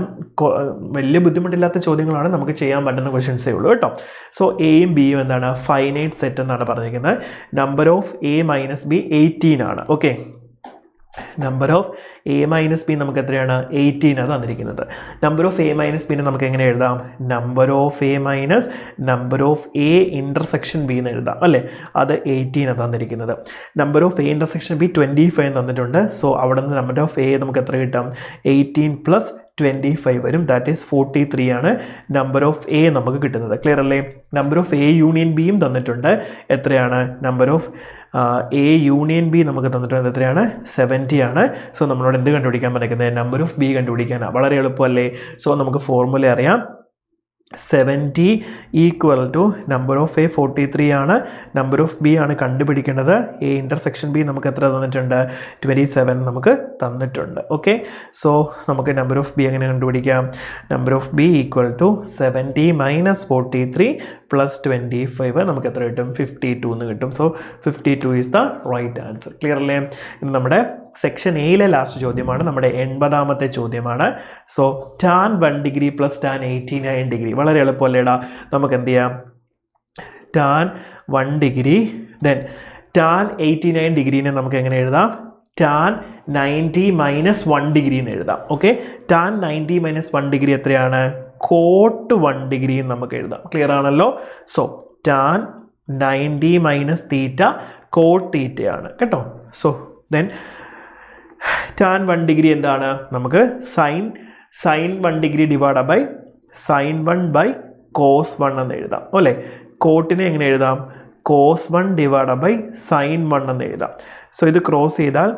വലിയ ബുദ്ധിമുട്ടില്ലാത്ത ചോദ്യങ്ങളാണ്, നമുക്ക് ചെയ്യാൻ പറ്റുന്ന ക്വസ്റ്റ്യൻസേ ഉള്ളൂ കേട്ടോ. സോ എയും ബിയും എന്താണ്? ഫൈനൈറ്റ് സെറ്റ് എന്നാണ് പറഞ്ഞിരിക്കുന്നത്. നമ്പർ ഓഫ് a - b 18 ആണ്. Okay, number of a - b നമുക്ക് എത്രയാണ്? 18 ആണ് തന്നിരിക്കുന്നത്. നമ്പർ ഓഫ് a - b നമുക്ക് എങ്ങനെ എഴുതാം? Number of a minus number of a intersection b എന്ന് എഴുതാം അല്ലേ. അത് 18 ആണ് തന്നിരിക്കുന്നത്. Number of a intersection b 25 തന്നിട്ടുണ്ട്. സോ അവിടെ നിന്ന് നമ്പർ ഓഫ് a നമുക്ക് എത്ര കിട്ടാം? 18 + 25 വരും. ദാറ്റ് ഈസ് 43 ആണ് നമ്പർ ഓഫ് a നമുക്ക് കിട്ടുന്നത്. ക്ലിയർ അല്ലേ? നമ്പർ ഓഫ് a യൂണിയൻ ബിയും തന്നിട്ടുണ്ട്. എത്രയാണ്? Number of a union B നമുക്ക് തന്നിട്ടുണ്ട്. എത്രയാണ്? 70 ആണ്. സോ നമ്മളോട് എന്ത് കണ്ടുപിടിക്കാൻ പറയുന്നത്? നമ്പർ ഓഫ് ബി കണ്ടുപിടിക്കാനാണ്. വളരെ എളുപ്പമല്ലേ? സോ നമുക്ക് ഫോർമുല അറിയാം. 70 = നമ്പർ ഓഫ് a 43 ആണ്. നമ്പർ ഓഫ് ബി ആണ് കണ്ടുപിടിക്കേണ്ടത്. a ഇൻ്റർസെക്ഷൻ ബി നമുക്ക് എത്ര തന്നിട്ടുണ്ട്? 27 നമുക്ക് തന്നിട്ടുണ്ട്. ഓക്കെ, സോ നമുക്ക് നമ്പർ ഓഫ് ബി എങ്ങനെ കണ്ടുപിടിക്കാം? നമ്പർ ഓഫ് ബി = 70 - 43 + 25 നമുക്ക് എത്ര കിട്ടും? 52 എന്ന് കിട്ടും. So 52 is the right answer. Clear അല്ലേ? ഇത് നമ്മുടെ സെക്ഷൻ എയിലെ ലാസ്റ്റ് ചോദ്യമാണ്, നമ്മുടെ 80ാമത്തെ ചോദ്യമാണ്. So tan 1 degree + tan 89 degree വളരെ എളുപ്പമല്ലേടാ. നമുക്ക് എന്ത് ചെയ്യാം? tan 1 ഡിഗ്രി ദെൻ tan 89 ഡിഗ്രീനെ നമുക്ക് എങ്ങനെ എഴുതാം? tan 90 - 1 ഡിഗ്രി എന്ന് എഴുതാം. ഓക്കെ, tan 90 - 1 ഡിഗ്രി എത്രയാണ്? cot 1 ഡിഗ്രി എന്ന് നമുക്ക് എഴുതാം. ക്ലിയർ ആണല്ലോ? സോ tan 90 - θ cot θ ആണ് കേട്ടോ. സോ ദെൻ tan 1 ഡിഗ്രി എന്താണ്? നമുക്ക് sine 1 degree divide by sin 1 / cos 1 എന്ന് എഴുതാം അല്ലേ. കോട്ടിനെ എങ്ങനെ എഴുതാം? cos 1 ഡിവൈഡ് ബൈ sin 1 എന്ന് എഴുതാം. സോ ഇത് ക്രോസ് ചെയ്താൽ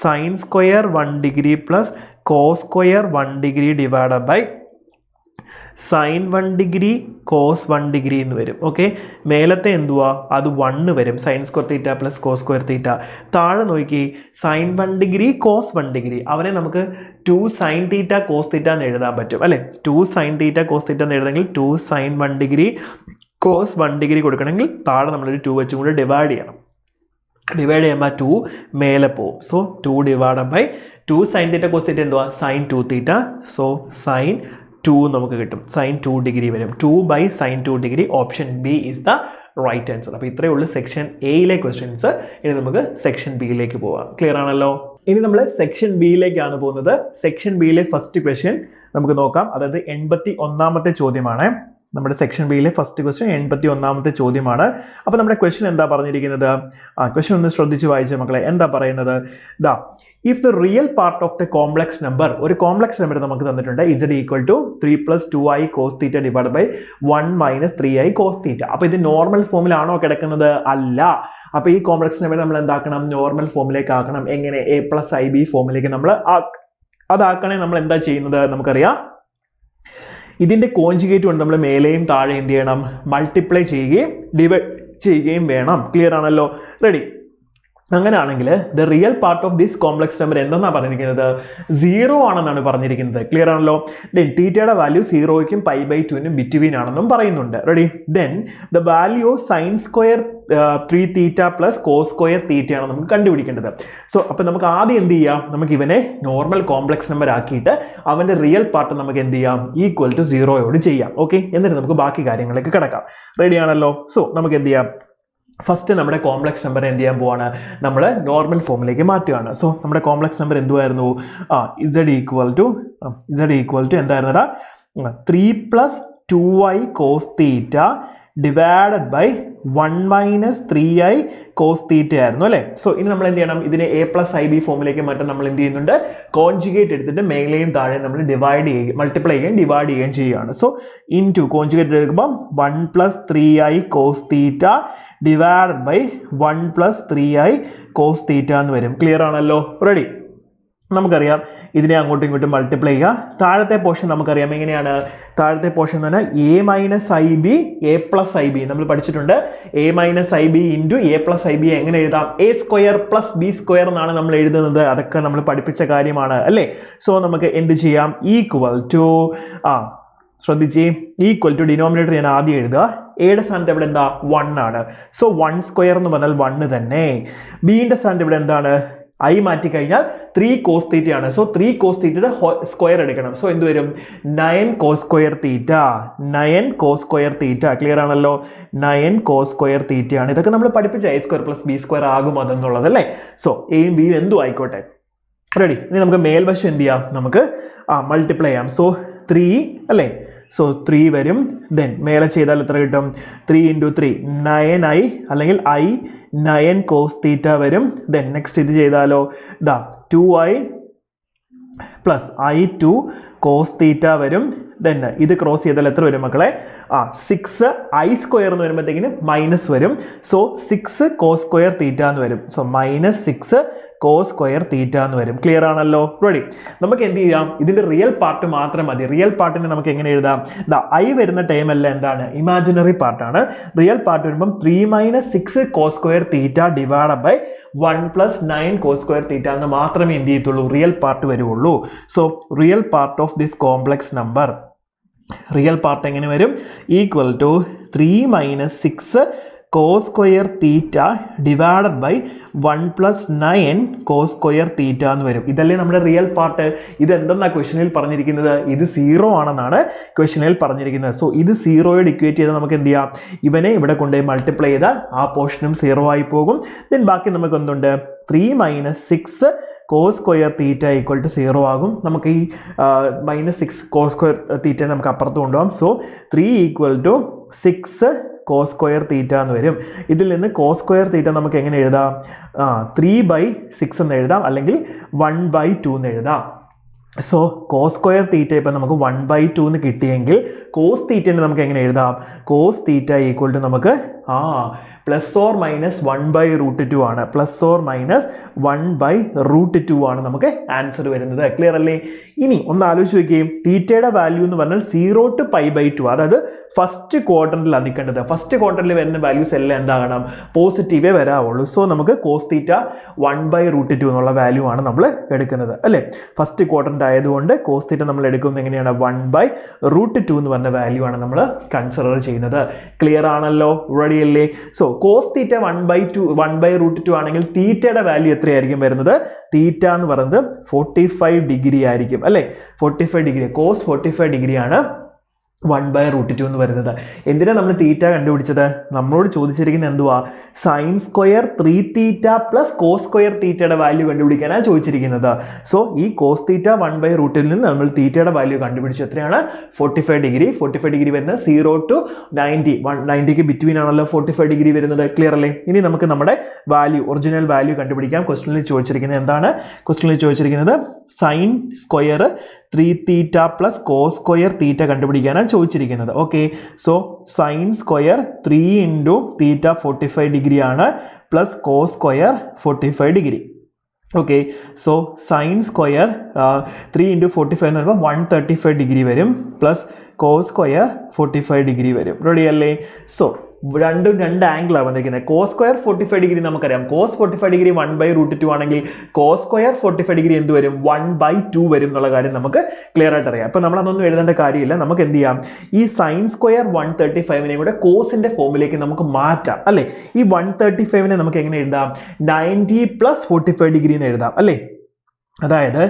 sin² 1 degree + cos² 1 degree divide by sin 1 degree cos 1 degree എന്ന് വരും. ഓക്കെ, മേലത്തെ എന്തുവാ? അത് 1 വരും. sin² θ + cos² θ. താഴെ നോക്കി sin 1 ഡിഗ്രി cos 1 ഡിഗ്രി, അവനെ നമുക്ക് 2 sin θ cos θ എന്ന് എഴുതാൻ പറ്റും അല്ലേ. 2 sin θ cos θ എന്ന് എഴുതണമെങ്കിൽ 2 sin 1 ഡിഗ്രി cos 1 ഡിഗ്രി കൊടുക്കണമെങ്കിൽ താഴെ നമ്മളൊരു 2 വെച്ചും കൂടെ ഡിവൈഡ് ചെയ്യണം. ഡിവൈഡ് ചെയ്യുമ്പോൾ 2 മേലെ പോവും. So 2 divide by 2 sin θ cos θ എന്തുവാ? sin 2 θ. സോ sin 2 നമുക്ക് കിട്ടും. sin 2 ഡിഗ്രി വരും. 2/sin 2 degree. Option B is the right answer. അപ്പോൾ ഇത്രയേ ഉള്ളൂ സെക്ഷൻ എയിലെ ക്വസ്റ്റ്യൻസ്. ഇനി നമുക്ക് സെക്ഷൻ ബിയിലേക്ക് പോവാം. ക്ലിയർ ആണല്ലോ? ഇനി നമ്മൾ സെക്ഷൻ ബിയിലേക്കാണ് പോകുന്നത്. സെക്ഷൻ ബിയിലെ ഫസ്റ്റ് ക്വസ്റ്റ്യൻ നമുക്ക് നോക്കാം. അതായത് 81ാമത്തെ ചോദ്യമാണ്. നമ്മുടെ സെക്ഷൻ ബിയിലെ ഫസ്റ്റ് ക്വസ്റ്റ്യൻ 81ാമത്തെ ചോദ്യമാണ്. അപ്പോൾ നമ്മുടെ ക്വസ്റ്റ്യൻ എന്താ പറഞ്ഞിരിക്കുന്നത്? ക്വസ്റ്റ്യൻ ഒന്ന് ശ്രദ്ധിച്ച് വായിച്ച മക്കളെ. എന്താ പറയുന്നത്? ദാ if the real part of the complex number, ഒരു കോംപ്ലക്സ് നമ്പർ നമുക്ക് തന്നിട്ടുണ്ട്. z = 3 + 2i cos θ divide by 1 - 3i cos θ. അപ്പോൾ ഇത് നോർമൽ ഫോമിലാണോ കിടക്കുന്നത്? അല്ല. അപ്പോൾ ഈ കോംപ്ലക്സ് നമ്പർ നമ്മൾ എന്താക്കണം? നോർമൽ ഫോമിലേക്ക് ആക്കണം. എങ്ങനെ? a + ib ഫോമിലേക്ക് നമ്മൾ അതാക്കണേ. നമ്മൾ എന്താ ചെയ്യുന്നത്? നമുക്കറിയാം, ഇതിൻ്റെ കോൺജുഗേറ്റ് കൊണ്ട് നമ്മൾ മേലെയും താഴെ എന്ത് ചെയ്യണം? മൾട്ടിപ്ലൈ ചെയ്യുകയും ഡിവൈഡ് ചെയ്യുകയും വേണം. ക്ലിയർ ആണല്ലോ? റെഡി? അങ്ങനെയാണെങ്കിൽ the real part of this complex number എന്തെന്നാണ് പറഞ്ഞിരിക്കുന്നത്? 0 ആണെന്നാണ് പറഞ്ഞിരിക്കുന്നത്. ക്ലിയർ ആണല്ലോ? ദെൻ തീറ്റയുടെ വാല്യൂ 0ക്കും π/2നും ബിറ്റ്വീൻ ആണെന്നും പറയുന്നുണ്ട്. Ready? Then the value of sin² 3θ + cos² θ ആണ് നമുക്ക് കണ്ടുപിടിക്കേണ്ടത്. സോ അപ്പോൾ നമുക്ക് ആദ്യം എന്ത് ചെയ്യാം? നമുക്ക് ഇവനെ നോർമൽ കോംപ്ലക്സ് നമ്പർ ആക്കിയിട്ട് അവൻ്റെ റിയൽ പാർട്ട് നമുക്ക് എന്ത് ചെയ്യാം? = 0 ചെയ്യാം. ഓക്കെ, എന്നിട്ട് നമുക്ക് ബാക്കി കാര്യങ്ങളിലേക്ക് കിടക്കാം. റെഡി ആണല്ലോ? സോ നമുക്ക് എന്ത് ചെയ്യാം? ഫസ്റ്റ് നമ്മുടെ കോംപ്ലക്സ് നമ്പർ എന്ത് ചെയ്യാൻ പോവാണ്? നമ്മൾ നോർമൽ ഫോമിലേക്ക് മാറ്റുകയാണ്. സോ നമ്മുടെ കോംപ്ലക്സ് നമ്പർ എന്തുവായിരുന്നു? z = എന്തായിരുന്നടാ? 3 + 2i cos θ divided by 1 minus 3i cos theta ആയിരുന്നു അല്ലേ. സോ ഇനി നമ്മൾ എന്ത് ചെയ്യണം, ഇതിനെ a പ്ലസ് ib ഫോമിലേക്ക് മാറ്റാൻ നമ്മൾ എന്ത് ചെയ്യുന്നുണ്ട്, കോൺജുഗേറ്റ് എടുത്തിട്ട് മേലെയും താഴെയും നമ്മൾ ഡിവൈഡ് ചെയ്യുകയും മൾട്ടിപ്ലൈ ചെയ്യുകയും ഡിവൈഡ് ചെയ്യുകയും ചെയ്യുകയാണ്. സോ ഇൻറ്റു കോൺജുഗേറ്റ് എടുക്കുമ്പോൾ 1 plus 3i cos theta divided by 1 plus 3i cos theta എന്ന് വരും. ക്ലിയർ ആണല്ലോ, റെഡി. നമുക്കറിയാം ഇതിനെ അങ്ങോട്ടും ഇങ്ങോട്ടും മൾട്ടിപ്ലൈ ചെയ്യുക. താഴത്തെ പോർഷൻ നമുക്കറിയാം എങ്ങനെയാണ്, താഴത്തെ പോർഷൻ എന്ന് പറഞ്ഞാൽ a minus I B A plus I B നമ്മൾ പഠിച്ചിട്ടുണ്ട്. a minus I B into A plus I B എങ്ങനെ എഴുതാം, a square plus B square എന്നാണ് നമ്മൾ എഴുതുന്നത്. അതൊക്കെ നമ്മൾ പഠിപ്പിച്ച കാര്യമാണ് അല്ലേ. സോ നമുക്ക് എന്ത് ചെയ്യാം, ഈക്വൽ ടു ശ്രദ്ധിച്ചേ, ഈക്വൽ ടു ഡിനോമിനേറ്റർ ഞാൻ ആദ്യം എഴുതുക. എയുടെ സ്ഥാനത്ത് ഇവിടെ എന്താ 1 ആണ്. സോ 1 സ്ക്വയർ എന്ന് പറഞ്ഞാൽ 1 തന്നെ. ബിയുടെ സ്ഥാനത്ത് ഇവിടെ എന്താണ്, ഐ മാറ്റി കഴിഞ്ഞാൽ 3 കോസ് തീറ്റയാണ്. സോ 3 കോസ് തീറ്റയുടെ സ്ക്വയർ എടുക്കണം. സോ എന്ത് വരും, 9 cos square theta. 9 cos square theta. Clear ആണല്ലോ, 9 കോസ് സ്ക്വയർ തീറ്റയാണ്. ഇതൊക്കെ നമ്മൾ പഠിപ്പിച്ച a square plus B square ആകും അതെന്നുള്ളത് അല്ലേ. സോ എയും ബിയും എന്തും ആയിക്കോട്ടെ, റെഡി. ഇനി നമുക്ക് മേൽവശം എന്ത് ചെയ്യാം, നമുക്ക് മൾട്ടിപ്ലൈ ചെയ്യാം. സോ 3 അല്ലേ, സോ 3 വരും. ദെൻ മേലെ ചെയ്താൽ എത്ര കിട്ടും, 3 ഇൻറ്റു 3 9i അല്ലെങ്കിൽ i 9 കോസ് തീറ്റ വരും. ദെൻ നെക്സ്റ്റ് ഇത് ചെയ്താലോ, 2i plus i2 cos theta വരും. ദെൻ ഇത് ക്രോസ് ചെയ്താൽ എത്ര വരും മക്കളെ, 6 i സ്ക്വയർ എന്ന് വരുമ്പോഴത്തേക്കിന് മൈനസ് വരും. സോ 6 കോസ് സ്ക്വയർ തീറ്റ എന്ന് വരും. So minus 6 cos square theta എന്ന് വരും. ക്ലിയർ ആണല്ലോ, റെഡി. നമുക്ക് എന്ത് ചെയ്യാം, ഇതിന്റെ റിയൽ പാർട്ട് മാത്രം മതി. റിയൽ പാർട്ടിനെ നമുക്ക് എങ്ങനെ എഴുതാം, ഐ വരുന്ന ടൈം അല്ല എന്താണ്, ഇമാജിനറി പാർട്ടാണ്. റിയൽ പാർട്ട് വരുമ്പം 3 minus 6 cos square theta divide by 1 plus 9 cos square theta എന്ന് മാത്രമേ എന്ത് ചെയ്യത്തുള്ളൂ, റിയൽ പാർട്ട് വരുള്ളൂ. So real part of this complex number, real part എങ്ങനെ വരും, equal to 3 minus 6 cos square theta divided by 1 plus 9 cos square theta എന്ന് വരും. ഇതല്ലേ നമ്മുടെ റിയൽ പാർട്ട്. ഇത് എന്തെന്നാണ് ക്വസ്റ്റനിൽ പറഞ്ഞിരിക്കുന്നത്, ഇത് 0 ആണെന്നാണ് ക്വസ്റ്റനിൽ പറഞ്ഞിരിക്കുന്നത്. സോ ഇത് 0യോട് ഇക്വേറ്റ് ചെയ്താൽ നമുക്ക് എന്ത് ചെയ്യാം, ഇവനെ ഇവിടെ കൊണ്ടുപോയി മൾട്ടിപ്ലൈ ചെയ്താൽ ആ പോർഷനും 0 ആയി പോകും. ദെൻ ബാക്കി നമുക്ക് എന്തുണ്ട്, 3 minus 6 cos square theta equal to 0 ആകും. നമുക്ക് ഈ മൈനസ് 6 കോസ് സ്ക്വയർ തീറ്റ നമുക്ക് അപ്പുറത്ത് കൊണ്ടുപോകാം. So 3 equal to 6 cos square theta എന്ന് വരും. ഇതിൽ നിന്ന് കോസ് സ്ക്വയർ തീറ്റ നമുക്ക് എങ്ങനെ എഴുതാം, 3/6 എന്ന് എഴുതാം, അല്ലെങ്കിൽ 1/2 എന്ന് എഴുതാം. സോ കോസ് സ്ക്വയർ തീറ്റ ഇപ്പം നമുക്ക് 1/2 എന്ന് കിട്ടിയെങ്കിൽ കോസ് തീറ്റേനെ നമുക്ക് എങ്ങനെ എഴുതാം, കോസ് തീറ്റ ഈക്വൽ ടു നമുക്ക് പ്ലസ് ഓർ മൈനസ് 1/√2 ആണ്. പ്ലസ് ഓർ മൈനസ് 1/√2 ആണ് നമുക്ക് ആൻസർ വരുന്നത്. ക്ലിയർ അല്ലേ. ഇനി ഒന്ന് ആലോചിച്ച് നോക്കുകയും, തീറ്റയുടെ വാല്യൂ എന്ന് പറഞ്ഞാൽ 0 to π/2, അതായത് ഫസ്റ്റ് ക്വാഡ്രന്റിലാണ് നിൽക്കേണ്ടത്. ഫസ്റ്റ് ക്വാഡ്രന്റിൽ വരുന്ന വാല്യൂസ് എല്ലാം എന്താകണം, പോസിറ്റീവേ വരാവുള്ളൂ. സോ നമുക്ക് കോസ് തീറ്റ 1/√2 എന്നുള്ള വാല്യൂ ആണ് നമ്മൾ എടുക്കുന്നത് അല്ലേ. ഫസ്റ്റ് ക്വാഡ്രന്റ് ആയതുകൊണ്ട് കോസ് തീറ്റ നമ്മൾ എടുക്കുന്നത് എങ്ങനെയാണ്, 1/√2 എന്ന് പറഞ്ഞ വാല്യൂ ആണ് നമ്മൾ കൺസിഡർ ചെയ്യുന്നത്. ക്ലിയർ ആണല്ലോ, റെഡി അല്ലേ. സോ കോസ് തീറ്റ 1/√2 ആണെങ്കിൽ തീറ്റയുടെ വാല്യൂ എത്രയായിരിക്കും വരുന്നത്, തീറ്റ എന്ന് പറയുന്നത് 45 ഡിഗ്രി ആയിരിക്കും അല്ലേ. 45 ഡിഗ്രി, കോസ് 45 ഡിഗ്രി ആണ് 1/√2 എന്ന് വരുന്നത്. എന്തിനാണ് നമ്മൾ തീറ്റ കണ്ടുപിടിച്ചത്, നമ്മളോട് ചോദിച്ചിരിക്കുന്നത് എന്തുവാ, sine square 3θ plus cos square തീറ്റയുടെ വാല്യൂ കണ്ടുപിടിക്കാനാണ് ചോദിച്ചിരിക്കുന്നത്. സോ ഈ കോസ് തീറ്റ 1/√2 നിന്ന് നമ്മൾ തീറ്റയുടെ വാല്യൂ കണ്ടുപിടിച്ചു. എത്രയാണ്, 45 ഡിഗ്രി. 45 ഡിഗ്രി വരുന്നത് 0 to 90, 90ക്ക് ബിറ്റ്വീൻ ആണല്ലോ 45 ഡിഗ്രി വരുന്നത്. ക്ലിയർ അല്ലേ. ഇനി നമുക്ക് നമ്മുടെ വാല്യൂ, ഒറിജിനൽ വാല്യൂ കണ്ടുപിടിക്കാം. ക്വസ്റ്റനിൽ ചോദിച്ചിരിക്കുന്നത് എന്താണ്, ക്വസ്റ്റനിൽ ചോദിച്ചിരിക്കുന്നത് sine square 3θ plus cos square theta കണ്ടുപിടിക്കാനാണ് ചോദിച്ചിരിക്കുന്നത്. Okay, so sine square 3 into theta 45 degree ആണ്, plus cos square 45 degree. Okay, so sine square 3 into 45 എന്ന് പറയുമ്പോൾ 135 ഡിഗ്രി വരും, പ്ലസ് കോസ് സ്ക്വയർ 45 ഡിഗ്രി വരും. റെഡി അല്ലേ. സോ രണ്ട് ആംഗിളാണ് വന്നിരിക്കുന്നത്. കോസ് സ്ക്വയർ 45 ഡിഗ്രി നമുക്കറിയാം, കോസ് 45 ഡിഗ്രി 1/√2 ആണെങ്കിൽ കോസ് സ്ക്വയർ 45 ഡിഗ്രി എന്ത് വരും, 1/2 വരും എന്നുള്ള കാര്യം നമുക്ക് ക്ലിയർ ആയിട്ട് അറിയാം. അപ്പം നമ്മൾ അതൊന്നും എഴുതേണ്ട കാര്യമില്ല. നമുക്ക് എന്ത് ചെയ്യാം, ഈ സൈൻ സ്ക്വയർ 135നെ കൂടെ കോസിന്റെ ഫോമിലേക്ക് നമുക്ക് മാറ്റാം അല്ലേ. ഈ 135നെ നമുക്ക് എങ്ങനെ എഴുതാം, 90 പ്ലസ് 45 ഡിഗ്രി എന്ന് എഴുതാം അല്ലേ. അതായത്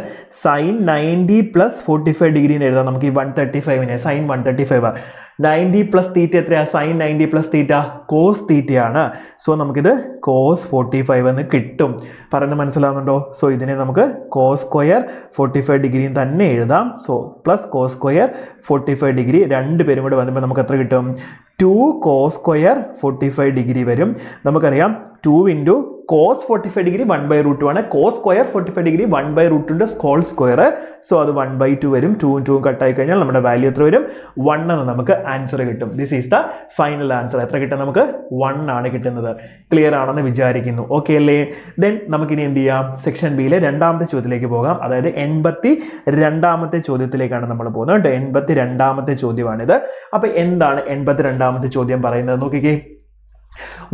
സൈൻ 90 പ്ലസ് 45 ഡിഗ്രി എന്ന് എഴുതാം നമുക്ക് ഈ 135നെ സൈൻ 135 90 പ്ലസ് തീറ്റ എത്രയാണ് സൈൻ 90 പ്ലസ് തീറ്റ കോസ് തീറ്റയാണ് സോ നമുക്കിത് കോസ് 45 എന്ന് കിട്ടും പറയുന്നത് മനസ്സിലാവുന്നുണ്ടോ സോ ഇതിനെ നമുക്ക് കോസ് സ്ക്വയർ 45 ഡിഗ്രി തന്നെ എഴുതാം so plus cos square 45 degree രണ്ടുപേരും കൂടെ വന്നപ്പോൾ നമുക്ക് എത്ര കിട്ടും 2 കോസ് സ്ക്വയർ 45 ഡിഗ്രി വരും നമുക്കറിയാം 2 into cos 45 degree 1 by root 2 ആണ് cos square 45 degree 1 by root 2 whole square so അത് 1 by 2 വരും 2 2 കട്ട് ആയി കഴിഞ്ഞാൽ നമ്മുടെ വാല്യൂ എത്ര വരും 1 എന്ന് നമുക്ക് ആൻസർ കിട്ടും this is the final answer എത്ര കിട്ടും നമുക്ക് 1 ആണ് കിട്ടുന്നത് ക്ലിയർ ആണെന്ന് വിചാരിക്കുന്നു ഓക്കെ അല്ലേ ദെൻ നമുക്കിനി എന്ത് ചെയ്യാം സെക്ഷൻ ബിയിലെ രണ്ടാമത്തെ ചോദ്യത്തിലേക്ക് പോകാം അതായത് 82ാമത്തെ ചോദ്യത്തിലേക്കാണ് നമ്മൾ പോകുന്നത് കേട്ടോ 82ാമത്തെ ചോദ്യമാണിത് അപ്പോൾ എന്താണ് 82ാമത്തെ ചോദ്യം പറയുന്നത് നോക്കിക്കേ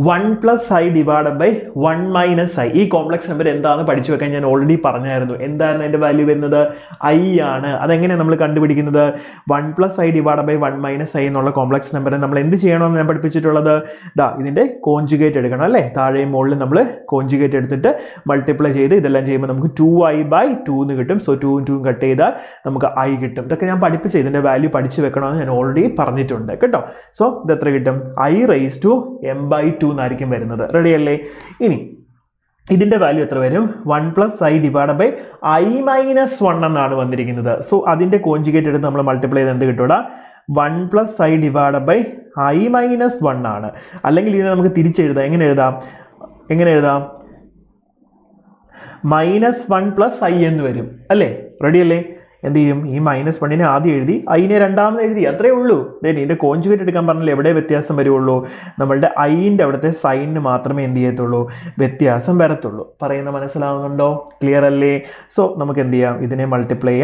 1 plus I divided by 1 minus I ഈ കോംപ്ലക്സ് നമ്പർ എന്താണെന്ന് പഠിച്ചു വെക്കാൻ ഞാൻ ഓൾറെഡി പറഞ്ഞായിരുന്നു എന്തായിരുന്നു അതിൻ്റെ വാല്യൂ വരുന്നത് I ആണ് അതെങ്ങനെയാണ് നമ്മൾ കണ്ടുപിടിക്കുന്നത് 1 plus I divided by 1 minus I എന്നുള്ള കോംപ്ലക്സ് നമ്പറിനെ നമ്മൾ എന്ത് ചെയ്യണമെന്ന് ഞാൻ പഠിപ്പിച്ചിട്ടുള്ളത് ദാ ഇതിൻ്റെ കോഞ്ചുഗേറ്റ് എടുക്കണം അല്ലേ താഴെയും മുകളിലും നമ്മൾ കോഞ്ചുഗേറ്റ് എടുത്തിട്ട് മൾട്ടിപ്ലൈ ചെയ്ത് ഇതെല്ലാം ചെയ്യുമ്പോൾ നമുക്ക് 2I by 2 എന്ന് കിട്ടും സോ 2 2 കട്ട് ചെയ്താൽ നമുക്ക് I കിട്ടും ഇതൊക്കെ ഞാൻ പഠിപ്പിച്ച ഇതിൻ്റെ വാല്യൂ പഠിച്ചു വെക്കണമെന്ന് ഞാൻ ഓൾറെഡി പറഞ്ഞിട്ടുണ്ട് കേട്ടോ സോ ഇത് എത്ര കിട്ടും I raised to m by 2 എന്നായിരിക്കും വരുന്നത് റെഡി അല്ലേ ഇനി ഇതിന്റെ വാല്യൂ എത്ര വരും 1 plus I divided by I minus 1 എന്നാണ് വന്നിരിക്കുന്നത് സോ അതിന്റെ കോഞ്ചുഗേറ്റ് എടുത്ത് നമ്മൾ മൾട്ടിപ്ലൈ ചെയ്ത് എന്ത് കിട്ടൂടാ 1 plus I divided by I minus 1 ആണ് അല്ലെങ്കിൽ ഇതിനെ നമുക്ക് തിരിച്ചെഴുതാം എങ്ങനെ എഴുതാം -1 plus I എന്ന് വരും അല്ലേ റെഡി അല്ലേ എന്ത് ചെയ്യും ഈ -1നെ ആദ്യം എഴുതി അതിനെ രണ്ടാമത് എഴുതി അത്രേ ഉള്ളൂ ഇതിന്റെ കോഞ്ചുഗേറ്റ് എടുക്കാൻ പറഞ്ഞാൽ എവിടെ വ്യത്യാസം വരുള്ളൂ നമ്മളുടെ ഐൻ്റെ അവിടുത്തെ സൈനിന് മാത്രമേ എന്ത് ചെയ്യത്തുള്ളൂ വ്യത്യാസം വരത്തുള്ളൂ പറയുന്ന മനസ്സിലാവുന്നുണ്ടോ ക്ലിയർ അല്ലേ സോ നമുക്ക് എന്ത് ചെയ്യാം ഇതിനെ മൾട്ടിപ്ലൈ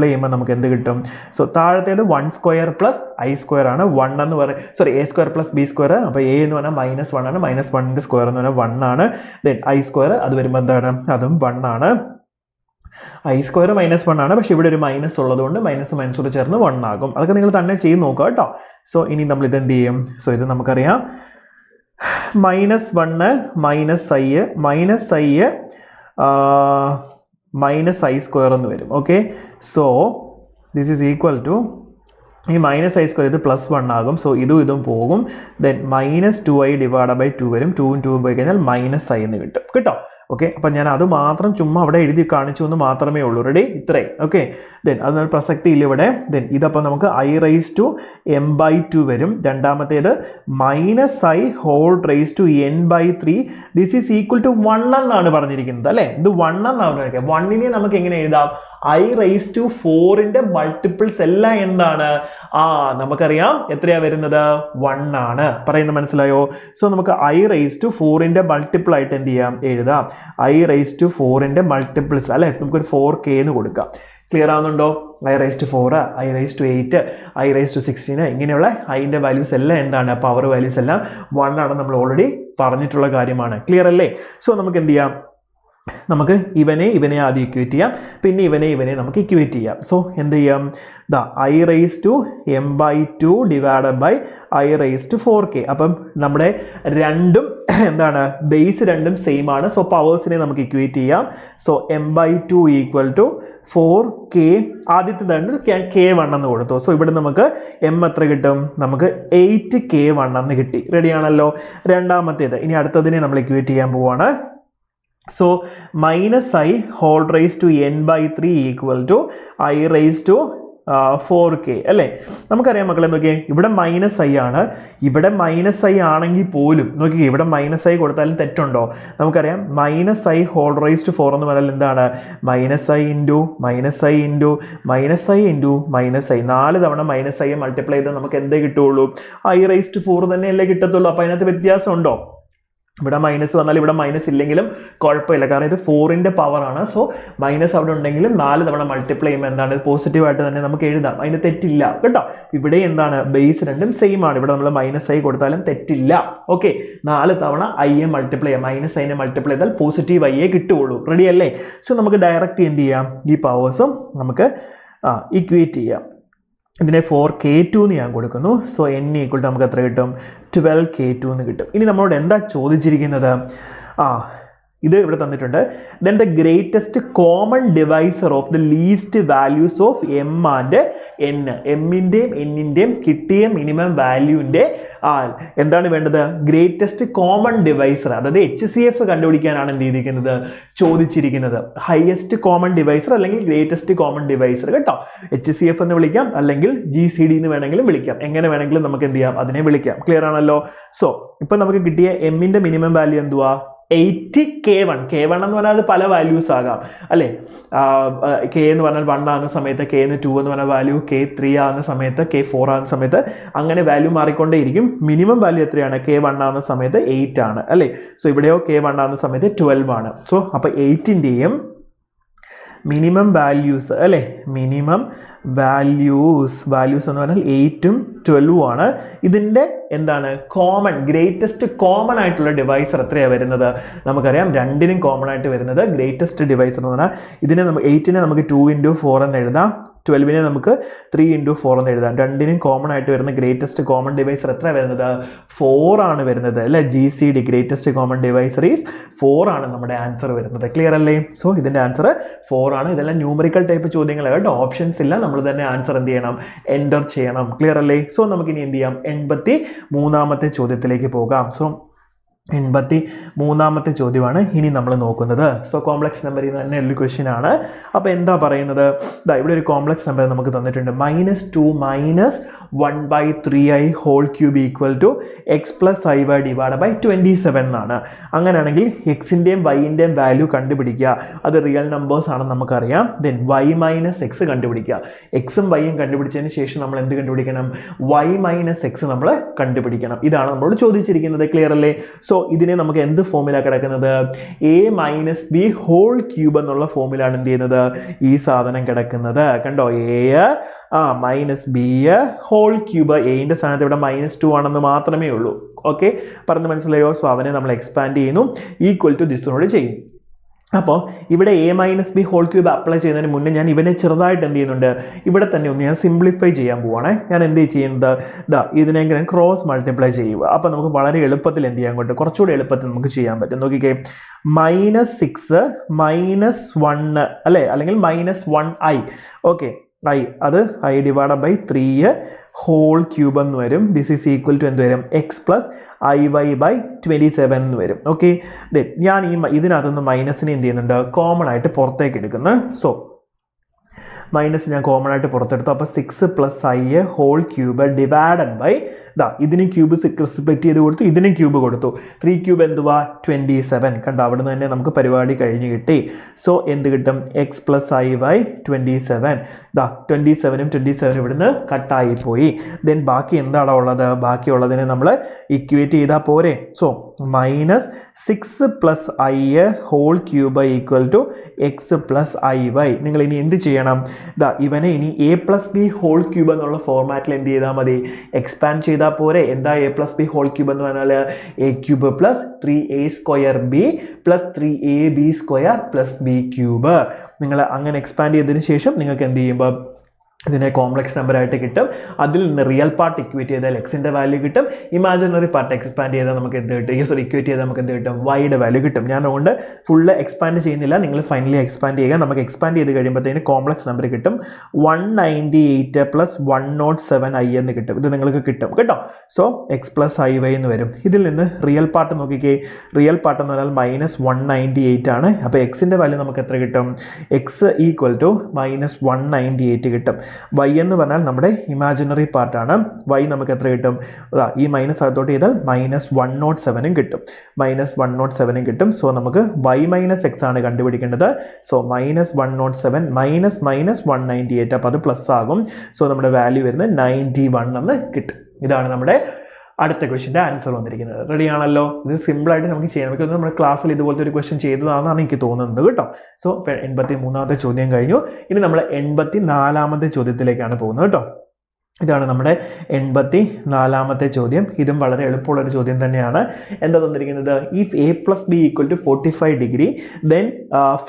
ചെയ്യുമ്പോൾ നമുക്ക് എന്ത് കിട്ടും സോ താഴത്തേത് 1 സ്ക്വയർ പ്ലസ് I സ്ക്വയർ ആണ് 1 എന്ന് പറയും sorry A square plus B square അപ്പോൾ A എന്ന് പറഞ്ഞാൽ -1 ആണ് -1ന്റെ സ്ക്വയർ എന്ന് പറഞ്ഞാൽ 1 ആണ് ദെൻ I സ്ക്വയർ അത് വരുമ്പോൾ എന്താണ് അതും 1 ആണ് I സ്ക്വയർ -1 ആണ് പക്ഷെ ഇവിടെ ഒരു മൈനസ് ഉള്ളതുകൊണ്ട് മൈനസ് ചേർന്ന് 1 ആകും അതൊക്കെ നിങ്ങൾ തന്നെ ചെയ്ത് നോക്കുക കേട്ടോ സോ ഇനി നമ്മൾ ഇത് എന്ത് ചെയ്യും സോ ഇത് നമുക്കറിയാം -1 -I സ്ക്വയർ എന്ന് വരും okay so this is equal to ഈ -I സ്ക്വയർ ഇത് +1 ആകും സോ ഇതും പോകും ദെൻ -2I ഡിവൈഡ് ബൈ 2 വരും 2 2 പോയി കഴിഞ്ഞാൽ -I എന്ന് കിട്ടും കേട്ടോ ഓക്കെ അപ്പം ഞാൻ അത് മാത്രം ചുമ്മാ അവിടെ എഴുതി കാണിച്ചു എന്ന് മാത്രമേ ഉള്ളൂ റെഡി ഇത്രയും ഓക്കെ ദെൻ അത് പ്രസക്തി ഇല്ല ഇവിടെ ദെൻ ഇതപ്പോൾ നമുക്ക് I raised to m by 2 വരും രണ്ടാമത്തേത് -I whole raised to n by 3 this is equal to 1 എന്നാണ് പറഞ്ഞിരിക്കുന്നത് അല്ലേ ഇത് 1 എന്നാണ് പറഞ്ഞിരിക്കുന്നത് 1നെ നമുക്ക് എങ്ങനെ എഴുതാം I raised to 4ന്റെ മൾട്ടിപ്പിൾസ് എല്ലാം എന്താണ് നമുക്കറിയാം എത്രയാ വരുന്നത് 1 ആണ് പറയുന്നത് മനസ്സിലായോ സോ നമുക്ക് I raised to 4ന്റെ മൾട്ടിപ്പിൾ ആയിട്ട് എന്ത് ചെയ്യാം എഴുതാം I raised to 4ന്റെ മൾട്ടിപ്പിൾസ് അല്ലേ നമുക്കൊരു 4k എന്ന് കൊടുക്കാം ക്ലിയർ ആവുന്നുണ്ടോ I raised to 4 I raised to 8 I raised to 16 ഇങ്ങനെയുള്ള ഐൻ്റെ വാല്യൂസ് എല്ലാം എന്താണ് പവർ വാല്യൂസ് എല്ലാം 1 ആണ് നമ്മൾ ഓൾറെഡി പറഞ്ഞിട്ടുള്ള കാര്യമാണ് ക്ലിയർ അല്ലേ സോ നമുക്ക് എന്ത് ചെയ്യാം നമുക്ക് ഇവനെ ആദ്യം ഇക്വേറ്റ് ചെയ്യാം പിന്നെ ഇവനെ നമുക്ക് ഇക്വേറ്റ് ചെയ്യാം സോ എന്ത് ചെയ്യാം I raised to m by 2 divided by I raised to 4k അപ്പം നമ്മുടെ രണ്ടും എന്താണ് ബേസ് രണ്ടും സെയിം ആണ് സോ പവേഴ്സിനെ നമുക്ക് ഇക്വേറ്റ് ചെയ്യാം so m by 2 equal to 4k ആദ്യത്തെ രണ്ട് k1 എന്ന് കൊടുത്തു സോ ഇവിടെ നമുക്ക് m എത്ര കിട്ടും നമുക്ക് 8k1 എന്ന് കിട്ടി റെഡിയാണല്ലോ രണ്ടാമത്തേത് ഇനി അടുത്തതിനെ നമ്മൾ ഇക്വേറ്റ് ചെയ്യാൻ പോവാണ് so -I whole raised to n by 3 equal to I raised to 4k അല്ലേ നമുക്കറിയാം മക്കളെ നോക്കിയേ ഇവിടെ -I ആണ് ഇവിടെ -I ആണെങ്കിൽ പോലും നോക്കിയേ ഇവിടെ -I കൊടുത്താലും തെറ്റുണ്ടോ നമുക്കറിയാം -I whole raised to 4 എന്ന് പറഞ്ഞാൽ എന്താണ് -I into -I into -I into -I 4 തവണ -I മൾട്ടിപ്ലൈ ചെയ്താൽ നമുക്ക് എന്തേ കിട്ടുള്ളൂ I raised to 4 തന്നെയല്ലേ കിട്ടത്തുള്ളൂ അപ്പോൾ അതിനകത്ത് വ്യത്യാസം ഉണ്ടോ ഇവിടെ മൈനസ് വന്നാൽ ഇവിടെ മൈനസ് ഇല്ലെങ്കിലും കുഴപ്പമില്ല കാരണം ഇത് 4ന്റെ പവർ ആണ് സോ മൈനസ് അവിടെ ഉണ്ടെങ്കിലും 4 തവണ മൾട്ടിപ്ലൈ ചെയ്യുമ്പോൾ എന്താണ് പോസിറ്റീവായിട്ട് തന്നെ നമുക്ക് എഴുതാം അതിന് തെറ്റില്ല കേട്ടോ ഇവിടെ എന്താണ് ബേസ് രണ്ടും സെയിം ആണ് ഇവിടെ നമ്മൾ -I കൊടുത്താലും തെറ്റില്ല ഓക്കെ 4 തവണ I മൾട്ടിപ്ലൈ ചെയ്യാം -I മൾട്ടിപ്ലൈ ചെയ്താൽ പോസിറ്റീവ് I കിട്ടുള്ളൂ റെഡി അല്ലേ സോ നമുക്ക് ഡയറക്റ്റ് എന്ത് ചെയ്യാം ഈ പവേഴ്സും നമുക്ക് ഇക്വേറ്റ് ചെയ്യാം ഇതിനെ 4k2 എന്ന് ഞാൻ കൊടുക്കുന്നു സോ n ഈക്വൽ ടു നമുക്ക് എത്ര കിട്ടും 12k2 എന്ന് കിട്ടും ഇനി നമ്മളോട് എന്താ ചോദിച്ചിരിക്കുന്നത് ഇത് ഇവിടെ തന്നിട്ടുണ്ട്. Then the greatest common divisor of the least values of M and N. എമ്മിൻ്റെയും എന്നിൻ്റെയും കിട്ടിയ മിനിമം വാല്യൂവിൻ്റെ എന്താണ് വേണ്ടത്? ഗ്രേറ്റസ്റ്റ് കോമൺ ഡിവൈസർ, അതായത് HCF കണ്ടുപിടിക്കാനാണ് എന്ത് ചെയ്തിരിക്കുന്നത്, ചോദിച്ചിരിക്കുന്നത്. ഹയസ്റ്റ് കോമൺ ഡിവൈസർ അല്ലെങ്കിൽ ഗ്രേറ്റസ്റ്റ് കോമൺ ഡിവൈസർ കേട്ടോ. HCF എന്ന് വിളിക്കാം, അല്ലെങ്കിൽ GCD എന്ന് വേണമെങ്കിലും വിളിക്കാം. എങ്ങനെ വേണമെങ്കിലും നമുക്ക് എന്ത് ചെയ്യാം, അതിനെ വിളിക്കാം. ക്ലിയർ ആണല്ലോ? സോ ഇപ്പം നമുക്ക് കിട്ടിയ എമ്മിൻ്റെ മിനിമം വാല്യൂ എന്തുവാ? 80K1. K1 എന്ന് പറഞ്ഞാൽ അത് പല വാല്യൂസ് ആകാം അല്ലേ. K എന്ന് പറഞ്ഞാൽ 1 ആകുന്ന സമയത്ത്, K എന്ന് 2 എന്ന് പറഞ്ഞ വാല്യൂ, K3 ആകുന്ന സമയത്ത്, K4 ആകുന്ന സമയത്ത് അങ്ങനെ വാല്യൂ മാറിക്കൊണ്ടേയിരിക്കും. മിനിമം വാല്യൂ എത്രയാണ്? K1 ആകുന്ന സമയത്ത് 8 ആണ് അല്ലേ. സോ ഇവിടെയോ K1 ആകുന്ന സമയത്ത് 12 ആണ്. സോ അപ്പോൾ 8ൻ്റെയും മിനിമം വാല്യൂസ് അല്ലേ, മിനിമം വാല്യൂസ് എന്ന് പറഞ്ഞാൽ 8ഉം 12ഉം ആണ്. ഇതിൻ്റെ എന്താണ് കോമൺ, ഗ്രേറ്റസ്റ്റ് കോമൺ ആയിട്ടുള്ള ഡിവൈസർ എത്രയാണ് വരുന്നത്? നമുക്കറിയാം 2നും കോമൺ ആയിട്ട് വരുന്നത് ഗ്രേറ്റസ്റ്റ് ഡിവൈസർ എന്ന് പറഞ്ഞാൽ ഇതിനെ 8നെ നമുക്ക് 2 × 4 എന്ന് എഴുതാം, 12നെ നമുക്ക് 3 × 4 എന്ന് എഴുതാം. 2നും കോമൺ ആയിട്ട് വരുന്ന ഗ്രേറ്റസ്റ്റ് കോമൺ ഡിവൈസർ എത്ര വരുന്നത്? 4 ആണ് വരുന്നത് അല്ലേ. GCD greatest common divisor is 4 ആണ് നമ്മുടെ ആൻസർ വരുന്നത്. ക്ലിയർ അല്ലേ? സോ ഇതിൻ്റെ ആൻസർ 4 ആണ്. ഇതെല്ലാം ന്യൂമറിക്കൽ ടൈപ്പ് ചോദ്യങ്ങളാണ് കേട്ടോ, ഓപ്ഷൻസ് ഇല്ല. നമ്മൾ തന്നെ ആൻസർ എന്ത് ചെയ്യണം? എൻ്റർ ചെയ്യണം. ക്ലിയർ അല്ലേ? സോ നമുക്കിനി എന്ത് ചെയ്യാം? 83ാമത്തെ ചോദ്യത്തിലേക്ക് പോകാം. സോ 83ാമത്തെ ചോദ്യമാണ് ഇനി നമ്മൾ നോക്കുന്നത്. സോ കോംപ്ലക്സ് നമ്പറിൽ നിന്ന് തന്നെ ഒരു ക്വസ്റ്റ്യൻ ആണ്. അപ്പോൾ എന്താ പറയുന്നത്? ഇവിടെ ഒരു കോംപ്ലക്സ് നമ്പർ നമുക്ക് തന്നിട്ടുണ്ട്. -2 - 1/3i whole cube equal to x + iy divide by 27 എന്നാണ്. അങ്ങനെയാണെങ്കിൽ എക്സിൻ്റെയും വൈൻ്റെയും വാല്യൂ കണ്ടുപിടിക്കുക. അത് റിയൽ നമ്പേഴ്സ് ആണെന്ന് നമുക്കറിയാം. ദെൻ y - x കണ്ടുപിടിക്കുക. എക്സും വൈയും കണ്ടുപിടിച്ചതിന് ശേഷം നമ്മൾ എന്ത് കണ്ടുപിടിക്കണം? y - x നമ്മൾ കണ്ടുപിടിക്കണം. ഇതാണ് നമ്മളോട് ചോദിച്ചിരിക്കുന്നത്. ക്ലിയർ അല്ലേ? സോ ഇതിനെ നമുക്ക് എന്ത് ഫോമില കിടക്കുന്നത്? a - b ഹോൾ ക്യൂബ് എന്നുള്ള ഫോമിലാണ് എന്ത് ചെയ്യുന്നത്? ഈ സാധനം കിടക്കുന്നത്. കണ്ടോ? - b ഹോൾ ക്യൂബ്. എന്റെ സ്ഥാനത്ത് ഇവിടെ -2 ആണെന്ന് മാത്രമേ ഉള്ളൂ. ഓക്കെ, പറഞ്ഞ് മനസ്സിലായോ? സോ അവനെ നമ്മൾ എക്സ്പാൻഡ് ചെയ്യുന്നു, ഈക്വൽ ടു ദിസിനോട് ചെയ്യും. അപ്പോൾ ഇവിടെ a - b whole cube apply ചെയ്യുന്നതിന് മുന്നേ ഞാൻ ഇവനെ ചെറുതായിട്ട് എന്ത് ചെയ്യുന്നുണ്ട്? ഇവിടെ തന്നെ ഒന്ന് ഞാൻ സിംപ്ലിഫൈ ചെയ്യാൻ പോവാണേ. ഞാൻ എന്ത് ചെയ്യുന്നത്? ഇതിനെങ്ങനെ ക്രോസ് മൾട്ടിപ്ലൈ ചെയ്യുക. അപ്പോൾ നമുക്ക് വളരെ എളുപ്പത്തിൽ എന്ത് ചെയ്യാൻ കൊണ്ട് കുറച്ചുകൂടി എളുപ്പത്തിൽ നമുക്ക് ചെയ്യാൻ പറ്റും. നോക്കിക്കേ, -6 - 1 അല്ലേ, അല്ലെങ്കിൽ -1i. ഓക്കെ, i അത് i divide by 3 whole cube എന്ന് വരും. ദിസ് ഈസ് ഈക്വൽ ടു എന്ത് വരും? x + iy ബൈ 27 എന്ന് വരും. ഓക്കെ, ഞാൻ ഇതിനകത്തുനിന്ന് മൈനസിനെ എന്ത് ചെയ്യുന്നുണ്ട്? കോമൺ ആയിട്ട് പുറത്തേക്ക് എടുക്കുന്നു. സോ മൈനസ് ഞാൻ കോമൺ ആയിട്ട് പുറത്തെടുത്തു. അപ്പോൾ 6 + i whole cube divided by ഇതിന് ക്യൂബ് സ്പ്ലിറ്റ് ചെയ്ത് കൊടുത്തു, ഇതിന് ക്യൂബ് കൊടുത്തു. 3 ക്യൂബ് എന്തുവാ? 27. കണ്ടോ? അവിടെ നിന്ന് തന്നെ നമുക്ക് പരിപാടി കഴിഞ്ഞ് കിട്ടി. സോ എന്ത് കിട്ടും? x + i by 27. 27ഉം 27 ഇവിടുന്ന് കട്ടായി പോയി. ദെൻ ബാക്കി എന്താണോ ഉള്ളത്? ബാക്കിയുള്ളതിനെ നമ്മൾ ഇക്വേറ്റ് ചെയ്താൽ പോരെ. So -6 + i whole cube equal to x + iy. നിങ്ങൾ ഇനി എന്ത് ചെയ്യണം? ഇവനെ ഇനി a + b ഹോൾ ക്യൂബ് എന്നുള്ള ഫോർമാറ്റിൽ എന്ത് ചെയ്താൽ മതി? എക്സ്പാൻഡ് ചെയ്താൽ പോരെ. എന്താ a + b ഹോൾ ക്യൂബ് എന്ന് പറഞ്ഞാൽ? a³ + 3a² b + 3ab² + b³. നിങ്ങൾ അങ്ങനെ എക്സ്പാൻഡ് ചെയ്തതിന് ശേഷം നിങ്ങൾക്ക് എന്ത് ചെയ്യുമ്പോൾ ഇതിനെ കോംപ്ലക്സ് നമ്പർ ആയിട്ട് കിട്ടും. അതിൽ നിന്ന് റിയൽ പാർട്ട് ഇക്വേറ്റ് ചെയ്താൽ എക്സിൻ്റെ വാല്യൂ കിട്ടും. ഇമാജിനറി പാർട്ട് എക്സ്പാൻഡ് ചെയ്താൽ നമുക്ക് എന്ത് കിട്ടും? ഇക്വേറ്റ് ചെയ്താൽ നമുക്ക് എന്ത് കിട്ടും? വൈയുടെ വാല്യൂ കിട്ടും. ഞാൻ അതുകൊണ്ട് ഫുള്ള് എക്സ്പാൻഡ് ചെയ്യുന്നില്ല, നിങ്ങൾ ഫൈനലി എക്സ്പാൻഡ് ചെയ്യുക. നമുക്ക് എക്സ്പാൻഡ് ചെയ്ത് കഴിയുമ്പോഴത്തേന് കോംപ്ലക്സ് നമ്പർ കിട്ടും. 198 + 107i എന്ന് കിട്ടും. ഇത് നിങ്ങൾക്ക് കിട്ടും കേട്ടോ. സോ x + iy എന്ന് വരും. ഇതിൽ നിന്ന് റിയൽ പാർട്ട് നോക്കിക്കേ. റിയൽ പാർട്ട് എന്ന് പറഞ്ഞാൽ -198 ആണ്. അപ്പോൾ എക്സിൻ്റെ വാല്യൂ നമുക്ക് എത്ര കിട്ടും? x ഈക്വൽ ടു -198 കിട്ടും. y എന്ന് പറഞ്ഞാൽ നമ്മുടെ ഇമാജിനറി പാർട്ടാണ്. y നമുക്ക് എത്ര കിട്ടും? ഈ മൈനസ് അകത്തോട്ട് ചെയ്താൽ -107 കിട്ടും. -107 കിട്ടും. സോ നമുക്ക് y - x ആണ് കണ്ടുപിടിക്കേണ്ടത്. സോ -107 -198. അപ്പോൾ അത് പ്ലസ് ആകും. സോ നമ്മുടെ വാല്യൂ വരുന്നത് 91 എന്ന് കിട്ടും. ഇതാണ് നമ്മുടെ അടുത്ത ക്വസ്റ്റ്യൻ്റെ ആൻസർ വന്നിരിക്കുന്നത്. റെഡി ആണല്ലോ? ഇത് സിമ്പിളായിട്ട് നമുക്ക് ചെയ്യാൻ പറ്റും. നമ്മുടെ ക്ലാസ്സിൽ ഇതുപോലത്തെ ഒരു ക്വസ്റ്റ്യൻ ചെയ്തതാണെന്നാണ് എനിക്ക് തോന്നുന്നത് കേട്ടോ. സോ 83ാമത്തെ ചോദ്യം കഴിഞ്ഞു. ഇനി നമ്മൾ 84ാമത്തെ ചോദ്യത്തിലേക്കാണ് പോകുന്നത് കേട്ടോ. ഇതാണ് നമ്മുടെ 84ാമത്തെ ചോദ്യം. ഇതും വളരെ എളുപ്പമുള്ളൊരു ചോദ്യം തന്നെയാണ്. എന്താ തന്നിരിക്കുന്നത്? If A plus B equal to 45 degree then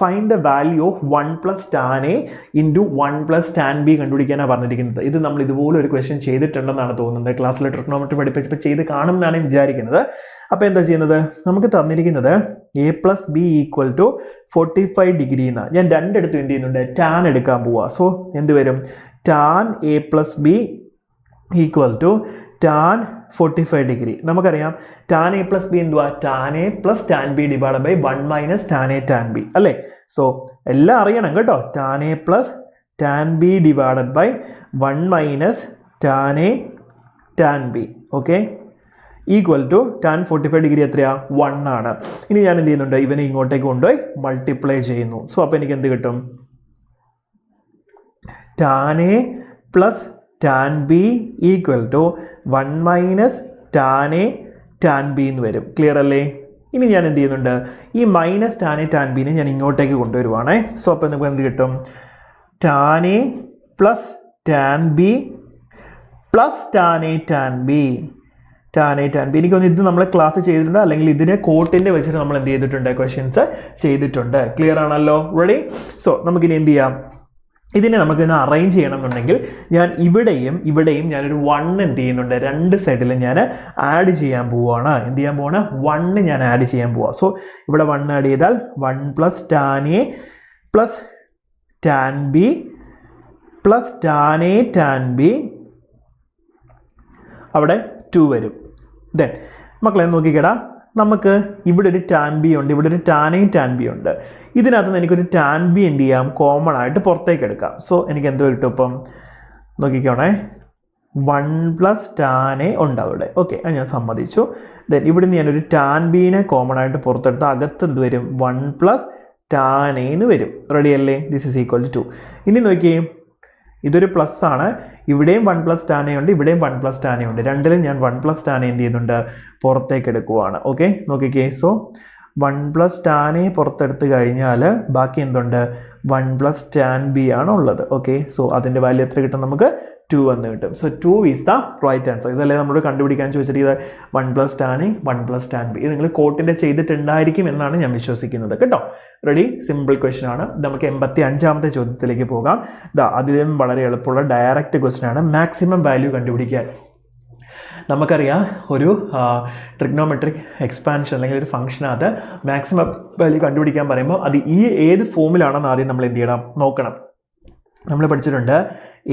find the value of 1 plus tan A into 1 plus tan B കണ്ടുപിടിക്കാനാണ് പറഞ്ഞിരിക്കുന്നത്. ഇത് നമ്മൾ ഇതുപോലെ ഒരു ക്വസ്റ്റ്യൻ ചെയ്തിട്ടുണ്ടെന്നാണ് തോന്നുന്നത്. ക്ലാസ്സിൽ ട്രിഗണോമെട്രി പഠിപ്പിച്ചപ്പോൾ ചെയ്ത് കാണുമെന്നാണ് വിചാരിക്കുന്നത്. അപ്പോൾ എന്താ ചെയ്യുന്നത്? നമുക്ക് തന്നിരിക്കുന്നത് A plus B equal to 45 degree എന്നാണ്. ഞാൻ രണ്ടിടത്തും എന്ത് ചെയ്യുന്നുണ്ട്? ടാൻ എടുക്കാൻ പോവുക. സോ എന്ത് വരും? Tan A plus B equal to tan 45 degree. നമുക്കറിയാം ടാൻ എ പ്ലസ് ബി എന്തുവാ? Tan A plus tan B divide by 1 minus tan A tan B അല്ലേ? സോ എല്ലാം അറിയണം കേട്ടോ. Tan A plus tan B divide by 1 minus tan A tan B. Okay, equal to tan 45 degree എത്രയാ? 1 ആണ്. ഇനി ഞാൻ എന്ത് ചെയ്യുന്നുണ്ട്? ഇവനെ ഇങ്ങോട്ടേക്ക് കൊണ്ടുപോയി മൾട്ടിപ്ലൈ ചെയ്യുന്നു. സോ അപ്പോൾ എനിക്ക് എന്ത് കിട്ടും? Tan A plus tan B equal to 1 minus tan A tan B എന്ന് വരും. ക്ലിയർ അല്ലേ? ഇനി ഞാൻ എന്ത് ചെയ്യുന്നുണ്ട്? ഈ മൈനസ് ടാൻ എ ടാൻ ബിനെ ഞാൻ ഇങ്ങോട്ടേക്ക് കൊണ്ടുവരുവാണേ. സോ അപ്പോൾ നമുക്ക് എന്ത് കിട്ടും? Tan A plus tan B plus tan A tan B. Tan A tan B എനിക്കൊന്ന് ഇത് നമ്മൾ ക്ലാസ് ചെയ്തിട്ടുണ്ട്, അല്ലെങ്കിൽ ഇതിനെ കോട്ടിൻ്റെ വെച്ചിട്ട് നമ്മൾ എന്ത് ചെയ്തിട്ടുണ്ട്? ക്വസ്റ്റ്യൻസ് ചെയ്തിട്ടുണ്ട്. ക്ലിയർ ആണല്ലോ? റെഡി? സോ നമുക്കിനി എന്ത് ചെയ്യാം? ഇതിനെ നമുക്കിന്ന് അറേഞ്ച് ചെയ്യണമെന്നുണ്ടെങ്കിൽ ഞാൻ ഇവിടെയും ഞാനൊരു 1 എന്ത് ചെയ്യുന്നുണ്ട്? രണ്ട് സൈഡിലും ഞാൻ ആഡ് ചെയ്യാൻ പോവുകയാണ്. എന്ത് ചെയ്യാൻ പോവാണ്? 1 ഞാൻ ആഡ് ചെയ്യാൻ പോവാം. സോ ഇവിടെ 1 ആഡ് ചെയ്താൽ 1 plus tan A plus tan B plus tan A tan B, അവിടെ 2 വരും. ദെൻ മക്കളെ നോക്കിക്കേടാ, നമുക്ക് ഇവിടെ ഒരു ടാൻ ബി ഉണ്ട്, ഇവിടെ ഒരു ടാൻ എ ടാൻ ബി ഉണ്ട്. ഇതിനകത്ത് നിന്ന് എനിക്കൊരു ടാൻ ബി എന്ത് ചെയ്യാം? കോമൺ ആയിട്ട് പുറത്തേക്ക് എടുക്കാം. സോ എനിക്ക് എന്ത് കിട്ടും? ഇപ്പം നോക്കിക്കോണേ, 1 പ്ലസ് ടാൻ എ ഉണ്ട് അവിടെ. ഓക്കെ, അത് ഞാൻ സമ്മതിച്ചു. ദെൻ ഇവിടെ നിന്ന് ഞാനൊരു ടാൻ ബീനെ കോമൺ ആയിട്ട് പുറത്തെടുത്ത് അകത്ത് എന്ത് വരും? 1 പ്ലസ് ടാൻ എ എന്ന് വരും. റെഡി അല്ലേ? This is equal to 2. ഇനി നോക്കിയേ, ഇതൊരു പ്ലസ് ആണ്. ഇവിടെയും 1 പ്ലസ് ടാൻ എ ഉണ്ട്, ഇവിടെയും 1 പ്ലസ് ടാൻ എ ഉണ്ട്. രണ്ടിലും ഞാൻ 1 പ്ലസ് ടാൻ എ എന്ത് ചെയ്യുന്നുണ്ട്? പുറത്തേക്ക് എടുക്കുവാണ്. ഓക്കെ, നോക്കിക്കേ. സോ 1 പ്ലസ് ടാൻ എ പുറത്തെടുത്ത് കഴിഞ്ഞാൽ ബാക്കി എന്തുണ്ട്? 1 പ്ലസ് ടാൻ ബി ആണ് ഉള്ളത്. ഓക്കെ, സോ അതിൻ്റെ വാല്യൂ എത്ര കിട്ടും? നമുക്ക് 2 എന്ന് കിട്ടും. So 2 is the right answer. ഇതല്ലേ നമ്മളോട് കണ്ടുപിടിക്കാൻ ചോദിച്ചിട്ട് 1 plus tan A 1 plus tan B. ഇത് നിങ്ങൾ കോട്ടിൻ്റെ ചെയ്തിട്ടുണ്ടായിരിക്കും എന്നാണ് ഞാൻ വിശ്വസിക്കുന്നത് കേട്ടോ. റെഡി? സിമ്പിൾ ക്വസ്റ്റ്യൻ ആണ്. നമുക്ക് 85ാമത്തെ ചോദ്യത്തിലേക്ക് പോകാം. അതിലും വളരെ എളുപ്പമുള്ള ഡയറക്റ്റ് ക്വസ്റ്റ്യൻ ആണ്. മാക്സിമം വാല്യൂ കണ്ടുപിടിക്കാൻ. നമുക്കറിയാം ഒരു ട്രിഗ്നോമെട്രിക് എക്സ്പാൻഷൻ അല്ലെങ്കിൽ ഒരു ഫംഗ്ഷനകത്ത് മാക്സിമം വാല്യൂ കണ്ടുപിടിക്കാൻ പറയുമ്പോൾ അത് ഈ ഏത് ഫോമിലാണെന്ന് ആദ്യം നമ്മൾ എന്ത് ചെയ്യണം? നോക്കണം. നമ്മൾ പഠിച്ചിട്ടുണ്ട്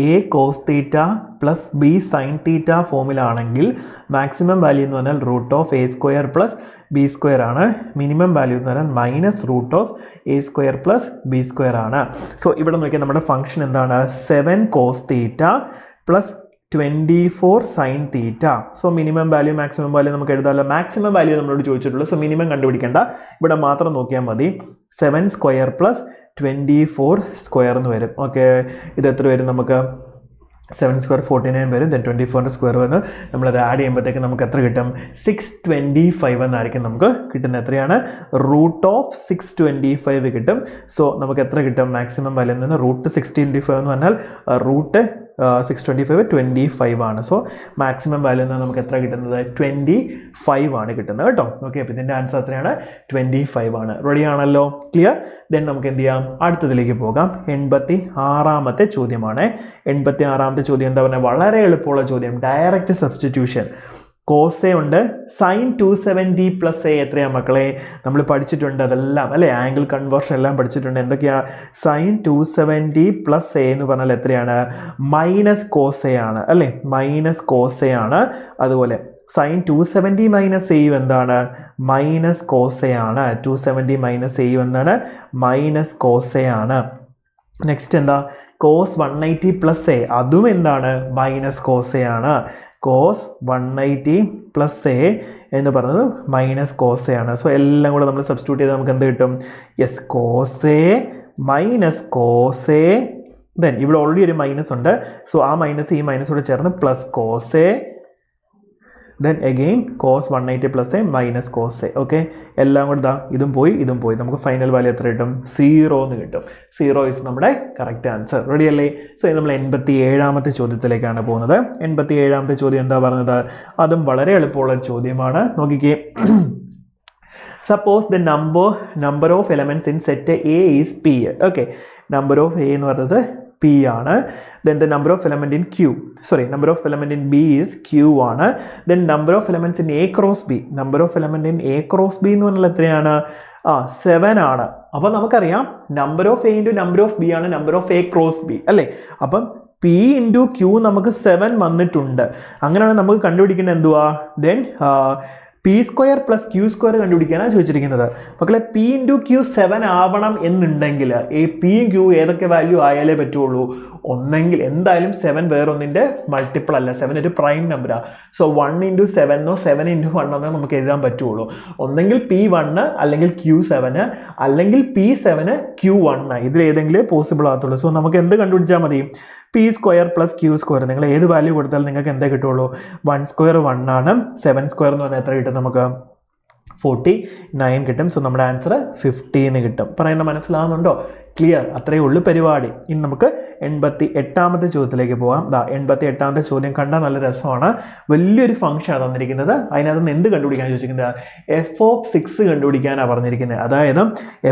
A cos theta plus B sine theta ഫോമിലാണെങ്കിൽ മാക്സിമം വാല്യൂ എന്ന് പറഞ്ഞാൽ root of A square plus B square ആണ്. മിനിമം വാല്യൂ എന്ന് പറഞ്ഞാൽ minus root of A square plus B square ആണ്. സോ ഇവിടെ നോക്കിയാൽ നമ്മുടെ ഫംഗ്ഷൻ എന്താണ്? 7 cos theta plus 24 sine theta. So minimum value maximum value നമുക്ക് എഴുതാമല്ലോ. മാക്സിമം വാല്യൂ നമ്മളോട് ചോദിച്ചിട്ടുള്ളൂ. സോ മിനിമം കണ്ടുപിടിക്കേണ്ട, ഇവിടെ മാത്രം നോക്കിയാൽ മതി. 7 സ്ക്വയർ പ്ലസ് 24 സ്ക്വയർ എന്ന് വരും. ഓക്കെ, ഇത് എത്ര വരും? നമുക്ക് 7 സ്ക്വയർ 49 വരും. ദെൻ 24 സ്ക്വയർ വന്ന് നമ്മളത് ആഡ് ചെയ്യുമ്പോഴത്തേക്ക് നമുക്ക് എത്ര കിട്ടും? 625 എന്നായിരിക്കും നമുക്ക് കിട്ടുന്നത്. എത്രയാണ്? റൂട്ട് ഓഫ് 625 കിട്ടും. സോ നമുക്ക് എത്ര കിട്ടും? മാക്സിമം വാല്യൂ നിന്ന് റൂട്ട് 625 എന്ന് പറഞ്ഞാൽ റൂട്ട് 625 25 ആണ്. സോ മാക്സിമം വാല്യൂ നിന്ന് നമുക്ക് എത്ര കിട്ടുന്നത്? 25 ആണ് കിട്ടുന്നത് കേട്ടോ. ഓക്കെ, അപ്പോൾ ഇതിൻ്റെ ആൻസർ എത്രയാണ്? 25 ആണ്. റെഡി ആണല്ലോ? ക്ലിയർ? ദെൻ നമുക്ക് എന്ത് ചെയ്യാം? അടുത്തതിലേക്ക് പോകാം. 86ാമത്തെ ചോദ്യമാണ്. 86ാമത്തെ ചോദ്യം എന്താ പറഞ്ഞാൽ? വളരെ എളുപ്പമുള്ള ചോദ്യം. Direct substitution. കോസ് എ ഉണ്ട്, സൈൻ 270 പ്ലസ് എ എത്രയാണ് മക്കളെ? നമ്മൾ പഠിച്ചിട്ടുണ്ട് അതെല്ലാം അല്ലേ? ആംഗിൾ കൺവേർഷൻ എല്ലാം പഠിച്ചിട്ടുണ്ട്. എന്തൊക്കെയാണ്? സൈൻ 270 പ്ലസ് എ എന്ന് പറഞ്ഞാൽ എത്രയാണ്? മൈനസ് കോസ് എ ആണ് അല്ലേ? മൈനസ് കോസ് എ ആണ്. അതുപോലെ സൈൻ 270 മൈനസ് എ എന്താണ്? മൈനസ് കോസ് എ ആണ്. 270 മൈനസ് എ എന്താണ്? മൈനസ് കോസ് എ ആണ്. നെക്സ്റ്റ് എന്താ? കോസ് 180 പ്ലസ് എ, അതും എന്താണ്? മൈനസ് കോസ് എ ആണ്. കോസ് 180 പ്ലസ് എ എന്ന് പറയുന്നത് മൈനസ് കോസ് എ ആണ്. സോ എല്ലാം കൂടെ നമ്മൾ സബ്സ്റ്റിറ്റ്യൂട്ട് ചെയ്താൽ നമുക്ക് എന്ത് കിട്ടും? Yes, cos A minus cos A. Then ഇവിടെ ഓൾറെഡി ഒരു മൈനസ് ഉണ്ട്. സോ ആ മൈനസ് ഈ മൈനസ് കൂടെ ചേർന്ന് plus cos A. Then again cos 180 plus A minus cos A. Okay, എല്ലാം കൂടെ ഇതാ ഇതും പോയി നമുക്ക് ഫൈനൽ വാല്യൂ എത്ര കിട്ടും? 0 എന്ന് കിട്ടും. 0 ഇസ് നമ്മുടെ കറക്റ്റ് ആൻസർ. റെഡി അല്ലേ? സോ ഇനി നമ്മൾ 87ാമത്തെ ചോദ്യത്തിലേക്കാണ് പോകുന്നത്. 87ാമത്തെ ചോദ്യം എന്താ പറഞ്ഞത്? അതും വളരെ എളുപ്പമുള്ള ചോദ്യമാണ്. നോക്കിക്കേ. Suppose the number of elements in set A is P. Okay, number of A എന്ന് പറയുന്നത് P ആണ്. Then the number of element in B is Q ആണ്. Then number of elements in A cross B. Number of element in A cross B എന്ന് പറഞ്ഞാൽ എത്രയാണ്? 7 ആണ്. അപ്പോൾ നമുക്കറിയാം number of A into number of B ആണ് number of A cross B അല്ലേ? അപ്പം P ഇൻറ്റു Q നമുക്ക് 7 വന്നിട്ടുണ്ട്. അങ്ങനെയാണ് നമുക്ക് കണ്ടുപിടിക്കേണ്ടത് എന്തുവാ? Then P square plus Q square കണ്ടുപിടിക്കാനാണ് ചോദിച്ചിരിക്കുന്നത്. മക്കളെ പി ഇൻറ്റു ക്യൂ 7 ആവണം എന്നുണ്ടെങ്കിൽ പിയും ക്യൂ ഏതൊക്കെ വാല്യൂ ആയാലേ പറ്റുള്ളൂ? ഒന്നെങ്കിൽ എന്തായാലും 7 വേറൊന്നിൻ്റെ മൾട്ടിപ്പിൾ അല്ല, 7 ഒരു പ്രൈം നമ്പറാണ്. സോ 1 ഇൻറ്റു 7 7 ഇൻറ്റു 1 നമുക്ക് എഴുതാൻ പറ്റുള്ളൂ. ഒന്നെങ്കിൽ P1 അല്ലെങ്കിൽ Q7 അല്ലെങ്കിൽ P7 Q1 ഇതിലേതെങ്കിലും പോസിബിൾ ആകത്തുള്ളൂ. സോ നമുക്ക് എന്ത് കണ്ടുപിടിച്ചാൽ മതി? P square plus Q square. നിങ്ങൾ ഏത് വാല്യൂ കൊടുത്താലും നിങ്ങൾക്ക് എന്താ കിട്ടുള്ളൂ? 1 സ്ക്വയർ 1 ആണ്. 7 സ്ക്വയർ എന്ന് പറഞ്ഞാൽ എത്ര കിട്ടും നമുക്ക്? 49 കിട്ടും. സോ നമ്മുടെ ആൻസർ 15 കിട്ടും. പറയുന്നത് മനസ്സിലാവുന്നുണ്ടോ? ക്ലിയർ? അത്രയേ ഉള്ളൂ പരിപാടി. ഇനി നമുക്ക് 88ാമത്തെ ചോദ്യത്തിലേക്ക് പോകാം. 88ാമത്തെ ചോദ്യം കണ്ടാൽ നല്ല രസമാണ്. വലിയൊരു ഫംഗ്ഷനാണ് തന്നിരിക്കുന്നത്. അതിനകത്ത് നിന്ന് എന്ത് കണ്ടുപിടിക്കാൻ ചോദിച്ചിരിക്കുന്നത്? f(6) കണ്ടുപിടിക്കാനാണ് പറഞ്ഞിരിക്കുന്നത്. അതായത്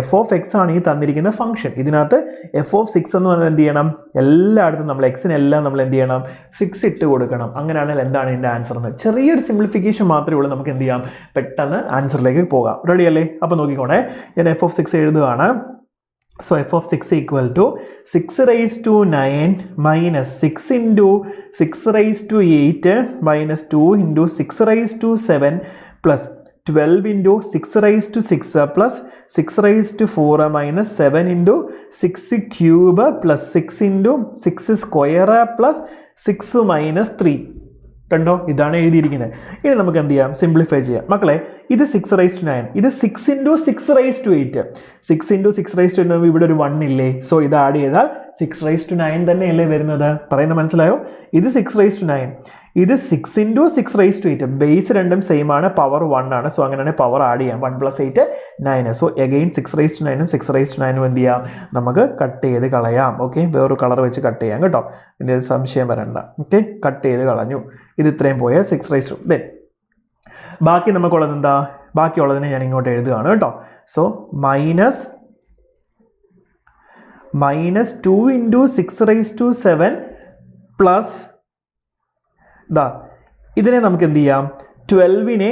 f(x) ആണ് ഈ തന്നിരിക്കുന്ന ഫംഗ്ഷൻ. ഇതിനകത്ത് f(6) എന്ന് പറഞ്ഞാൽ എന്ത് ചെയ്യണം? എല്ലായിടത്തും നമ്മൾ എക്സിനെല്ലാം നമ്മൾ എന്ത് ചെയ്യണം? 6 ഇട്ട് കൊടുക്കണം. അങ്ങനെയാണെങ്കിൽ എന്താണ് ഇതിൻ്റെ ആൻസർ എന്ന് ചെറിയൊരു സിംപ്ലിഫിക്കേഷൻ മാത്രമേ ഉള്ളൂ. നമുക്ക് എന്ത് ചെയ്യാം? പെട്ടെന്ന് ആൻസറിലേക്ക് പോകാം. റെഡി അല്ലേ? അപ്പോൾ നോക്കിക്കോണേ, ഞാൻ f(6) എഴുതുകയാണ്. So f(6) equal to 6 raised to 9 minus 6 into 6 raised to 8 minus 2 into 6 raised to 7 plus 12 into 6 raised to 6 plus 6 raised to 4 minus 7 into 6 cube plus 6 into 6 square plus 6 minus 3. കണ്ടോ? ഇതാണ് എഴുതിയിരിക്കുന്നത്. ഇനി നമുക്ക് എന്ത് ചെയ്യാം? സിംപ്ലിഫൈ ചെയ്യാം. മക്കളെ ഇത് 6 raised to 9, ഇത് 6 into 6 raised to 8. 6 into 6 raised to 8 ഇവിടെ ഒരു 1 ഇല്ലേ? സോ ഇത് ആഡ് ചെയ്താൽ 6 raised to 9 തന്നെയല്ലേ വരുന്നത്? പറയുന്നത് മനസ്സിലായോ? ഇത് 6 raised to 9, ഇത് 6 into 6 raised to 8. ബേസ് രണ്ടും സെയിം ആണ്, പവർ 1 ആണ്. സോ അങ്ങനെയാണ് പവർ ആഡ് ചെയ്യാം. 1 + 8 9. So again 6 raised to 9 6 raised to 9 എന്ത് ചെയ്യാം? നമുക്ക് കട്ട് ചെയ്ത് കളയാം. ഓക്കെ, വേറൊരു കളർ വെച്ച് കട്ട് ചെയ്യാം കേട്ടോ. ഇതിൻ്റെ സംശയം വരണ്ട. ഓക്കെ, കട്ട് ചെയ്ത് കളഞ്ഞു. ഇത് ഇത്രയും പോയ 6 raised to. ദെൻ ബാക്കി നമുക്കുള്ളത് എന്താ? ബാക്കിയുള്ളതിനെ ഞാൻ ഇങ്ങോട്ട് എഴുതുകയാണ് കേട്ടോ. So minus 2 into 6 raised to 7 plus ഇതിനെ നമുക്ക് എന്ത് ചെയ്യാം? 12നെ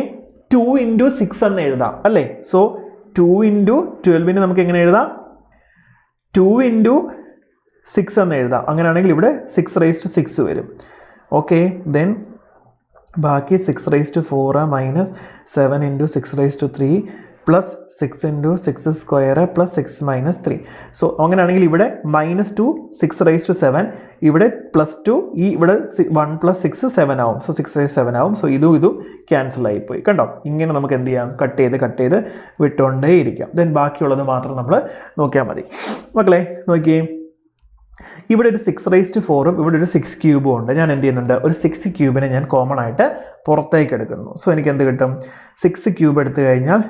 2 into 6 എന്ന് എഴുതാം അല്ലേ? സോ 2 into 12നെ നമുക്ക് എങ്ങനെ എഴുതാം? 2 into 6 എന്ന് എഴുതാം. അങ്ങനെയാണെങ്കിൽ ഇവിടെ 6 raised to 6 വരും. ഓക്കെ, ദെൻ ബാക്കി 6 raised to 4 minus 7 into 6 raised to 3 plus 6 into 6 square plus 6 minus 3. So അങ്ങനെയാണെങ്കിൽ ഇവിടെ -2 6 raised to 7, ഇവിടെ +2, ഈ ഇവിടെ 1 + 6 7 ആവും. സോ 6 raised to 7 ആവും. സോ ഇതും ക്യാൻസൽ ആയിപ്പോയി. കണ്ടോ? ഇങ്ങനെ നമുക്ക് എന്ത് ചെയ്യാം? കട്ട് ചെയ്ത് വിട്ടുകൊണ്ടേ ഇരിക്കാം. ദെൻ ബാക്കിയുള്ളത് മാത്രം നമ്മൾ നോക്കിയാൽ മതി. മക്കളെ നോക്കിയേ, ഇവിടെ ഒരു 6 raised to 4ഉം ഇവിടെ ഒരു 6 ക്യൂബും ഉണ്ട്. ഞാൻ എന്ത് ചെയ്യുന്നുണ്ട്? ഒരു 6 ക്യൂബിനെ ഞാൻ കോമൺ ആയിട്ട് പുറത്തേക്ക് എടുക്കുന്നു. സോ എനിക്ക് എന്ത് കിട്ടും? 6 ക്യൂബ് എടുത്തു കഴിഞ്ഞാൽ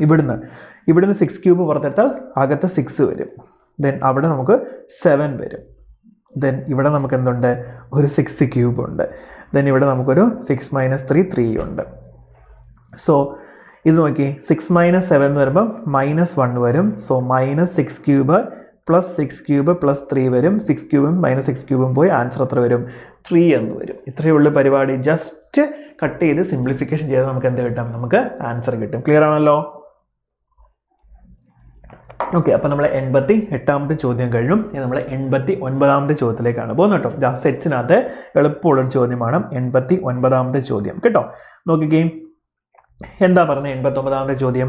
ഇവിടുന്ന് 6 ക്യൂബ് പുറത്തെടുത്താൽ അകത്ത് 6 വരും. ദെൻ അവിടെ നമുക്ക് 7 വരും. ദെൻ ഇവിടെ നമുക്ക് എന്തുണ്ട്? ഒരു 6 ക്യൂബ് ഉണ്ട്. ദെൻ ഇവിടെ നമുക്കൊരു 6 - 3 3 ഉണ്ട്. സോ ഇത് നോക്കി, 6 - 7 എന്ന് വരുമ്പോൾ -1 വരും. So -6 cube plus 6 cube plus 3 വരും. 6 ക്യൂബും -6 ക്യൂബും പോയി ആൻസർ എത്ര വരും? 3 എന്ന് വരും. ഇത്രയേ ഉള്ളൂ പരിപാടി. ജസ്റ്റ് കട്ട് ചെയ്ത് സിംപ്ലിഫിക്കേഷൻ ചെയ്താൽ നമുക്ക് എന്ത് കിട്ടും? നമുക്ക് ആൻസർ കിട്ടും. ക്ലിയർ ആണല്ലോ? ഓക്കെ, അപ്പോൾ നമ്മൾ 88ാമത്തെ ചോദ്യം കഴിഞ്ഞു. ഇനി നമ്മൾ 89ാമത്തെ ചോദ്യത്തിലേക്കാണ് പോകുന്നത് കേട്ടോ. സെറ്റ്സിനകത്ത് എളുപ്പമുള്ളൊരു ചോദ്യമാണ് 89ാമത്തെ ചോദ്യം കേട്ടോ. നോക്കിക്കേ, എന്താ പറഞ്ഞത്? 89ാമത്തെ ചോദ്യം.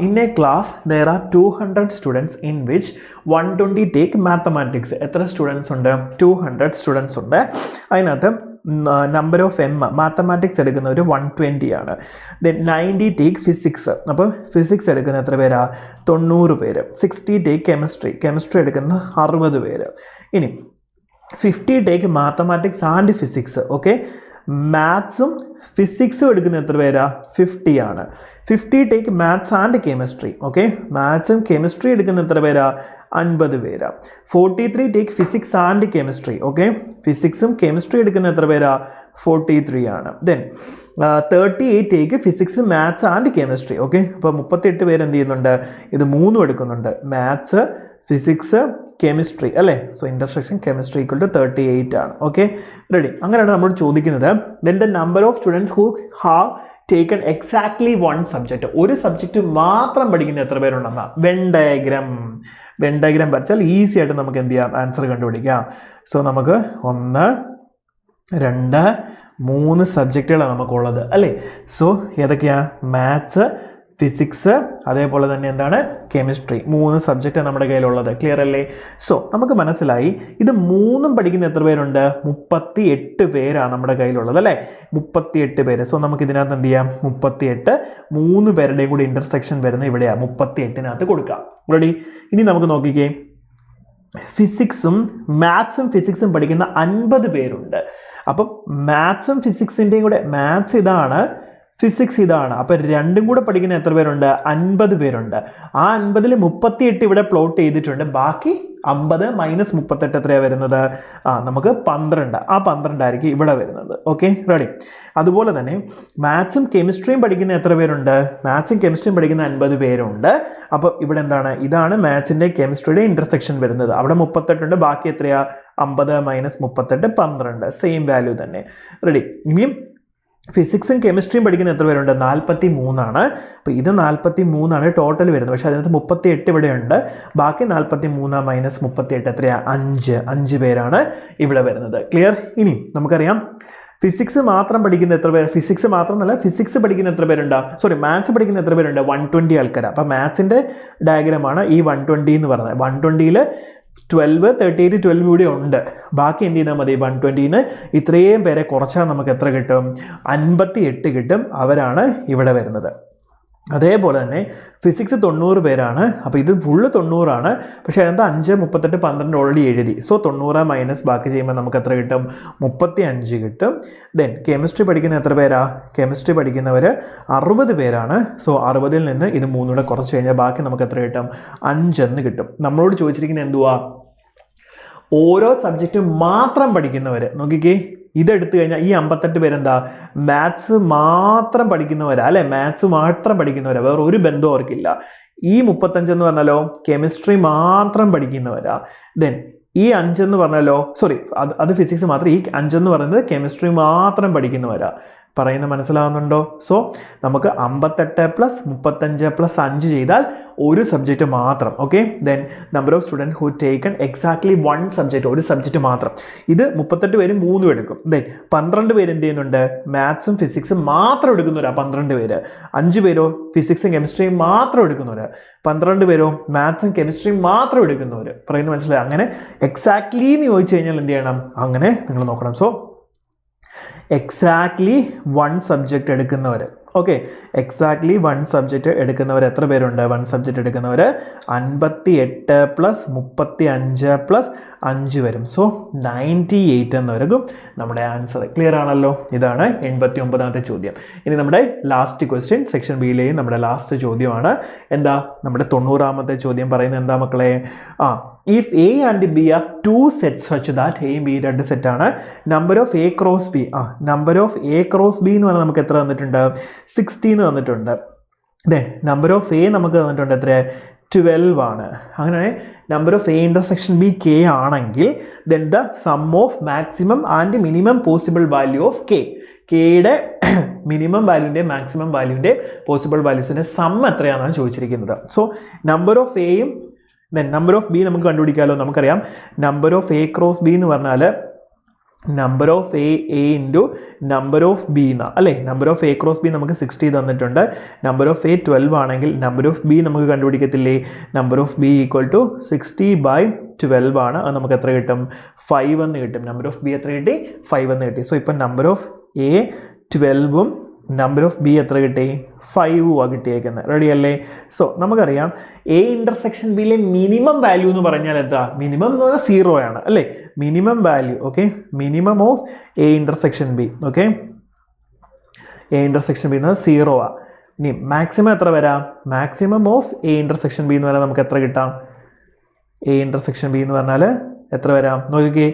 In A class there are 200 students in which 120 take mathematics. എത്ര സ്റ്റുഡൻസ് ഉണ്ട്? 200 സ്റ്റുഡൻസ് ഉണ്ട്. അതിനകത്ത് നമ്പർ ഓഫ് എം മാത്തമാറ്റിക്സ് എടുക്കുന്നവർ 120 ആണ്. Then 90 take physics. അപ്പോൾ ഫിസിക്സ് എടുക്കുന്ന എത്ര പേരാ? 90 പേര്. 60 ടേക്ക് കെമിസ്ട്രി എടുക്കുന്ന 60 പേര്. ഇനി 50 take mathematics and physics. Okay, മാത്സും ഫിസിക്സും എടുക്കുന്ന എത്ര പേരാ? 50 ആണ്. 50 take maths and chemistry. Okay, മാത്സും കെമിസ്ട്രി എടുക്കുന്ന എത്ര പേരാ? 50 പേരാ. 43 take physics and chemistry. Okay, ഫിസിക്സും കെമിസ്ട്രി എടുക്കുന്ന എത്ര പേരാ? 43 ആണ്. Then 38 take physics maths and chemistry. Okay, അപ്പോൾ 38 പേര് എന്ത് ചെയ്യുന്നുണ്ട്? ഇത് മൂന്നും എടുക്കുന്നുണ്ട്, മാത്സ് ഫിസിക്സ് കെമിസ്ട്രി അല്ലേ. So intersection chemistry equal to 38 ആണ്. Okay, ready. അങ്ങനെയാണ് നമ്മൾ ചോദിക്കുന്നത്. Then the number of students who have taken exactly one subject, ഒരു സബ്ജക്റ്റ് മാത്രം പഠിക്കുന്ന എത്ര പേരുണ്ടെന്നാ? വെൻ ഡയഗ്രാം വരച്ചാൽ ഈസി ആയിട്ട് നമുക്ക് എന്ത് ചെയ്യാം? ആൻസർ കണ്ടുപിടിക്കാം. സോ നമുക്ക് 1, 2, 3 സബ്ജക്റ്റുകളാണ് നമുക്കുള്ളത് അല്ലേ. സോ ഏതൊക്കെയാ? മാത്സ്, ഫിസിക്സ്, അതേപോലെ തന്നെ എന്താണ്? കെമിസ്ട്രി. 3 സബ്ജക്റ്റ് നമ്മുടെ കയ്യിലുള്ളത്. ക്ലിയർ അല്ലേ? സോ നമുക്ക് മനസ്സിലായി ഇത് മൂന്നും പഠിക്കുന്ന എത്ര പേരുണ്ട്? 38 പേരാണ് നമ്മുടെ കയ്യിലുള്ളത് അല്ലേ. 38 പേര്. സോ നമുക്ക് ഇതിനകത്ത് എന്ത് ചെയ്യാം? 38 3 പേരുടെയും കൂടി ഇന്റർസെക്ഷൻ വരുന്ന ഇവിടെയാണ്. 38നകത്ത് കൊടുക്കാം. റെഡി. ഇനി നമുക്ക് നോക്കിക്കേ, മാത്സും ഫിസിക്സും പഠിക്കുന്ന 50 പേരുണ്ട്. അപ്പം മാത്സും ഫിസിക്സിൻ്റെയും കൂടെ, മാത്സ് ഇതാണ്, ഫിസിക്സ് ഇതാണ്. അപ്പം രണ്ടും കൂടെ പഠിക്കുന്ന എത്ര പേരുണ്ട്? 50 പേരുണ്ട്. ആ 50ൽ 38 ഇവിടെ പ്ലോട്ട് ചെയ്തിട്ടുണ്ട്. ബാക്കി 50 മൈനസ് 38 എത്രയാണ് വരുന്നത്? നമുക്ക് 12. ആ 12 ആയിരിക്കും ഇവിടെ വരുന്നത്. Okay, ready. അതുപോലെ തന്നെ മാത്സും കെമിസ്ട്രിയും പഠിക്കുന്ന എത്ര പേരുണ്ട്? മാത്സും കെമിസ്ട്രിയും പഠിക്കുന്ന 50 പേരുണ്ട്. അപ്പോൾ ഇവിടെ എന്താണ്? ഇതാണ് മാത്സിൻ്റെ കെമിസ്ട്രിയുടെ ഇന്റർസെക്ഷൻ വരുന്നത്. അവിടെ 38 ഉണ്ട്. ബാക്കി എത്രയാ? 50 മൈനസ് 38 12. സെയിം വാല്യൂ തന്നെ. റെഡി. ഇനിയും ഫിസിക്സും കെമിസ്ട്രിയും പഠിക്കുന്ന എത്ര പേരുണ്ട്? 43 ആണ്. അപ്പോൾ ഇത് 43 ആണ് ടോട്ടൽ വരുന്നത്. പക്ഷേ അതിനകത്ത് 38 ഇവിടെ ഉണ്ട്. ബാക്കി 43 മൈനസ് 38 എത്രയാ? 5 പേരാണ് ഇവിടെ വരുന്നത്. ക്ലിയർ? ഇനി നമുക്കറിയാം ഫിസിക്സ് മാത്രം പഠിക്കുന്ന എത്ര പേര്? ഫിസിക്സ് മാത്രമല്ല, ഫിസിക്സ് പഠിക്കുന്ന എത്ര പേരുണ്ട്? മാത്സ് പഠിക്കുന്ന എത്ര പേരുണ്ട്? 120 ആൾക്കാരാണ്. അപ്പോൾ മാത്സിൻ്റെ ഡയഗ്രമാണ് ഈ 120 എന്ന് പറഞ്ഞത്. 120ൽ 12, 38, 12 കൂടി ഉണ്ട്. ബാക്കി എന്ത് ചെയ്താൽ മതി? 120ന് ഇത്രയും പേരെ കുറച്ചാൽ നമുക്ക് എത്ര കിട്ടും? 58 കിട്ടും. അവരാണ് ഇവിടെ വരുന്നത്. അതേപോലെ തന്നെ ഫിസിക്സ് 90 പേരാണ്. അപ്പോൾ ഇത് ഫുള്ള് 90 ആണ്. പക്ഷേ അതിനകത്ത് 5, 38, 12 ഓൾറെഡി എഴുതി. സോ 90 മൈനസ് ബാക്കി ചെയ്യുമ്പോൾ നമുക്ക് എത്ര കിട്ടും? 35 കിട്ടും. ദെൻ കെമിസ്ട്രി പഠിക്കുന്ന എത്ര പേരാ? കെമിസ്ട്രി പഠിക്കുന്നവർ 60 പേരാണ്. സോ 60ൽ നിന്ന് ഇത് 3 കൂടെ കുറച്ച് കഴിഞ്ഞാൽ ബാക്കി നമുക്ക് എത്ര കിട്ടും? 5 എന്ന് കിട്ടും. നമ്മളോട് ചോദിച്ചിരിക്കുന്നത് എന്തുവാ? ഓരോ സബ്ജക്റ്റും മാത്രം പഠിക്കുന്നവർ. നോക്കിക്കേ, ഇതെടുത്തു കഴിഞ്ഞാൽ ഈ 58 പേരെന്താ? മാത്സ് മാത്രം പഠിക്കുന്നവരാ അല്ലെ. മാത്സ് മാത്രം പഠിക്കുന്നവരാ, വേറെ ഒരു ബന്ധവും അവർക്കില്ല. ഈ 35 എന്ന് പറഞ്ഞാലോ കെമിസ്ട്രി മാത്രം പഠിക്കുന്നവരാ. ദെൻ ഈ 5 എന്ന് പറഞ്ഞാലോ അത് ഫിസിക്സ് മാത്രം. ഈ 5 എന്ന് പറയുന്നത് കെമിസ്ട്രി മാത്രം പഠിക്കുന്നവരാ. പറയുന്ന മനസ്സിലാവുന്നുണ്ടോ? സോ നമുക്ക് 58 പ്ലസ് 35 പ്ലസ് 5 ചെയ്താൽ ഒരു സബ്ജക്റ്റ് മാത്രം. Okay, then number of student who taken exactly one subject, ഒരു സബ്ജക്റ്റ് മാത്രം. ഇത് 38 പേര് 3 എടുക്കും. ദെൻ 12 പേര് എന്ത് ചെയ്യുന്നുണ്ട്? മാത്സും ഫിസിക്സും മാത്രം എടുക്കുന്നവരാ 12 പേര്. 5 പേരോ ഫിസിക്സും കെമിസ്ട്രിയും മാത്രം എടുക്കുന്നവര്. 12 പേരോ മാത്സും കെമിസ്ട്രിയും മാത്രം എടുക്കുന്നവര്. പറയുന്നത് മനസ്സിലായി? അങ്ങനെ എക്സാക്ട്ലി എന്ന് ചോദിച്ചു കഴിഞ്ഞാൽ എന്ത് ചെയ്യണം? അങ്ങനെ നിങ്ങൾ നോക്കണം. സോ എക്സാക്ട്ലി വൺ സബ്ജക്റ്റ് എടുക്കുന്നവർ. ഓക്കെ, എക്സാക്ട്ലി വൺ സബ്ജക്റ്റ് എടുക്കുന്നവർ എത്ര പേരുണ്ട്? വൺ സബ്ജക്റ്റ് എടുക്കുന്നവർ 58 പ്ലസ് 35 പ്ലസ് 5 വരും. സോ 98 എന്ന് വരും നമ്മുടെ ആൻസർ. ക്ലിയർ ആണല്ലോ? ഇതാണ് 89ാമത്തെ ചോദ്യം. ഇനി നമ്മുടെ ലാസ്റ്റ് ക്വസ്റ്റ്യൻ സെക്ഷൻ ബിയിലെയും നമ്മുടെ ലാസ്റ്റ് ചോദ്യമാണ്. എന്താ? നമ്മുടെ 90ാമത്തെ ചോദ്യം പറയുന്നത് എന്താ മക്കളെ? If A and B are 2 sets such that എയും ബി 2 സെറ്റാണ്. Number of A cross B, number of A cross B എന്ന് പറഞ്ഞാൽ നമുക്ക് എത്ര തന്നിട്ടുണ്ട്? 16 തന്നിട്ടുണ്ട്. ദെൻ നമ്പർ ഓഫ് എ നമുക്ക് തന്നിട്ടുണ്ട് എത്ര? 12 ആണ്. അങ്ങനെ number of A intersection B K ആണെങ്കിൽ then the sum of maximum and minimum possible value of K. കെയുടെ മിനിമം വാല്യൂൻ്റെ മാക്സിമം വാല്യൂൻ്റെ പോസിബിൾ വാല്യൂസിൻ്റെ സം എത്രയാണെന്നാണ് ചോദിച്ചിരിക്കുന്നത്. സോ നമ്പർ ഓഫ് എയും ദെൻ നമ്പർ ഓഫ് ബി നമുക്ക് കണ്ടുപിടിക്കാമല്ലോ. നമുക്കറിയാം number of A cross B എന്ന് പറഞ്ഞാൽ number of A into number of B എന്നാണ് അല്ലേ. Number of A cross B നമുക്ക് 60 തന്നിട്ടുണ്ട്. നമ്പർ ഓഫ് എ 12 ആണെങ്കിൽ നമ്പർ ഓഫ് ബി നമുക്ക് കണ്ടുപിടിക്കത്തില്ലേ? Number of B equal to 60/12 ആണ്. അത് നമുക്ക് എത്ര കിട്ടും? 5 എന്ന് കിട്ടും. നമ്പർ ഓഫ് ബി എത്ര കിട്ടി? 5 എന്ന് കിട്ടി. സോ ഇപ്പം നമ്പർ ഓഫ് എ 12ഉം നമ്പർ ഓഫ് ബി എത്ര കിട്ടി? 5 കിട്ടിയേക്കുന്നത്. റെഡി അല്ലേ? സോ നമുക്കറിയാം എ ഇൻ്റർസെക്ഷൻ ബിയിലെ മിനിമം വാല്യൂ എന്ന് പറഞ്ഞാൽ എന്താ? മിനിമം എന്ന് പറഞ്ഞാൽ 0 ആണ് അല്ലേ? Minimum value. Okay, minimum of A intersection B. Okay, A intersection B എന്ന് പറഞ്ഞാൽ 0 ആണ്. ഇനി മാക്സിമം എത്ര വരാം? Maximum of A intersection B എന്ന് പറഞ്ഞാൽ നമുക്ക് എത്ര കിട്ടാം? എ ഇൻ്റർസെക്ഷൻ ബി എന്ന് പറഞ്ഞാൽ എത്ര വരാം? നോക്കിക്കേ,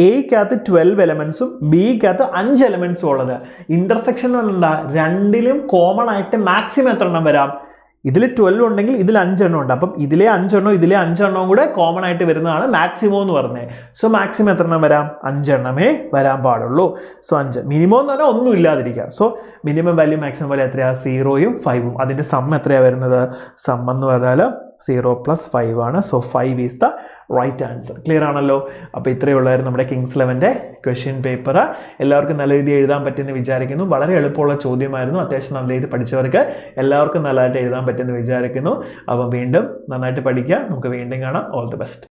എക്കകത്ത് 12 എലമെൻസും ബിക്കകത്ത് 5 എലമെൻസും ഉള്ളത്. ഇൻ്റർസെക്ഷൻ എന്താ? രണ്ടിലും കോമൺ ആയിട്ട് മാക്സിമം എത്ര എണ്ണം വരാം? ഇതിൽ 12 ഉണ്ടെങ്കിൽ ഇതിൽ 5 എണ്ണം ഉണ്ട്. അപ്പം ഇതിലെ 5 എണ്ണവും ഇതിലെ 5 എണ്ണവും കൂടെ കോമൺ ആയിട്ട് വരുന്നതാണ് മാക്സിമം എന്ന് പറഞ്ഞത്. സോ മാക്സിമം എത്ര എണ്ണം വരാം? 5 എണ്ണമേ വരാൻ പാടുള്ളൂ. സോ 5. മിനിമം എന്ന് പറഞ്ഞാൽ ഒന്നും ഇല്ലാതിരിക്കുക. So minimum value maximum value എത്രയാണ്? 0ഉം 5ഉം. അതിൻ്റെ സം എത്രയാണ് വരുന്നത്? സം എന്ന് പറഞ്ഞാൽ 0 + 5 ആണ്. So 5 is the right answer. Clear ആണല്ലോ? അപ്പോൾ ഇത്രയേ ഉള്ളായിരുന്നു നമ്മുടെ കിങ്സ് 11ൻ്റെ ക്വസ്റ്റ്യൻ പേപ്പർ. എല്ലാവർക്കും നല്ല രീതിയിൽ എഴുതാൻ പറ്റുമെന്ന് വിചാരിക്കുന്നു. വളരെ എളുപ്പമുള്ള ചോദ്യമായിരുന്നു. അത്യാവശ്യം നല്ല രീതിയിൽ പഠിച്ചവർക്ക് എല്ലാവർക്കും നല്ലതായിട്ട് എഴുതാൻ പറ്റുമെന്ന് വിചാരിക്കുന്നു. അപ്പം വീണ്ടും നന്നായിട്ട് പഠിക്കുക. നമുക്ക് വീണ്ടും കാണാം. All the best.